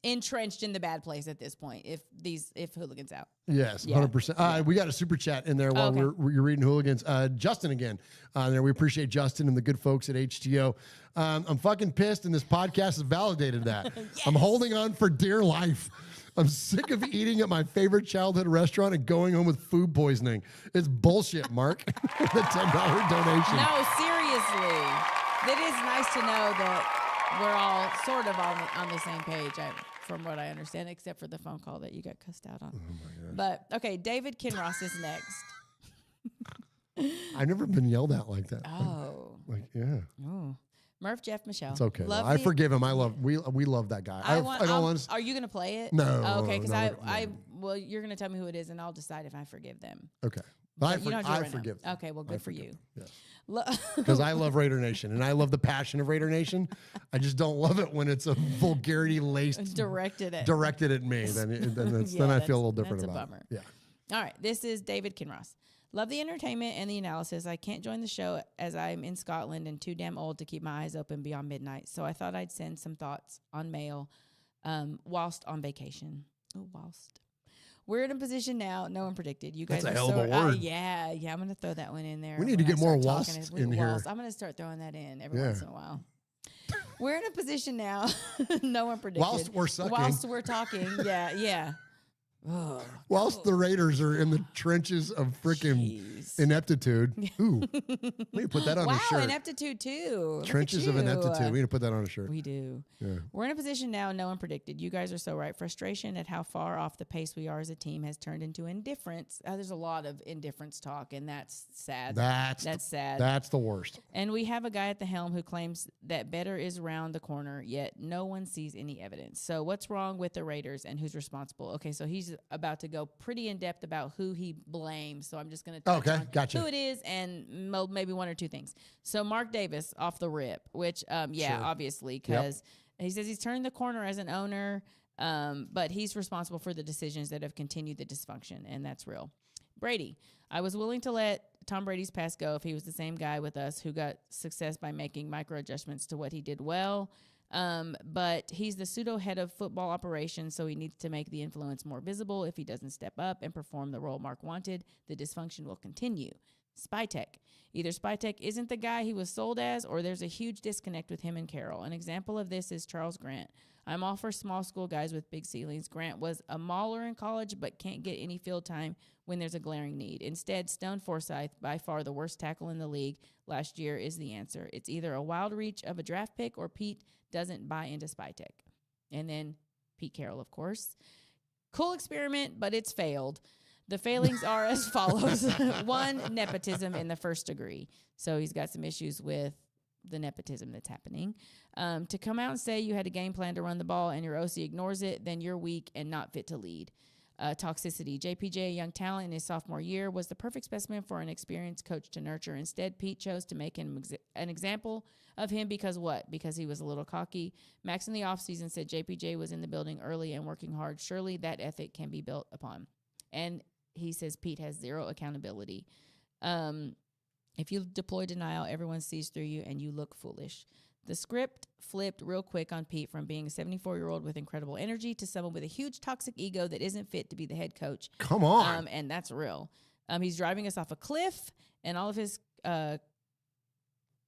entrenched in the bad place at this point if Hooligan's out. Yes, Yeah. 100%. We got a super chat in there while you're reading Hooligans. Justin again. There, we appreciate Justin and the good folks at HTO. I'm fucking pissed, and this podcast has validated that. Yes. I'm holding on for dear life. I'm sick of eating at my favorite childhood restaurant and going home with food poisoning. It's bullshit, Mark. The $10 donation. No, seriously. It is nice to know that we're all sort of on the same page, from what I understand, except for the phone call that you got cussed out on. Oh my gosh. But, okay, David Kinross is next. I've never been yelled at like that. Oh. Yeah. Oh. Murph, Jeff, Michelle. It's okay. I forgive him. We love that guy. Are you going to play it? No. Oh, okay, because no. well, you're going to tell me who it is, and I'll decide if I forgive them. Okay. I forgive them. Okay, well, good for you. Yes. Because I love Raider Nation, and I love the passion of Raider Nation. I just don't love it when it's a vulgarity-laced directed at me. Then I feel a little different about bummer. it. Yeah. All right, this is David Kinross. Love the entertainment and the analysis. I can't join the show as I'm in Scotland and too damn old to keep my eyes open beyond midnight. So I thought I'd send some thoughts on mail whilst on vacation. Oh, whilst. We're in a position now no one predicted. You guys That's a are hell of a word. Yeah, I'm going to throw that one in there. We need to get more whilst in here. I'm going to start throwing that in every once in a while. We're in a position now no one predicted. Whilst we're sucking. Whilst we're talking. Yeah. Oh, Whilst the Raiders are in the trenches of freaking ineptitude. Ooh, we need to put that on a shirt. Wow, ineptitude too. Trenches of ineptitude. We need to put that on a shirt. We do. Yeah. We're in a position now no one predicted. You guys are so right. Frustration at how far off the pace we are as a team has turned into indifference. There's a lot of indifference talk, and that's sad. That's sad. That's the worst. And we have a guy at the helm who claims that better is around the corner, yet no one sees any evidence. So what's wrong with the Raiders and who's responsible? Okay, so he's about to go pretty in depth about who he blames. So I'm just going to touch on who it is and maybe one or two things. So Mark Davis off the rip, which obviously, because he says he's turned the corner as an owner, but he's responsible for the decisions that have continued the dysfunction, and that's real. Brady, I was willing to let Tom Brady's past go if he was the same guy with us who got success by making micro adjustments to what he did well. But he's the pseudo head of football operations, so he needs to make the influence more visible. If he doesn't step up and perform the role Mark wanted, the dysfunction will continue. Spytech. Either Spytech isn't the guy he was sold as, or there's a huge disconnect with him and Carroll. An example of this is Charles Grant. I'm all for small school guys with big ceilings. Grant was a mauler in college, but can't get any field time when there's a glaring need. Instead, Stone Forsythe, by far the worst tackle in the league last year, is the answer. It's either a wild reach of a draft pick or Pete doesn't buy into Spytech. And then Pete Carroll, of course. Cool experiment, but it's failed. The failings are as follows. 1, nepotism in the first degree. So he's got some issues with the nepotism that's happening. To come out and say you had a game plan to run the ball and your OC ignores it, then you're weak and not fit to lead. Toxicity. JPJ, a young talent in his sophomore year, was the perfect specimen for an experienced coach to nurture. Instead, Pete chose to make him an example of him because what? Because he was a little cocky. Max in the offseason said JPJ was in the building early and working hard. Surely that ethic can be built upon. And he says Pete has zero accountability. If you deploy denial, everyone sees through you and you look foolish. The script flipped real quick on Pete from being a 74-year-old with incredible energy to someone with a huge toxic ego that isn't fit to be the head coach. Come on. And that's real. He's driving us off a cliff, and all of his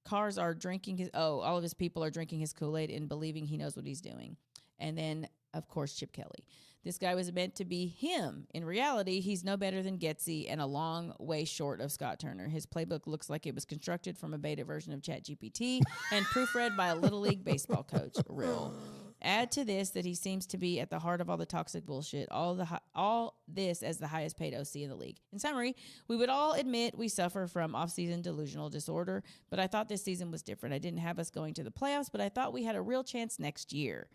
cars are drinking all of his people are drinking his Kool-Aid and believing he knows what he's doing. And then, of course, Chip Kelly. This guy was meant to be him. In reality, he's no better than Getsy and a long way short of Scott Turner. His playbook looks like it was constructed from a beta version of ChatGPT and proofread by a Little League baseball coach. Real. Add to this that he seems to be at the heart of all the toxic bullshit, all this as the highest paid OC in the league. In summary, we would all admit we suffer from off-season delusional disorder, but I thought this season was different. I didn't have us going to the playoffs, but I thought we had a real chance next year.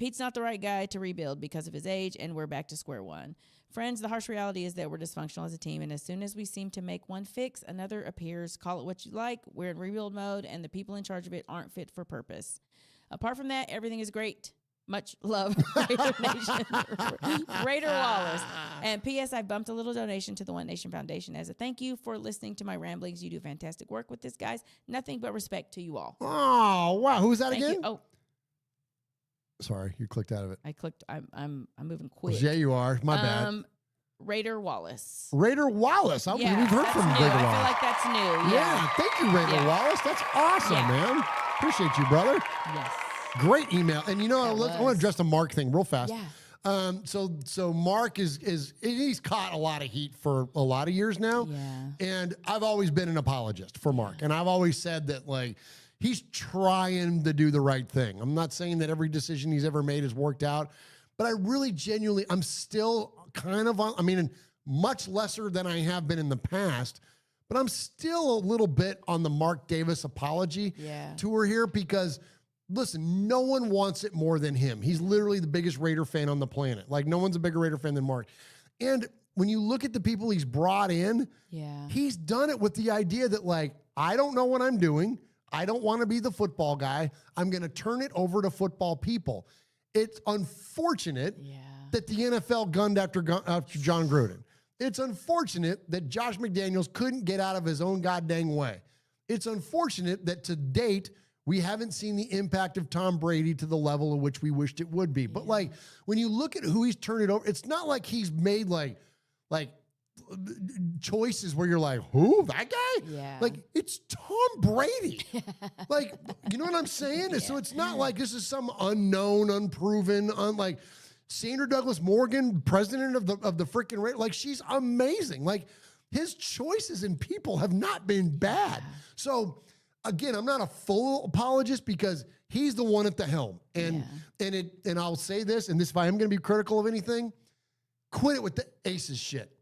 Pete's not the right guy to rebuild because of his age, and we're back to square one. Friends, the harsh reality is that we're dysfunctional as a team, and as soon as we seem to make one fix, another appears. Call it what you like. We're in rebuild mode, and the people in charge of it aren't fit for purpose. Apart from that, everything is great. Much love, Raider Nation. Raider Wallace. And P.S. I bumped a little donation to the One Nation Foundation as a thank you for listening to my ramblings. You do fantastic work with this, guys. Nothing but respect to you all. Oh, wow. Who's that Thank again? you. Oh, sorry, you clicked out of it. I clicked. I'm moving quick. Yeah, you are. My bad. Raider Wallace. We've heard from Raider new. Wallace. I feel like that's new. Yeah, thank you, Raider Wallace. That's awesome, man. Appreciate you, brother. Yes. Great email. And you know, I want to address the Mark thing real fast. Yeah. So Mark he's caught a lot of heat for a lot of years now. Yeah. And I've always been an apologist for Mark. And I've always said that, like, he's trying to do the right thing. I'm not saying that every decision he's ever made has worked out, but I really genuinely, I'm still kind of on, much lesser than I have been in the past, but I'm still a little bit on the Mark Davis apology tour here because, listen, no one wants it more than him. He's literally the biggest Raider fan on the planet. Like, no one's a bigger Raider fan than Mark. And when you look at the people he's brought in, he's done it with the idea that, like, I don't know what I'm doing. I don't want to be the football guy. I'm going to turn it over to football people. It's unfortunate that the NFL gunned after John Gruden. It's unfortunate that Josh McDaniels couldn't get out of his own goddamn way. It's unfortunate that to date, we haven't seen the impact of Tom Brady to the level at which we wished it would be. But like, when you look at who he's turned it over, it's not like he's made like choices where you're like, who, that guy? Yeah. Like, it's Tom Brady. Like, you know what I'm saying? So it's not like this is some unknown, unproven, like Sandra Douglas Morgan, president of the freaking Raiders. Like, she's amazing. Like, his choices and people have not been bad. So again, I'm not a full apologist because he's the one at the helm. And I'll say this, and this, if I am going to be critical of anything, quit it with the Aces shit.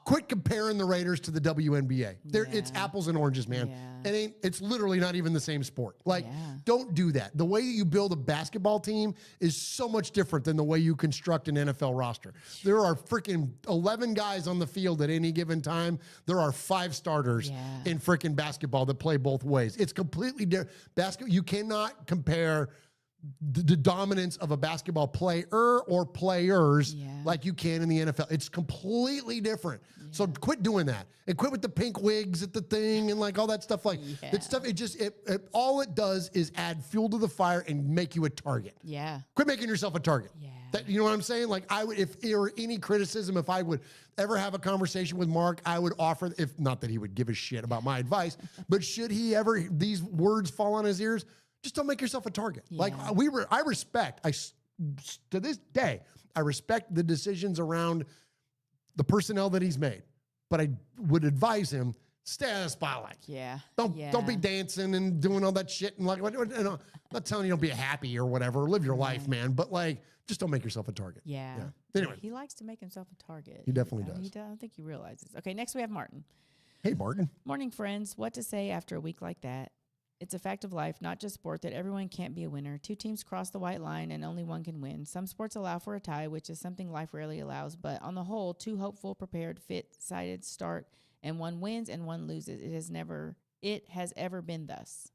Quit comparing the Raiders to the WNBA. It's apples and oranges, man. It's literally not even the same sport. Like, don't do that. The way that you build a basketball team is so much different than the way you construct an NFL roster. There are freaking 11 guys on the field at any given time. There are 5 starters in freaking basketball that play both ways. It's completely different. Basketball, you cannot compare the dominance of a basketball player or players like you can in the NFL. It's completely different. So quit doing that and quit with the pink wigs at the thing and like all that stuff. Like that stuff, all it does is add fuel to the fire and make you a target. Quit making yourself a target. That, you know what I'm saying? Like, I would, if there were any criticism, if I would ever have a conversation with Mark, I would offer, if not that he would give a shit about my advice, but should he ever, these words fall on his ears, just don't make yourself a target. Like, I respect, to this day, I respect the decisions around the personnel that he's made, but I would advise him, stay out of the spotlight. Don't be dancing and doing all that shit. And like, I'm not telling you don't be happy or whatever, live your life, man. But like, just don't make yourself a target. Anyway, he likes to make himself a target. He definitely does. I don't think he realizes. Okay, next we have Martin. Hey, Martin. Morning, friends. What to say after a week like that? It's a fact of life, not just sport, that everyone can't be a winner. 2 teams cross the white line and only one can win. Some sports allow for a tie, which is something life rarely allows. But on the whole, 2 hopeful, prepared, fit, sided start, and one wins and one loses. It has ever been thus.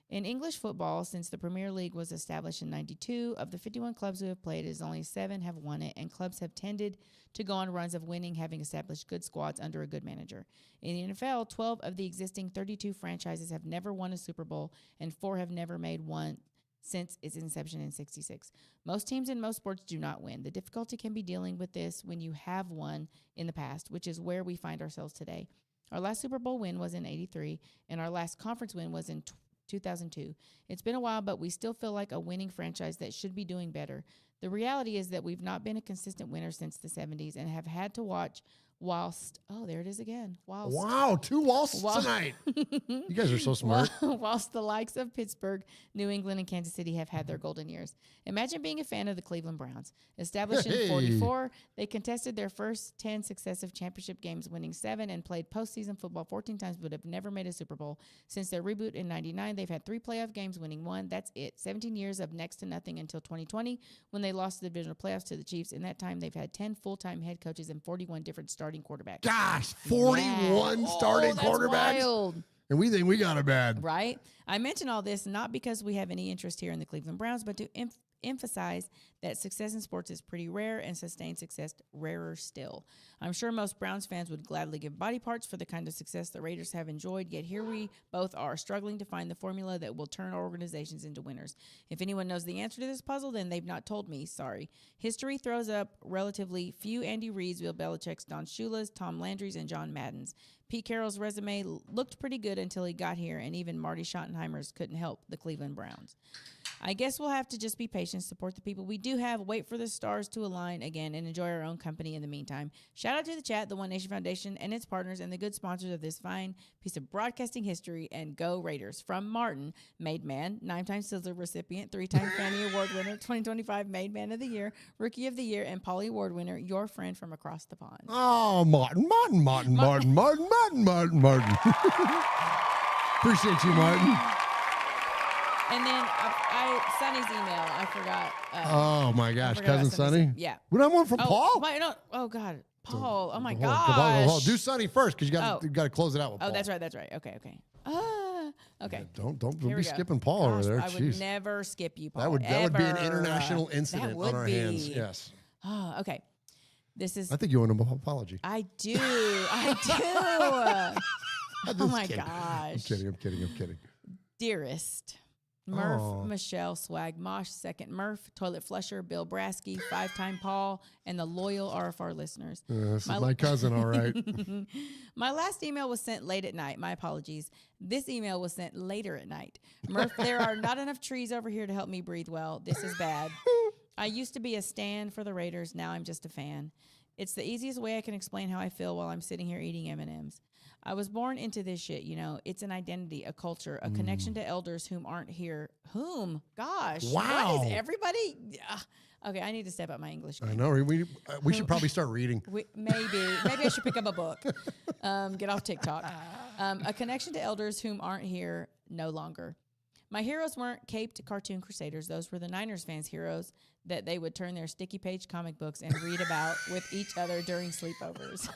In English football, since the Premier League was established in 92, of the 51 clubs who have played, it is only 7 have won it, and clubs have tended to go on runs of winning, having established good squads under a good manager. In the NFL, 12 of the existing 32 franchises have never won a Super Bowl, and 4 have never made one since its inception in 66. Most teams in most sports do not win. The difficulty can be dealing with this when you have won in the past, which is where we find ourselves today. Our last Super Bowl win was in 83, and our last conference win was in 2002. It's been a while, but we still feel like a winning franchise that should be doing better. The reality is that we've not been a consistent winner since the 70s and have had to watch whilst, oh, there it is again. Wow, 2 whilsts tonight. You guys are so smart. Whilst the likes of Pittsburgh, New England, and Kansas City have had their golden years. Imagine being a fan of the Cleveland Browns. Established in 44, they contested their first 10 successive championship games, winning 7, and played postseason football 14 times, but have never made a Super Bowl. Since their reboot in 99, they've had 3 playoff games, winning 1. That's it. 17 years of next to nothing until 2020, when they lost the divisional playoffs to the Chiefs. In that time, they've had 10 full-time head coaches and 41 different starting quarterbacks. Gosh, 41 starting quarterbacks. Wild. And we think we got it bad. Right? I mention all this not because we have any interest here in the Cleveland Browns, but to emphasize that success in sports is pretty rare and sustained success rarer still. I'm sure most Browns fans would gladly give body parts for the kind of success the Raiders have enjoyed, yet here we both are struggling to find the formula that will turn our organizations into winners. If anyone knows the answer to this puzzle, then they've not told me. Sorry. History throws up relatively few Andy Reid's, Bill Belichick's, Don Shula's, Tom Landry's, and John Madden's. Pete Carroll's resume looked pretty good until he got here, and even Marty Schottenheimer's couldn't help the Cleveland Browns. I guess we'll have to just be patient, support the people we do have, wait for the stars to align again, and enjoy our own company in the meantime. Shout out to the chat, the One Nation Foundation, and its partners, and the good sponsors of this fine piece of broadcasting history, and go Raiders. From Martin, Made Man, 9-time Sizzler recipient, 3-time Fanny Award winner, 2025 Made Man of the Year, Rookie of the Year, and Pauly Award winner, your friend from across the pond. Oh, Martin. Appreciate you, Martin. And then Sonny's email, I forgot. Oh my gosh, cousin Sonny. Yeah. We don't have one from Paul. Oh God, Paul. Oh my Hold on, gosh. do Sonny first because you got to close it out with Paul. Oh, that's right. Okay. Okay. Don't Here be we go. skipping Paul over Gosh, there. I would never skip you, Paul. That would be an ever. international incident That would on our be. hands. Yes. Oh, okay. This is. I think you owe him an apology. I do. I do. I'm Oh just my kidding. gosh. I'm kidding. Dearest. Murf, Aw. Michelle, Swag, Mosh, Second Murf, Toilet Flusher, Bill Brasky, 5-time Paul, and the loyal RFR listeners. This is my cousin, all right. My last email was sent late at night. My apologies. This email was sent later at night. Murf, there are not enough trees over here to help me breathe well. This is bad. I used to be a stan for the Raiders. Now I'm just a fan. It's the easiest way I can explain how I feel while I'm sitting here eating M&Ms. I was born into this shit, you know. It's an identity, a culture, a connection to elders whom aren't here. Whom? Gosh. Wow. What is everybody? Okay, I need to step up my English game. I know. We should probably start reading. Maybe I should pick up a book. Get off TikTok. A connection to elders whom aren't here no longer. My heroes weren't caped cartoon crusaders. Those were the Niners fans' heroes that they would turn their sticky page comic books and read about with each other during sleepovers.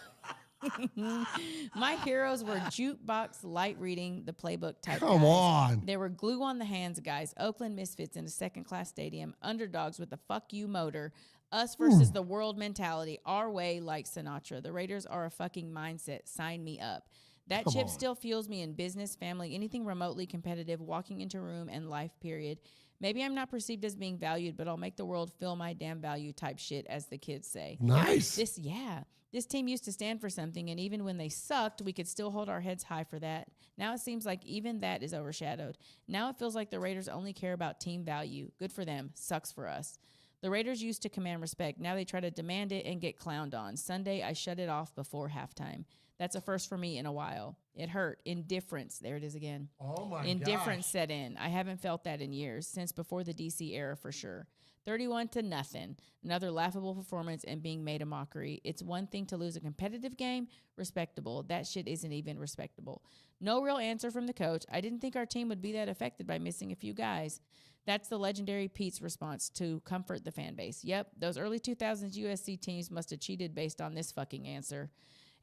My heroes were jukebox light reading the playbook type Come guys. on. They were glue on the hands guys, Oakland Misfits in a second-class stadium, underdogs with the fuck you motor, us versus the world mentality, our way like Sinatra. The Raiders are a fucking mindset. Sign me up. That chip still fuels me in business, family, anything remotely competitive, walking into a room, and life, period. Maybe I'm not perceived as being valued, but I'll make the world feel my damn value type shit, as the kids say. Nice. This team used to stand for something, and even when they sucked, we could still hold our heads high for that. Now it seems like even that is overshadowed. Now it feels like the Raiders only care about team value. Good for them. Sucks for us. The Raiders used to command respect. Now they try to demand it and get clowned on. Sunday, I shut it off before halftime. That's a first for me in a while. It hurt. Indifference. There it is again. Oh, my Indifference set in. I haven't felt that in years, since before the DC era for sure. 31-0. Another laughable performance and being made a mockery. It's one thing to lose a competitive game. Respectable. That shit isn't even respectable. No real answer from the coach. I didn't think our team would be that affected by missing a few guys. That's the legendary Pete's response to comfort the fan base. Yep, those early 2000s USC teams must have cheated based on this fucking answer.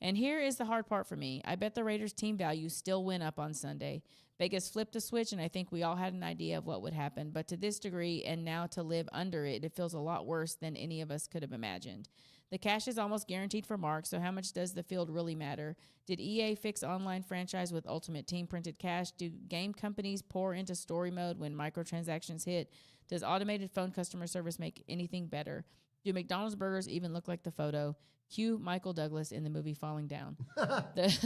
And here is the hard part for me. I bet the Raiders' team value still went up on Sunday. Vegas flipped a switch, and I think we all had an idea of what would happen. But to this degree, and now to live under it, it feels a lot worse than any of us could have imagined. The cash is almost guaranteed for Mark, so how much does the field really matter? Did EA fix online franchise with Ultimate Team printed cash? Do game companies pour into story mode when microtransactions hit? Does automated phone customer service make anything better? Do McDonald's burgers even look like the photo? Cue Michael Douglas in the movie Falling Down.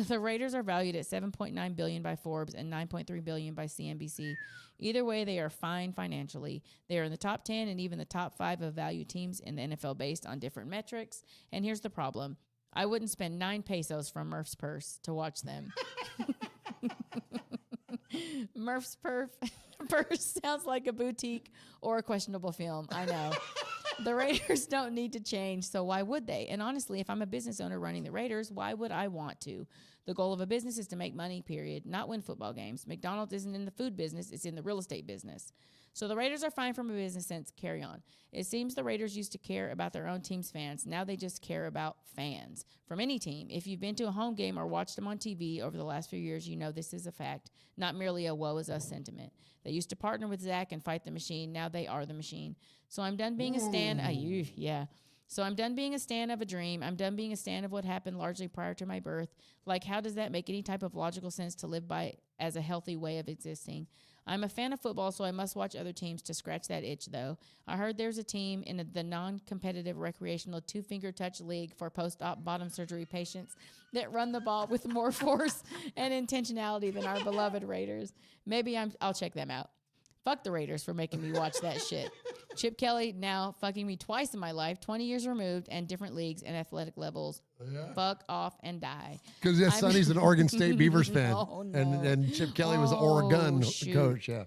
The Raiders are valued at $7.9 billion by Forbes and $9.3 billion by CNBC. Either way, they are fine financially. They are in the top 10 and even the top 5 of value teams in the NFL based on different metrics. And here's the problem. I wouldn't spend 9 pesos from Murf's purse to watch them. Murf's purse sounds like a boutique or a questionable film. I know. The Raiders don't need to change, so why would they? And honestly, if I'm a business owner running the Raiders, why would I want to? The goal of a business is to make money, period, not win football games. McDonald's isn't in the food business, it's in the real estate business. So the Raiders are fine from a business sense. Carry on. It seems the Raiders used to care about their own team's fans. Now they just care about fans from any team. If you've been to a home game or watched them on TV over the last few years, you know this is a fact, not merely a woe is us sentiment. They used to partner with Zach and fight the machine. Now they are the machine. So I'm done being a stan. So I'm done being a stan of a dream. I'm done being a stan of what happened largely prior to my birth. Like, how does that make any type of logical sense to live by as a healthy way of existing? I'm a fan of football, so I must watch other teams to scratch that itch, though. I heard there's a team in the non-competitive recreational two-finger touch league for post-op bottom surgery patients that run the ball with more force and intentionality than our beloved Raiders. Maybe I'll check them out. Fuck the Raiders for making me watch that shit. Chip Kelly now fucking me twice in my life, 20 years removed, and different leagues and athletic levels. Yeah. Fuck off and die. Because Sonny's an Oregon State Beavers fan. No. And Chip Kelly was the Oregon coach. Yeah.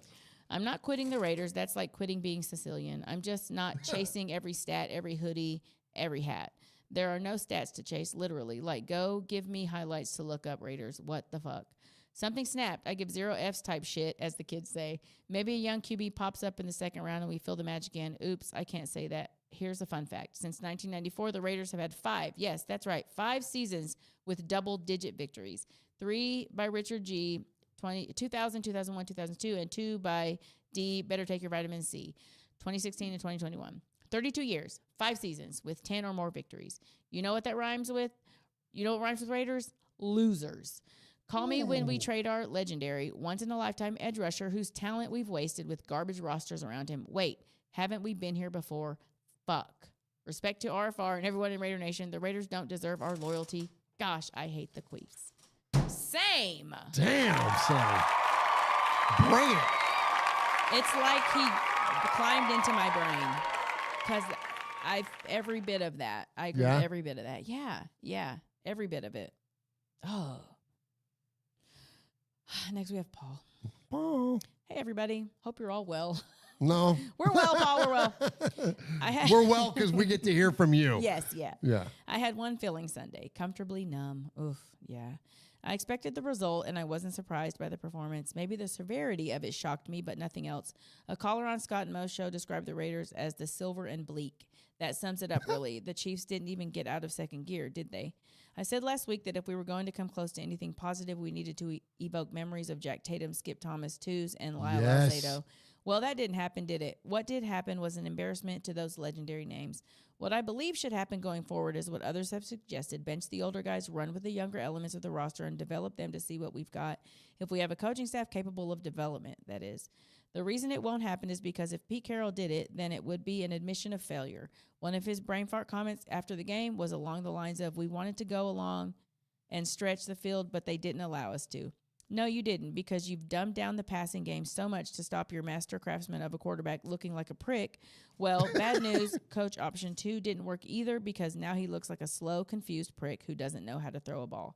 I'm not quitting the Raiders. That's like quitting being Sicilian. I'm just not chasing every stat, every hoodie, every hat. There are no stats to chase, literally. Like, go give me highlights to look up, Raiders. What the fuck? Something snapped. I give 0 Fs type shit, as the kids say. Maybe a young QB pops up in the second round and we feel the magic again. Oops, I can't say that. here's a fun fact. Since 1994, the Raiders have had 5. Yes, that's right. 5 seasons with double-digit victories. 3 by Richard G, 2000, 2001, 2002, and 2 by D, Better Take Your Vitamin C, 2016 and 2021. 32 years, 5 seasons with 10 or more victories. You know what that rhymes with? You know what rhymes with Raiders? Losers. Call me when we trade our legendary, once-in-a-lifetime edge rusher whose talent we've wasted with garbage rosters around him. Wait, haven't we been here before? Fuck. Respect to RFR and everyone in Raider Nation. The Raiders don't deserve our loyalty. Gosh, I hate the Queefs. Same. Damn, Sammy. Bring it. It's like he climbed into my brain because every bit of that. I agree with every bit of that. Yeah, every bit of it. Oh. Next we have Paul. Paul. Hey, everybody. Hope you're all well. No. We're well, Paul. We're well. We're well because we get to hear from you. Yes, yeah. Yeah. I had one filling Sunday. Comfortably numb. Oof, yeah. I expected the result, and I wasn't surprised by the performance. Maybe the severity of it shocked me, but nothing else. A caller on Scott and Mo's show described the Raiders as the silver and bleak. That sums it up, really. The Chiefs didn't even get out of second gear, did they? I said last week that if we were going to come close to anything positive, we needed to evoke memories of Jack Tatum, Skip Thomas, Twos, and Lyle Alzado. Well, that didn't happen, did it? What did happen was an embarrassment to those legendary names. What I believe should happen going forward is what others have suggested. Bench the older guys, run with the younger elements of the roster, and develop them to see what we've got. If we have a coaching staff capable of development, that is. The reason it won't happen is because if Pete Carroll did it, then it would be an admission of failure. One of his brain fart comments after the game was along the lines of, we wanted to go along and stretch the field, but they didn't allow us to. No, you didn't, because you've dumbed down the passing game so much to stop your master craftsman of a quarterback looking like a prick. Well, bad news, coach option 2 didn't work either, because now he looks like a slow, confused prick who doesn't know how to throw a ball.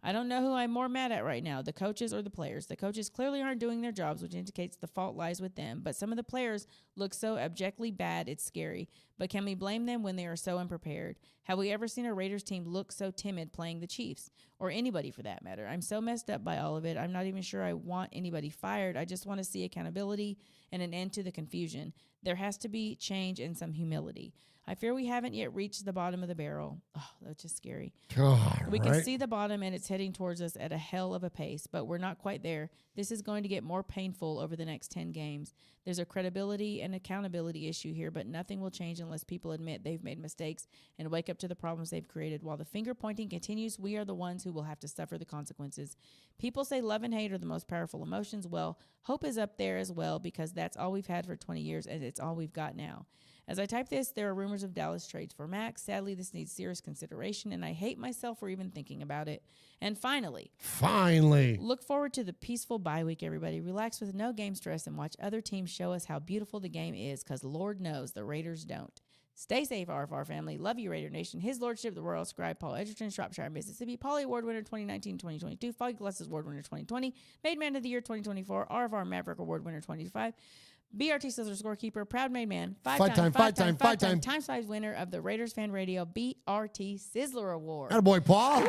I don't know who I'm more mad at right now, the coaches or the players. The coaches clearly aren't doing their jobs, which indicates the fault lies with them. But some of the players look so abjectly bad, it's scary. But can we blame them when they are so unprepared? Have we ever seen a Raiders team look so timid playing the Chiefs? Or anybody for that matter. I'm so messed up by all of it. I'm not even sure I want anybody fired. I just want to see accountability and an end to the confusion. There has to be change and some humility. I fear we haven't yet reached the bottom of the barrel. Oh, that's just scary. God, we can see the bottom, and it's heading towards us at a hell of a pace, but we're not quite there. This is going to get more painful over the next 10 games. There's a credibility and accountability issue here, but nothing will change unless people admit they've made mistakes and wake up to the problems they've created. While the finger pointing continues, we are the ones who will have to suffer the consequences. People say love and hate are the most powerful emotions. Well, hope is up there as well, because that's all we've had for 20 years, and it's all we've got now. As I type this, there are rumors of Dallas trades for Max. Sadly, this needs serious consideration, and I hate myself for even thinking about it. And finally, look forward to the peaceful bye week, everybody. Relax with no game stress and watch other teams show us how beautiful the game is, because Lord knows the Raiders don't. Stay safe, RFR family. Love you, Raider Nation. His Lordship, the Royal Scribe, Paul Edgerton, Shropshire, Mississippi, Polly Award winner 2019-2022, Foggy Glasses Award winner 2020, Made Man of the Year 2024, RFR Maverick Award winner 25, BRT Sizzler scorekeeper, proud made man, five-time Times 5 winner of the Raiders Fan Radio BRT Sizzler Award. Attaboy, Paul.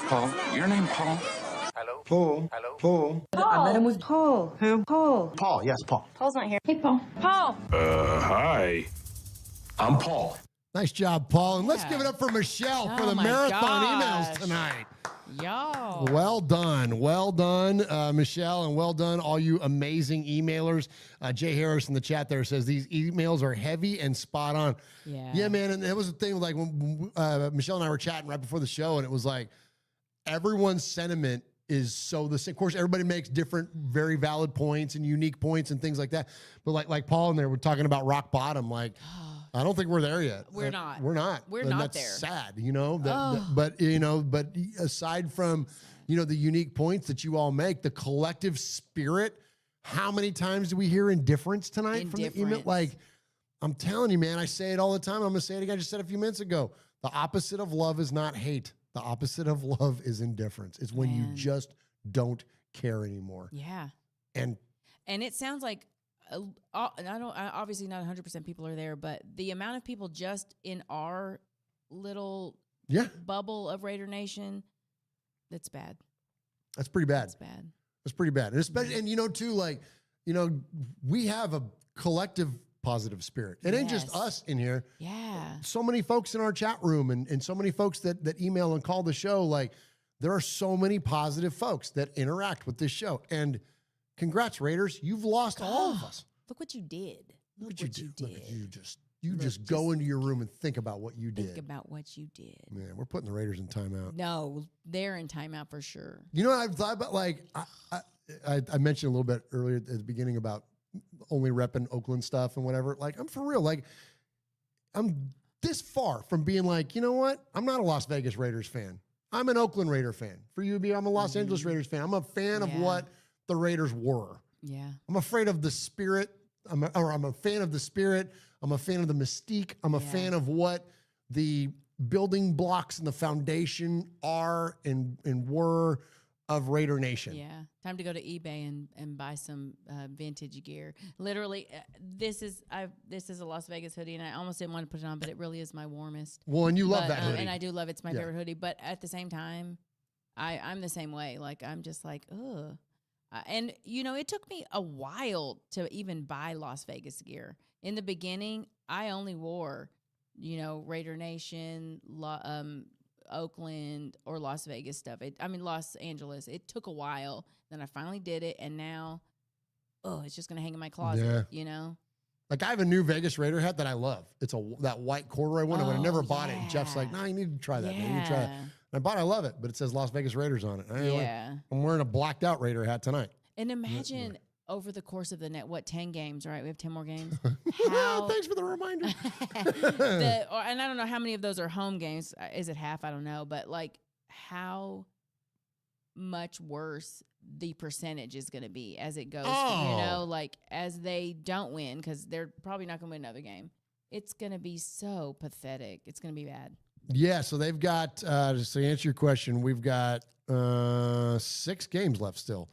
Paul, your name Paul? Hello? Paul. Hello? Paul. I met him with Paul. Who? Paul. Paul, yes, Paul. Paul's not here. Hey, Paul. Paul. Hi. I'm Paul. Nice job, Paul. And let's give it up for Michelle for the marathon emails tonight. Y'all. Well done. Well done, Michelle, and well done, all you amazing emailers. Jay Harris in the chat there says these emails are heavy and spot on. Yeah, man. And that was the thing, like when Michelle and I were chatting right before the show, and it was like everyone's sentiment is so the same. Of course, everybody makes different, very valid points and unique points and things like that. But like Paul and there, we're talking about rock bottom. Like, I don't think we're there yet. We're not. We're not. We're and not that's there. Sad, you know. But aside from the unique points that you all make, the collective spirit. How many times do we hear indifference tonight from the email? Like, I'm telling you, man. I say it all the time. I'm gonna say it again. I just said a few minutes ago. The opposite of love is not hate. The opposite of love is indifference. It's when you just don't care anymore. Yeah. And And it sounds like, obviously not 100% people are there, but the amount of people just in our little bubble of Raider Nation, that's bad. That's pretty bad. That's bad. That's pretty bad. And especially, and too, like, we have a collective positive spirit. It ain't just us in here. Yeah. So many folks in our chat room and so many folks that email and call the show. Like, there are so many positive folks that interact with this show. And congrats, Raiders. You've lost all of us. Look what you did. Look what you did. Look at you just. You just go into your room and think about what you did. Think about what you did. Man, we're putting the Raiders in timeout. No, they're in timeout for sure. You know what I've thought about? Like, I mentioned a little bit earlier at the beginning about only repping Oakland stuff and whatever. Like, I'm for real. Like, I'm this far from being like, you know what? I'm not a Las Vegas Raiders fan. I'm an Oakland Raider fan. For you, I'm a Los Angeles Raiders fan. I'm a fan of what the Raiders were. Yeah. I'm afraid of the spirit. I'm a fan of the spirit. I'm a fan of the mystique. I'm a fan of what the building blocks and the foundation are and were of Raider Nation. Yeah. Time to go to eBay and buy some vintage gear. Literally, this is a Las Vegas hoodie, and I almost didn't want to put it on, but it really is my warmest. Well, and you love that hoodie. And I do love it. It's my favorite hoodie. But at the same time, I'm the same way. Like, I'm just like, ugh. And, it took me a while to even buy Las Vegas gear. In the beginning, I only wore, Raider Nation, Oakland, or Las Vegas stuff. Los Angeles. It took a while. Then I finally did it, and now, it's just going to hang in my closet, Like, I have a new Vegas Raider hat that I love. It's that white corduroy one. I would have never bought it. And Jeff's like, no, you need to try that, man. You need to try that. And I love it, but it says Las Vegas Raiders on it. I'm wearing a blacked out Raider hat tonight. And imagine over the course of 10 games, right? We have 10 more games. Thanks for the reminder. And I don't know how many of those are home games. Is it half? I don't know. But, like, how much worse the percentage is going to be as it goes. Like, as they don't win, because they're probably not going to win another game. It's going to be so pathetic. It's going to be bad. Yeah, so they've got, just to answer your question, we've got 6 games left still.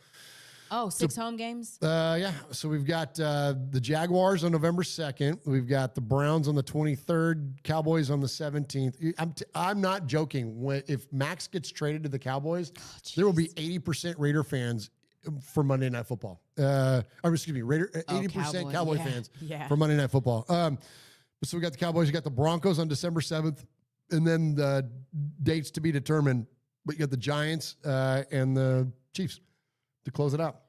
Oh, 6 home games? Yeah. So we've got the Jaguars on November 2nd. We've got the Browns on the 23rd, Cowboys on the 17th. I'm not joking. If Max gets traded to the Cowboys, there will be 80% Raider fans for Monday Night Football. 80% Cowboy fans for Monday Night Football. So we got the Cowboys. You got the Broncos on December 7th. And then the dates to be determined. But you got the Giants and the Chiefs to close it out.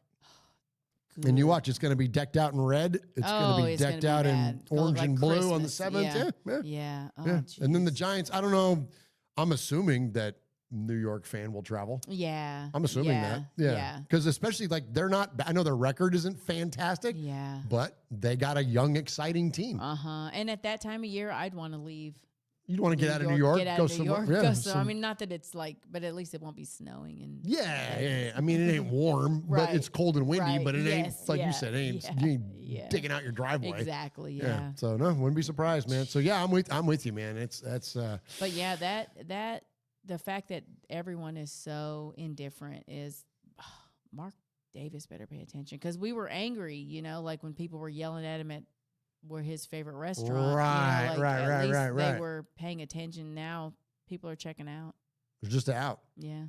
Good. And you watch, it's going to be decked out in red. It's going to be decked out in orange and blue Christmas on the 7th. Yeah. And then the Giants, I don't know. I'm assuming that New York fan will travel. Yeah. I'm assuming that. Yeah. Because especially, like, they're not, I know their record isn't fantastic. Yeah. But they got a young, exciting team. And at that time of year, I'd want to leave. You'd want to get out of New York, go somewhere. Yeah, not that it's like, but at least it won't be snowing and. Yeah. I mean, it ain't warm, but it's cold and windy. But it ain't like you said. You ain't digging out your driveway. Exactly. Yeah. So no, wouldn't be surprised, man. So yeah, I'm with you, man. That's. But yeah, that the fact that everyone is so indifferent is, Mark Davis better pay attention, because we were angry, like when people were yelling at him at were his favorite restaurant. Right. They were paying attention. Now people are checking out. They're just out. Yeah.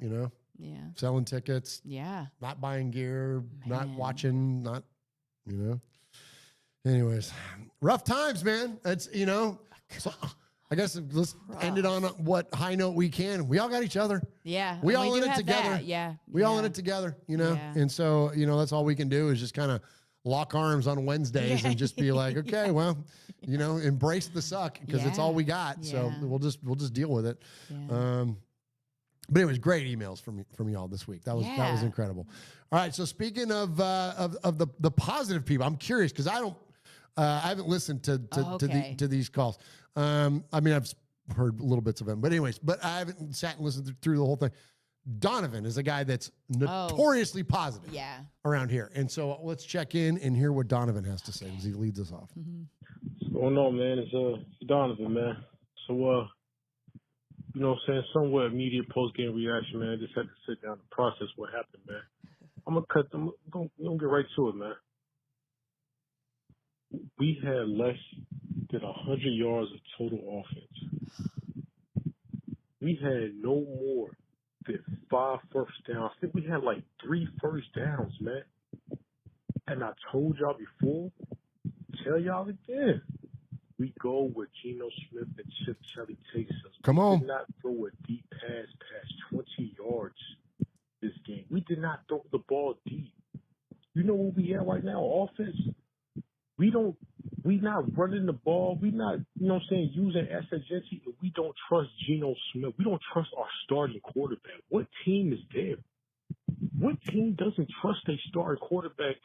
Yeah. Selling tickets. Yeah. Not buying gear. Not watching. Not. Anyways, rough times, man. It's So I guess let's end it on what high note we can. We all got each other. Yeah. We all in it together. That. Yeah. We all in it together. And so that's all we can do is just kind of lock arms on Wednesdays and just be like, okay, well, embrace the suck, because it's all we got. So we'll just deal with it. Yeah. But anyways, great emails from y'all this week. That was incredible. All right. So speaking of the positive people, I'm curious, because I haven't listened to these calls. I've heard little bits of them, but I haven't sat and listened through the whole thing. Donovan is a guy that's notoriously positive around here. And so let's check in and hear what Donovan has to say as he leads us off. Mm-hmm. What's going on, man? It's Donovan, man. So, what I'm saying, somewhat immediate post-game reaction, man. I just had to sit down and process what happened, man. I'm going to get right to it, man. we had less than 100 yards of total offense. We had no more than 5 first downs. I think we had like 3 first downs, man. And I told y'all before, tell y'all again, we go where Geno Smith and Chip Kelly takes us. Come on. We did not throw a deep pass past 20 yards this game. We did not throw the ball deep. You know where we at right now? Offense. We not running the ball. We not, you know what I'm saying, using Asagenti, and we don't trust Geno Smith. We don't trust our starting quarterback. What team is there? What team doesn't trust their starting quarterback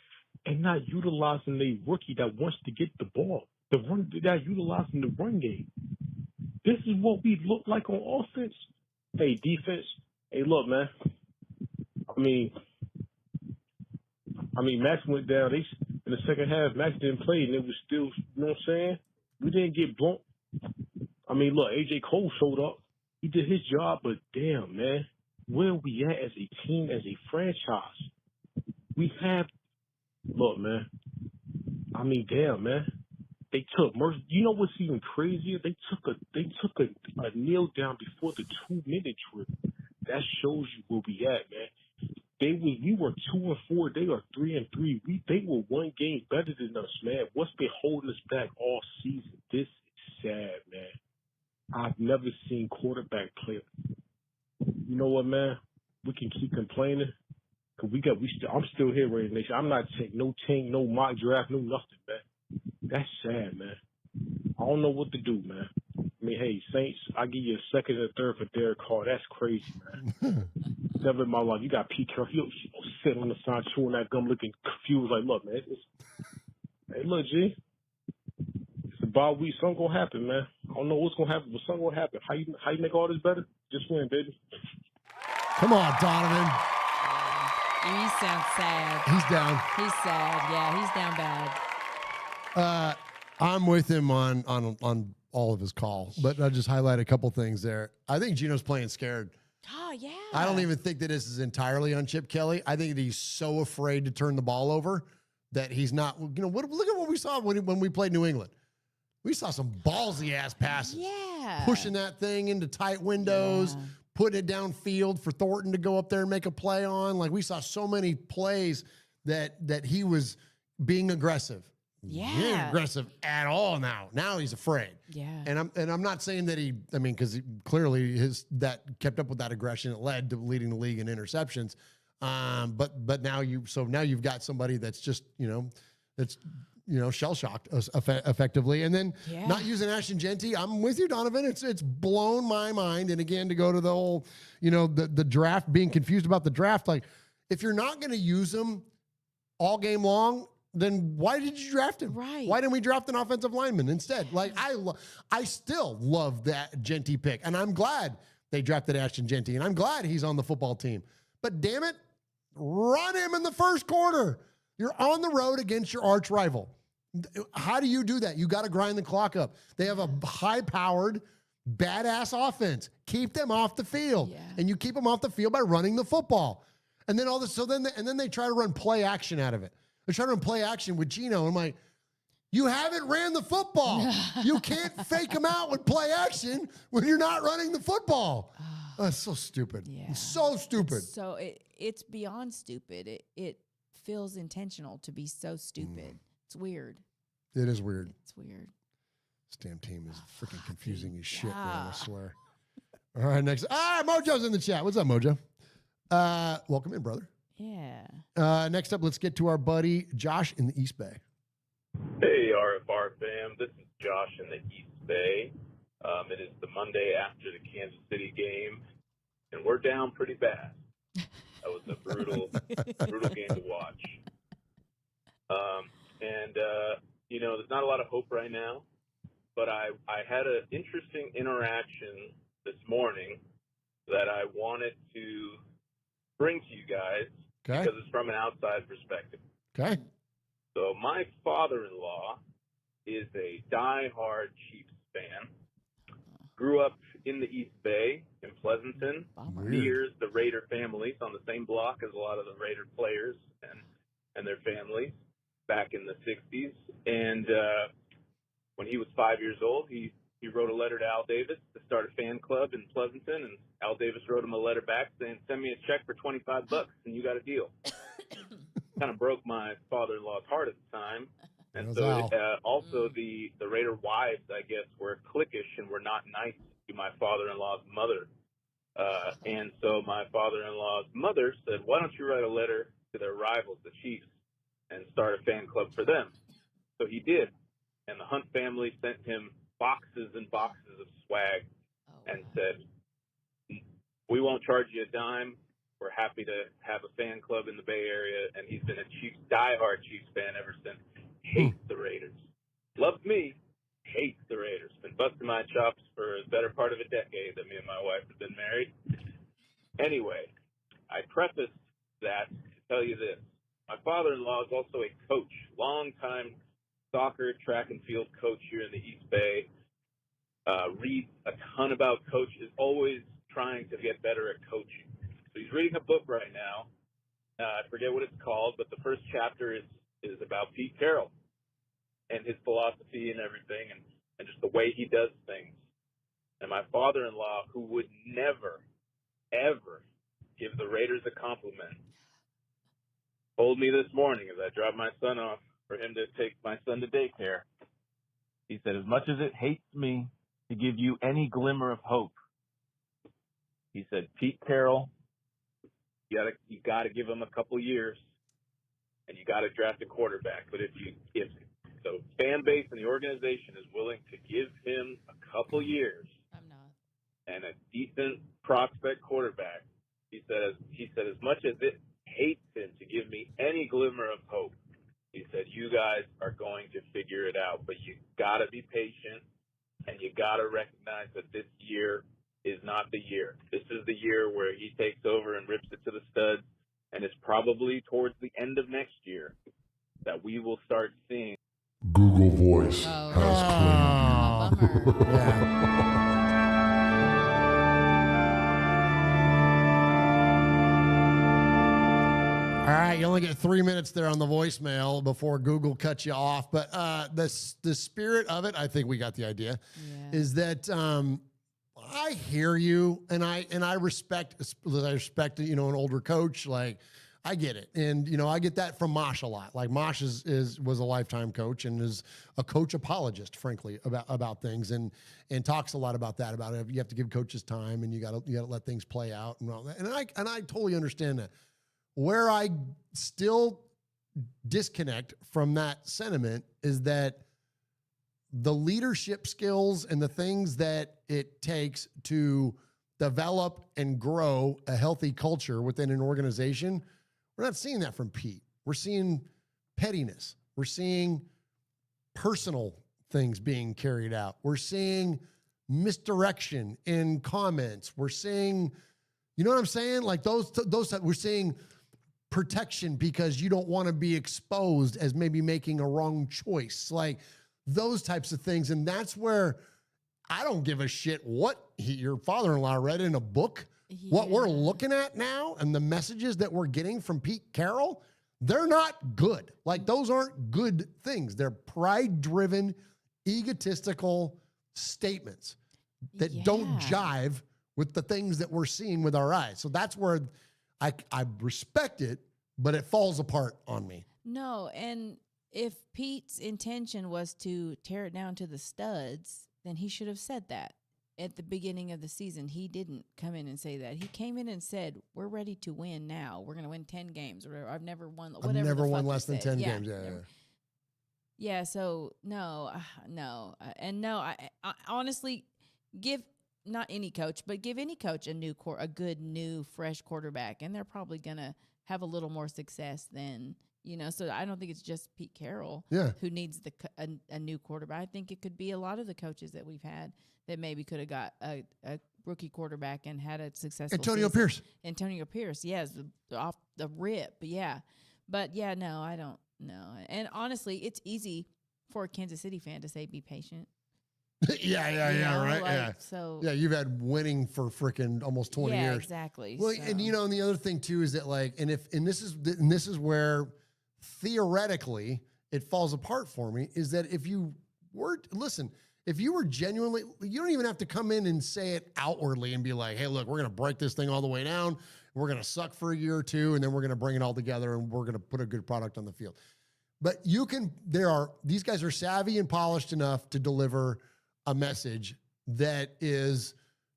and not utilizing their rookie that wants to get the ball? That utilizing the run game. This is what we look like on offense. Hey, defense. Hey, look, man. I mean, Max went down. In the second half, Max didn't play, and it was still, you know what I'm saying? We didn't get blown. I mean, look, A.J. Cole showed up. He did his job, but damn, man, where are we at as a team, as a franchise? Look, man. I mean, damn, man. They took Murf. You know what's even crazier? They took a kneel down before the 2-minute drill. That shows you where we at, man. We were 2-4. They are 3-3. They were one game better than us, man. What's been holding us back all season? This is sad, man. I've never seen quarterback play. You know what, man? We can keep complaining. I'm still here, Raider Nation. I'm not taking no team, no mock draft, no nothing, man. That's sad, man. I don't know what to do, man. I mean, hey, Saints, I give you a second and a third for Derek Carr. That's crazy, man. Never in my life. You got Pete Carroll. He'll sit on the side chewing that gum looking confused like, look, man. Hey, look, G. It's a bye week. Something going to happen, man. I don't know what's going to happen, but something going to happen. How you make all this better? Just win, baby. Come on, Donovan. He sounds sad. He's down. He's sad. Yeah, he's down bad. I'm with him on all of his calls, but I'll just highlight a couple things there. I think Geno's playing scared. Oh, yeah. I don't even think that this is entirely on Chip Kelly. I think that he's so afraid to turn the ball over that he's not, look at what we saw when we played New England. We saw some ballsy ass passes. Yeah. Pushing that thing into tight windows, putting it downfield for Thornton to go up there and make a play on. Like, we saw so many plays that he was being aggressive. Yeah. He ain't aggressive at all now. Now he's afraid. Yeah. And I'm not saying that because clearly that kept up with that aggression. It led to leading the league in interceptions. But now you've got somebody that's just, shell shocked effectively. And then not using Ashton Genty. I'm with you, Donovan. It's blown my mind. And again, to go to the whole, the draft, being confused about the draft. Like, if you're not going to use them all game long, then why did you draft him? Right. Why didn't we draft an offensive lineman instead? Like, I still love that Genty pick, and I'm glad they drafted Ashton Genty, and I'm glad he's on the football team. But damn it, run him in the first quarter. You're on the road against your arch rival. How do you do that? You got to grind the clock up. They have a high-powered, badass offense. Keep them off the field, and you keep them off the field by running the football. And then then they try to run play action out of it. They're trying to run play action with Geno. I'm like, you haven't ran the football. You can't fake them out with play action when you're not running the football. That's so stupid. Yeah. So stupid. So it's beyond stupid. It feels intentional to be so stupid. It's weird. It is weird. It's weird. This damn team is freaking confusing as shit, man, I swear. All right, next. Mojo's in the chat. What's up, Mojo? Welcome in, brother. Yeah. Next up, let's get to our buddy Josh in the East Bay. Hey, RFR fam. This is Josh in the East Bay. It is the Monday after the Kansas City game, and we're down pretty bad. That was a brutal game to watch. There's not a lot of hope right now, but I had an interesting interaction this morning that I wanted to bring to you guys because it's from an outside perspective. Okay. So my father-in-law is a die-hard Chiefs fan. Grew up in the East Bay in Pleasanton, near the Raider families, on the same block as a lot of the Raider players and their families. back in the 60s. And when he was 5 years old, he wrote a letter to Al Davis to start a fan club in Pleasanton, and Al Davis wrote him a letter back saying, send me a check for $25 and you got a deal. Kind of broke my father-in-law's heart at the time. And so also the Raider wives, I guess, were cliquish and were not nice to my father-in-law's mother. And so my father-in-law's mother said, why don't you write a letter to their rivals, the Chiefs, and start a fan club for them? So he did. And the Hunt family sent him boxes and boxes of swag and said, we won't charge you a dime. We're happy to have a fan club in the Bay Area. And he's been a diehard Chiefs fan ever since. Hates the Raiders. Loves me. Hates the Raiders. Been busting my chops for the better part of a decade that me and my wife have been married. Anyway, I prefaced that to tell you this. My father-in-law is also a coach, longtime soccer, track and field coach here in the East Bay. Reads a ton about coaches, always trying to get better at coaching. So he's reading a book right now. I forget what it's called, but the first chapter is about Pete Carroll and his philosophy and everything, and just the way he does things. And my father-in-law, who would never, ever give the Raiders a compliment, told me this morning as I dropped my son off for him to take my son to daycare. He said, as much as it hates me to give you any glimmer of hope, he said, Pete Carroll, you gotta give him a couple years, and you gotta draft a quarterback. But if the fan base and the organization is willing to give him a couple years, and a decent prospect quarterback, he said, as much as it hates him to give me any glimmer of hope, he said, you guys are going to figure it out, but you got to be patient, and you got to recognize that this year is not the year. This is the year where he takes over and rips it to the studs, and it's probably towards the end of next year that we will start seeing. Google Voice has claimed. All right, you only get 3 minutes there on the voicemail before Google cuts you off. But the spirit of it, I think we got the idea, is that I hear you, and I respect an older coach. Like, I get it, and I get that from Mosh a lot. Like, Mosh was a lifetime coach and is a coach apologist, frankly, about things, and talks a lot about that. About it, you have to give coaches time, and you got to let things play out, and all that. And I totally understand that. Where I still disconnect from that sentiment is that the leadership skills and the things that it takes to develop and grow a healthy culture within an organization, we're not seeing that from Pete. We're seeing pettiness. We're seeing personal things being carried out. We're seeing misdirection in comments. We're seeing, you know what I'm saying? Like those we're seeing protection because you don't want to be exposed as maybe making a wrong choice, like those types of things. And that's where I don't give a shit what your father-in-law read in a book. What we're looking at now and the messages that we're getting from Pete Carroll, they're not good. Like, those aren't good things. They're pride-driven, egotistical statements that don't jive with the things that we're seeing with our eyes. So that's where I respect it, but it falls apart on me. No, and if Pete's intention was to tear it down to the studs, then he should have said that at the beginning of the season. He didn't come in and say that. He came in and said, we're ready to win now. We're going to win 10 games. Or I've never won. Whatever I've never won less than 10 games. Yeah, so no. And no, I honestly give not any coach, but give any coach a good, new, fresh quarterback, and they're probably going to have a little more success than, so I don't think it's just Pete Carroll who needs a new quarterback. I think it could be a lot of the coaches that we've had that maybe could have got a rookie quarterback and had a successful season. Antonio Pierce, yes, off the rip, yeah. But, yeah, no, I don't know. And honestly, it's easy for a Kansas City fan to say be patient. Right. So you've had winning for freaking almost 20 years. Exactly. Well, so. And the other thing too is that, like, and this is where theoretically it falls apart for me is that if you were genuinely, you don't even have to come in and say it outwardly and be like, hey, look, we're going to break this thing all the way down. We're going to suck for a year or two, and then we're going to bring it all together and we're going to put a good product on the field. But these guys are savvy and polished enough to deliver a message that is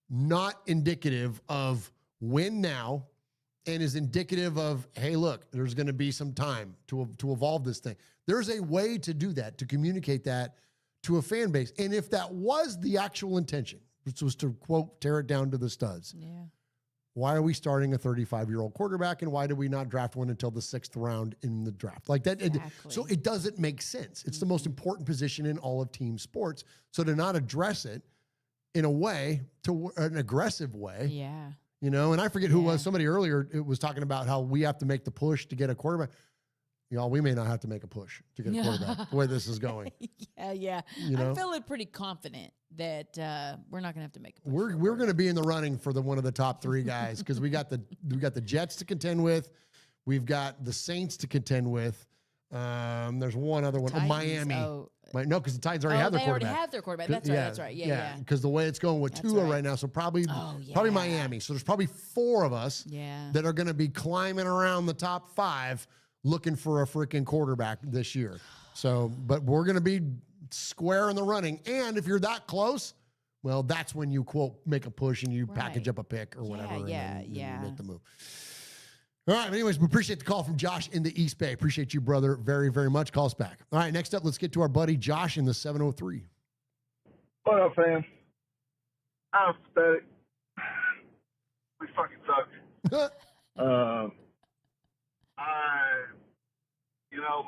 not indicative of win now and is indicative of, hey, look, there's going to be some time to evolve this thing. There's a way to do that, to communicate that to a fan base. And if that was the actual intention, which was to, quote, tear it down to the studs, why are we starting a 35-year-old quarterback, and why did we not draft one until the 6th round in the draft? Like that. Exactly. So it doesn't make sense. It's the most important position in all of team sports. So to not address it in a way, to an aggressive way, and I forget who it was. Somebody earlier was talking about how we have to make the push to get a quarterback. We may not have to make a push to get a quarterback the way this is going. I'm feeling pretty confident that we're not going to have to make a push. We're going to be in the running for one of the top 3 guys because we got the Jets to contend with, we've got the Saints to contend with. There's one other one, Miami. No, because the Titans already have their quarterback. They already have their quarterback. That's right. Yeah. Because the way it's going with Tua right now, so probably Miami. So there's probably 4 of us that are going to be climbing around the top 5 looking for a freaking quarterback this year. So, but we're going to be square in the running. And if you're that close, well, that's when you, quote, make a push and you package up a pick or whatever. And then you make the move. All right. Anyways, we appreciate the call from Josh in the East Bay. Appreciate you, brother, very, very much. Call us back. All right. Next up, let's get to our buddy Josh in the 703. What up, fam? I'm pathetic. We fucking suck.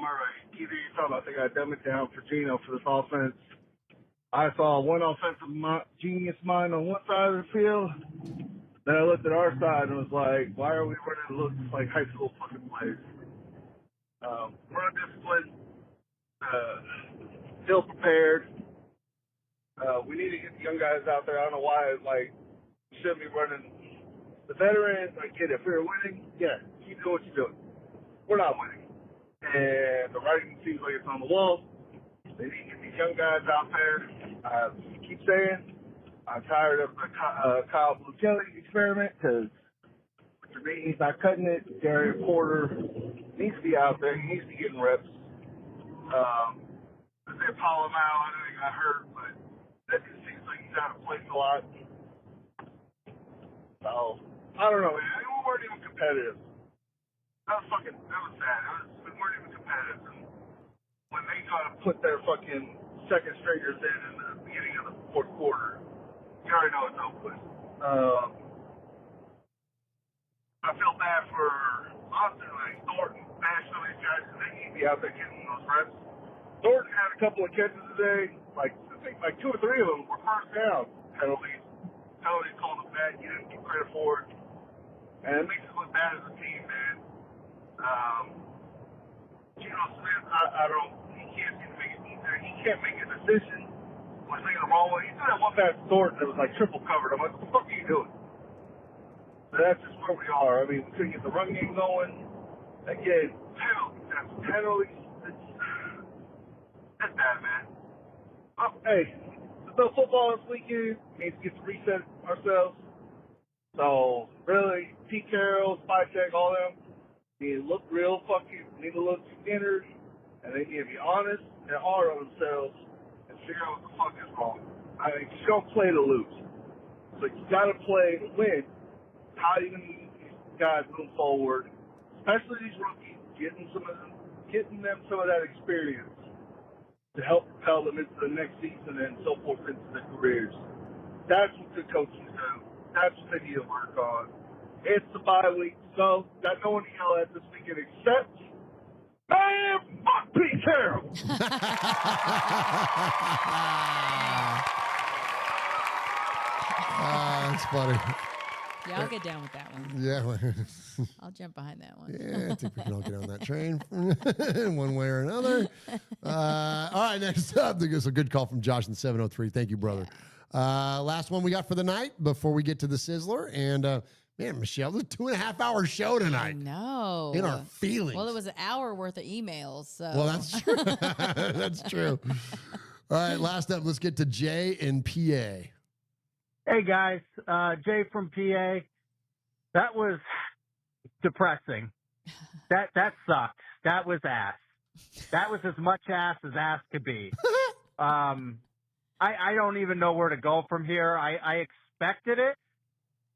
Murray, either you talking about I think I dumb it down for Gino for this offense. I saw one offensive genius mind on one side of the field. Then I looked at our side and was like, why are we running look like high school fucking plays? We're undisciplined, still prepared. We need to get the young guys out there. I don't know why, we shouldn't be running the veterans. I get it. If we're winning, keep doing what you're doing. We're not winning. And the writing seems like it's on the wall. They need to get these young guys out there. I keep saying, I'm tired of the Kyle Blue Kelly experiment because he's not cutting it. Gary Porter needs to be out there. He needs to be getting reps. They Paulo Mal, I know he got hurt, but that just seems like he's out of place a lot. So, I don't know, man. We weren't even competitive. That was sad. We weren't even competitive. And when they try to put their fucking second stringers in the beginning of the fourth quarter, you already know it's over with. I feel bad for Austin, Thornton, Bash, some of these guys, because they need to be out there getting those reps. Thornton had a couple of catches today. I think 2 or 3 of them were first down penalties. Penalties called them bad. You didn't get credit for it. And it makes us look bad as a team, man. Geno Smith, he can't seem to make it either. He can't make a decision when he's the wrong way. He threw that one pass to Thornton that was triple covered. I'm like, what the fuck are you doing? So that's just where we are. I mean, we couldn't get the run game going. Again, penalties. That's bad, man. Hey, there's no football this weekend. We need to get to reset ourselves. So, really, Pete Carroll, Spycheck, all them, need to look need to look centered, and they need to be honest and hard on themselves and figure out what the fuck is wrong. I mean, you don't play to lose. So you got to play to win. How are you going to get these guys moving forward, especially these rookies, getting them some of that experience to help propel them into the next season and so forth into their careers. That's what good coaches do. That's what they need to work on. It's the bye week, so got no one to yell at this weekend except, man, fuck Pete Carroll. That's funny. Yeah, I'll get down with that one. Yeah. I'll jump behind that one. Yeah, I think we can all get on that train in one way or another. All right, next up, there's a good call from Josh in 703. Thank you, brother. Last one we got for the night before we get to the Sizzler. And Man, Michelle, it was a 2.5-hour show tonight. No. In our feelings. Well, it was an hour worth of emails. So. Well, that's true. That's true. All right, last up, let's get to Jay in PA. Hey, guys. Jay from PA. That was depressing. That sucked. That was ass. That was as much ass as ass could be. I don't even know where to go from here. I expected it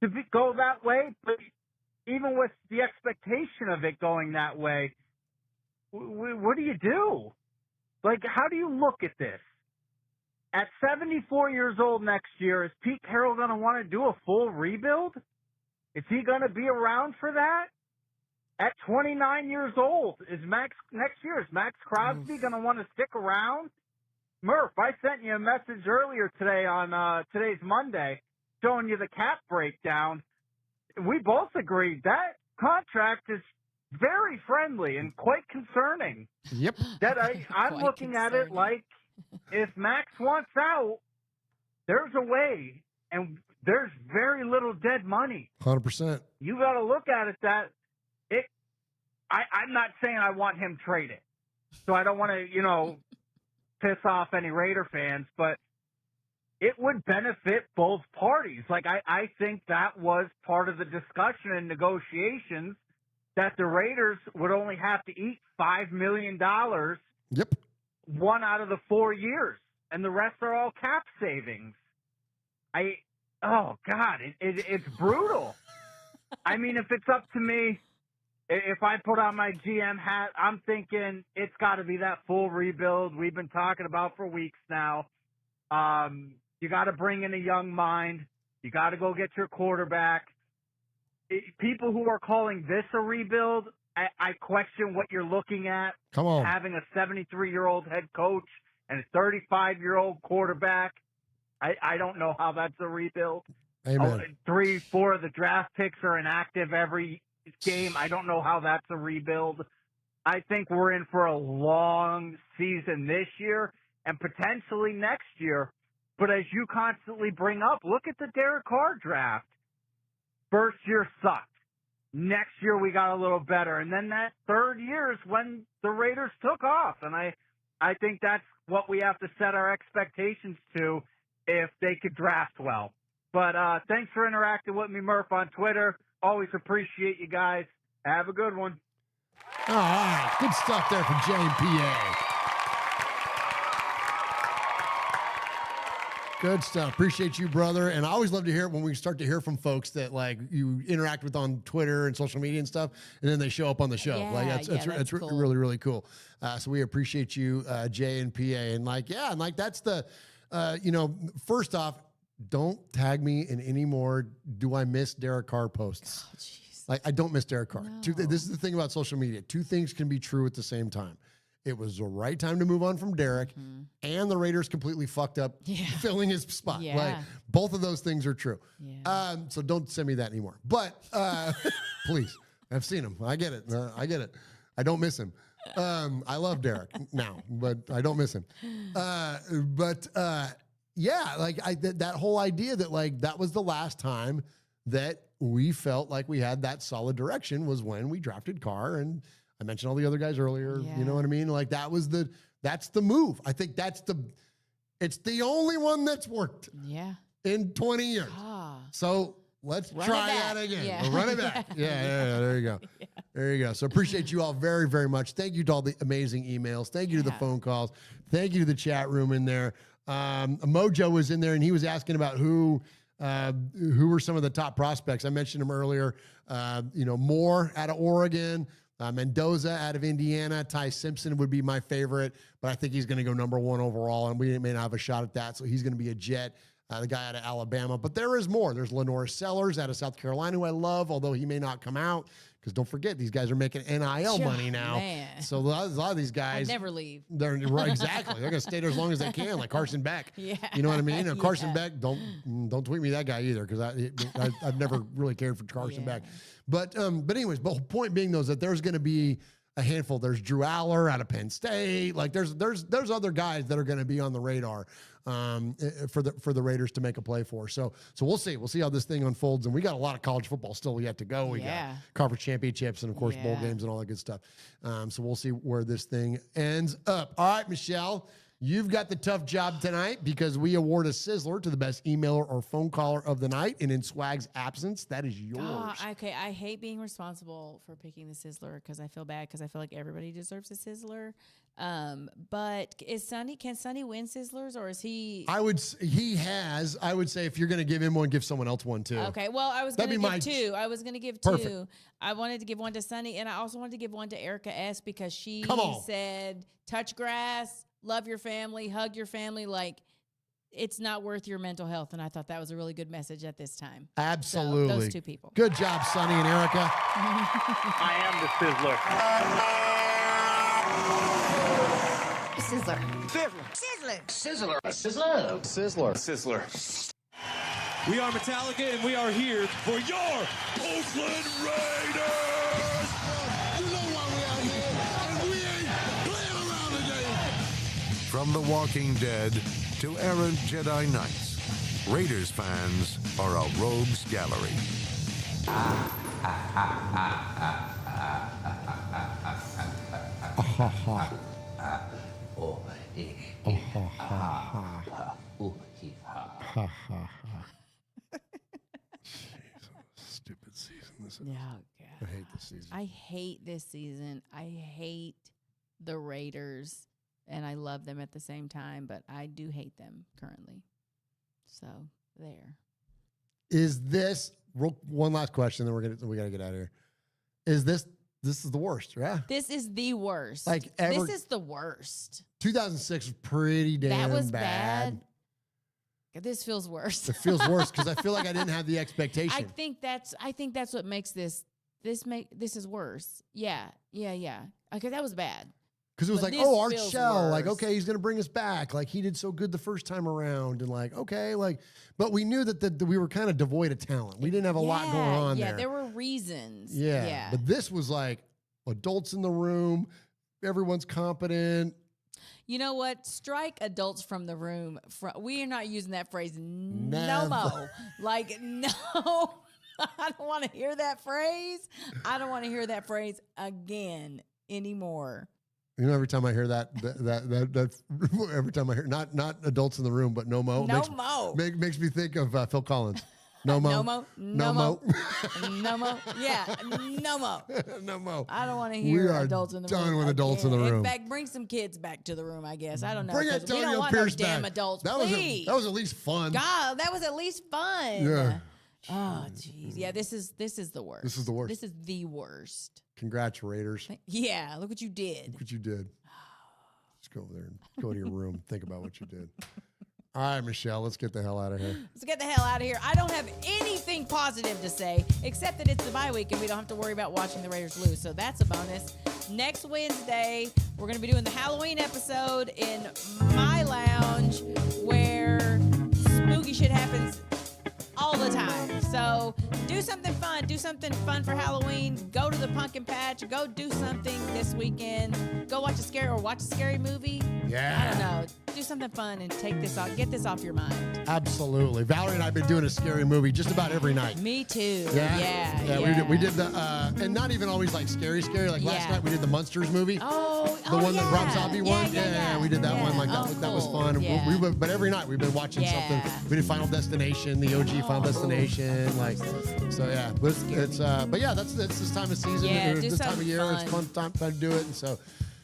to go that way, but even with the expectation of it going that way, what do you do? Like, how do you look at this? At 74 years old next year, is Pete Carroll going to want to do a full rebuild? Is he going to be around for that? At 29 years old, is Max Crosby going to want to stick around? Murph, I sent you a message earlier today on today's Monday showing you the cap breakdown. We both agreed that contract is very friendly and quite concerning. Yep. That I'm looking at it like if Max wants out, there's a way, and there's very little dead money. 100%. You got to look at it that I'm not saying I want him traded, so I don't want to, piss off any Raider fans, but it would benefit both parties. Like, I think that was part of the discussion and negotiations that the Raiders would only have to eat $5 million. Yep. 1 out of the 4 years, and the rest are all cap savings. Oh God, it's brutal. I mean, if it's up to me, if I put on my GM hat, I'm thinking it's got to be that full rebuild we've been talking about for weeks now. You got to bring in a young mind. You got to go get your quarterback. People who are calling this a rebuild, I question what you're looking at. Come on. Having a 73-year-old head coach and a 35-year-old quarterback. I don't know how that's a rebuild. Amen. 3-4 of the draft picks are inactive every game. I don't know how that's a rebuild. I think we're in for a long season this year and potentially next year. But as you constantly bring up, look at the Derek Carr draft. First year sucked. Next year we got a little better. And then that third year is when the Raiders took off. And I think that's what we have to set our expectations to if they could draft well. But thanks for interacting with me, Murph, on Twitter. Always appreciate you guys. Have a good one. All right. Good stuff there from Jay and PA. Good stuff. Appreciate you, brother. And I always love to hear it when we start to hear from folks that like you interact with on Twitter and social media and stuff, and then they show up on the show. Yeah, like that's cool. really, really cool. So we appreciate you, Jay and PA. And that's the, first off, don't tag me in any more "Do I miss Derek Carr" posts. Oh, jeez. Like, I don't miss Derek Carr. No. This is the thing about social media. Two things can be true at the same time. It was the right time to move on from Derek, and the Raiders completely fucked up filling his spot. Yeah. Like, both of those things are true. Yeah. So don't send me that anymore. But please, I've seen him. I get it. I don't miss him. I love Derek now, but I don't miss him. That whole idea that like that was the last time that we felt like we had that solid direction was when we drafted Carr, and I mentioned all the other guys earlier. Yeah. You know what I mean? Like that's the move. I think it's the only one that's worked. Yeah. In 20 years. So let's try that again. Yeah. We'll run it back. Yeah. There you go. Yeah. There you go. So appreciate you all very, very much. Thank you to all the amazing emails. Thank you to the phone calls. Thank you to the chat room in there. Mojo was in there, and he was asking about who were some of the top prospects. I mentioned him earlier. Moore out of Oregon, Mendoza out of Indiana, Ty Simpson would be my favorite, but I think he's going to go number 1 overall, and we may not have a shot at that, so he's going to be a Jet. The guy out of Alabama. But there is more. There's Lenore Sellers out of South Carolina, who I love, although he may not come out, because don't forget, these guys are making NIL money now. Man. So a lot of these guys. I'd never leave. They're right, exactly. They're going to stay there as long as they can, like Carson Beck. Yeah. You know what I mean? Now, Carson Beck, don't tweet me that guy either, because I've never really cared for Carson Beck. But anyways, the whole point being, though, is that there's going to be a handful. There's Drew Aller out of Penn State. Like there's other guys that are going to be on the radar for the Raiders to make a play for. So we'll see. We'll see how this thing unfolds. And we got a lot of college football still yet to go. We got conference championships and of course bowl games and all that good stuff. So we'll see where this thing ends up. All right, Michelle. You've got the tough job tonight because we award a Sizzler to the best emailer or phone caller of the night. And in Swag's absence, that is yours. Okay, I hate being responsible for picking the Sizzler because I feel bad because I feel like everybody deserves a Sizzler. But can Sonny win Sizzlers or is he? I would say if you're going to give him one, give someone else one too. Okay, well, I was going to give two. I was going to give Perfect. two. I wanted to give one to Sonny and I also wanted to give one to Erica S because she said, touch grass. Love your family, hug your family. Like, it's not worth your mental health. And I thought that was a really good message at this time. Absolutely. So, those two people. Good job, Sonny and Erica. I am the Sizzler. Sizzler. Sizzler. Sizzler. Sizzler. Sizzler. We are Metallica, and we are here for your Oakland Raiders! You know why we out here, and we ain't playing around today. From The Walking Dead to errant Jedi Knights, Raiders fans are a rogues gallery. Stupid season. This is. Oh, God. I hate this season. I hate this season. I hate the Raiders, and I love them at the same time, but I do hate them currently. So, there. Is this one last question, then we got to get out of here. Is this is the worst, yeah? This is the worst. Like ever. This is the worst. 2006 was pretty damn That was bad. This feels worse. It feels worse because I feel like I didn't have the expectation. I think that's what makes this is worse. Yeah. Okay, that was bad. Because it was But like, this Art feels Shell, like, worse. okay, he's going to bring us back. Like, he did so good the first time around. And like, okay, like, but we knew that we were kind of devoid of talent. We didn't have a lot going on there. Yeah, there were reasons. Yeah. But this was like adults in the room. Everyone's competent. You know what? Strike adults from the room. We are not using that phrase no Never. more. Like, no. I don't want to hear that phrase. I don't want to hear that phrase again anymore. You know, every time I hear that every time I hear not adults in the room, but no mo. Makes me think of Phil Collins. No mo. No mo. No mo. No mo. Yeah. No mo. No mo. I don't want to hear adults in the room. Done with adults in the room. In fact, bring some kids back to the room, I guess. I don't know. Bring 'cause we Antonio don't want Pierce no damn back. adults, That please. was at least fun. God, that was at least fun. Yeah. Oh, jeez. Yeah, this is the worst. This is the worst. This is the worst. Congrats, Raiders. Yeah, look what you did. Look what you did. Just go over there and go to your room and think about what you did. All right, Michelle, let's get the hell out of here. Let's get the hell out of here. I don't have anything positive to say except that it's the bye week and we don't have to worry about watching the Raiders lose. So that's a bonus. Next Wednesday, we're going to be doing the Halloween episode in my lounge where spooky shit happens all the time. So do something fun. Do something fun for Halloween. Go to the pumpkin patch. Go do something this weekend. Go watch a scary movie. Yeah. I don't know. Do something fun and take this off. Get this off your mind. Absolutely. Valerie and I have been doing a scary movie just about every night. Me too. Yeah. We did the, and not even always like scary. Like last night we did the Monsters movie. The one that Rob Zombie won. Yeah, we did that one. Like that was fun. Yeah. But every night we've been watching something. We did Final Destination, the OG Final Destination. Like, so yeah. But that's this time of season. Yeah, this time of year. fun. It's fun time to do it. And so.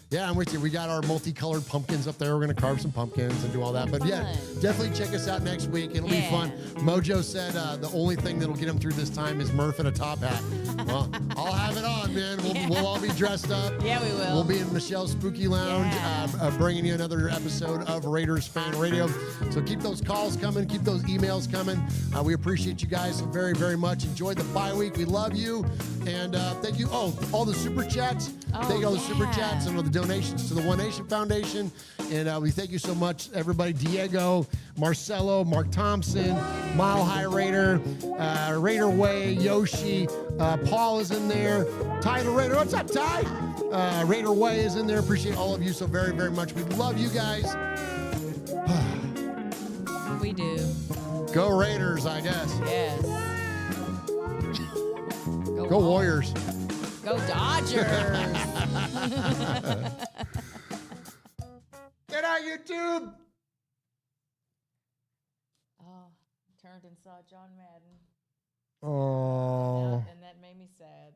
Yeah, I'm with you. We got our multicolored pumpkins up there. We're going to carve some pumpkins and do all that. But yeah, definitely check us out next week. It'll be fun. Mojo said the only thing that'll get him through this time is Murf and a top hat. Well, I'll have it on, man. We'll all be dressed up. Yeah, we will. We'll be in Michelle's Spooky Lounge, bringing you another episode of Raiders Fan Radio. So keep those calls coming. Keep those emails coming. We appreciate you guys so very, very much. Enjoy the bye week. We love you. And thank you. Oh, all the super chats. Thank you all the super chats and all the donations to the One Nation Foundation. And we thank you so much, everybody. Diego, Marcelo, Mark Thompson, Mile High Raider, Raider Way, Yoshi, Paul is in there. Ty the Raider. What's up, Ty? Raider Way is in there. Appreciate all of you so very, very much. We love you guys. We do. Go Raiders, I guess. Yes. Go Warriors. Go Dodgers. Get out, YouTube. Oh, turned and saw John Madden. Oh. And that made me sad.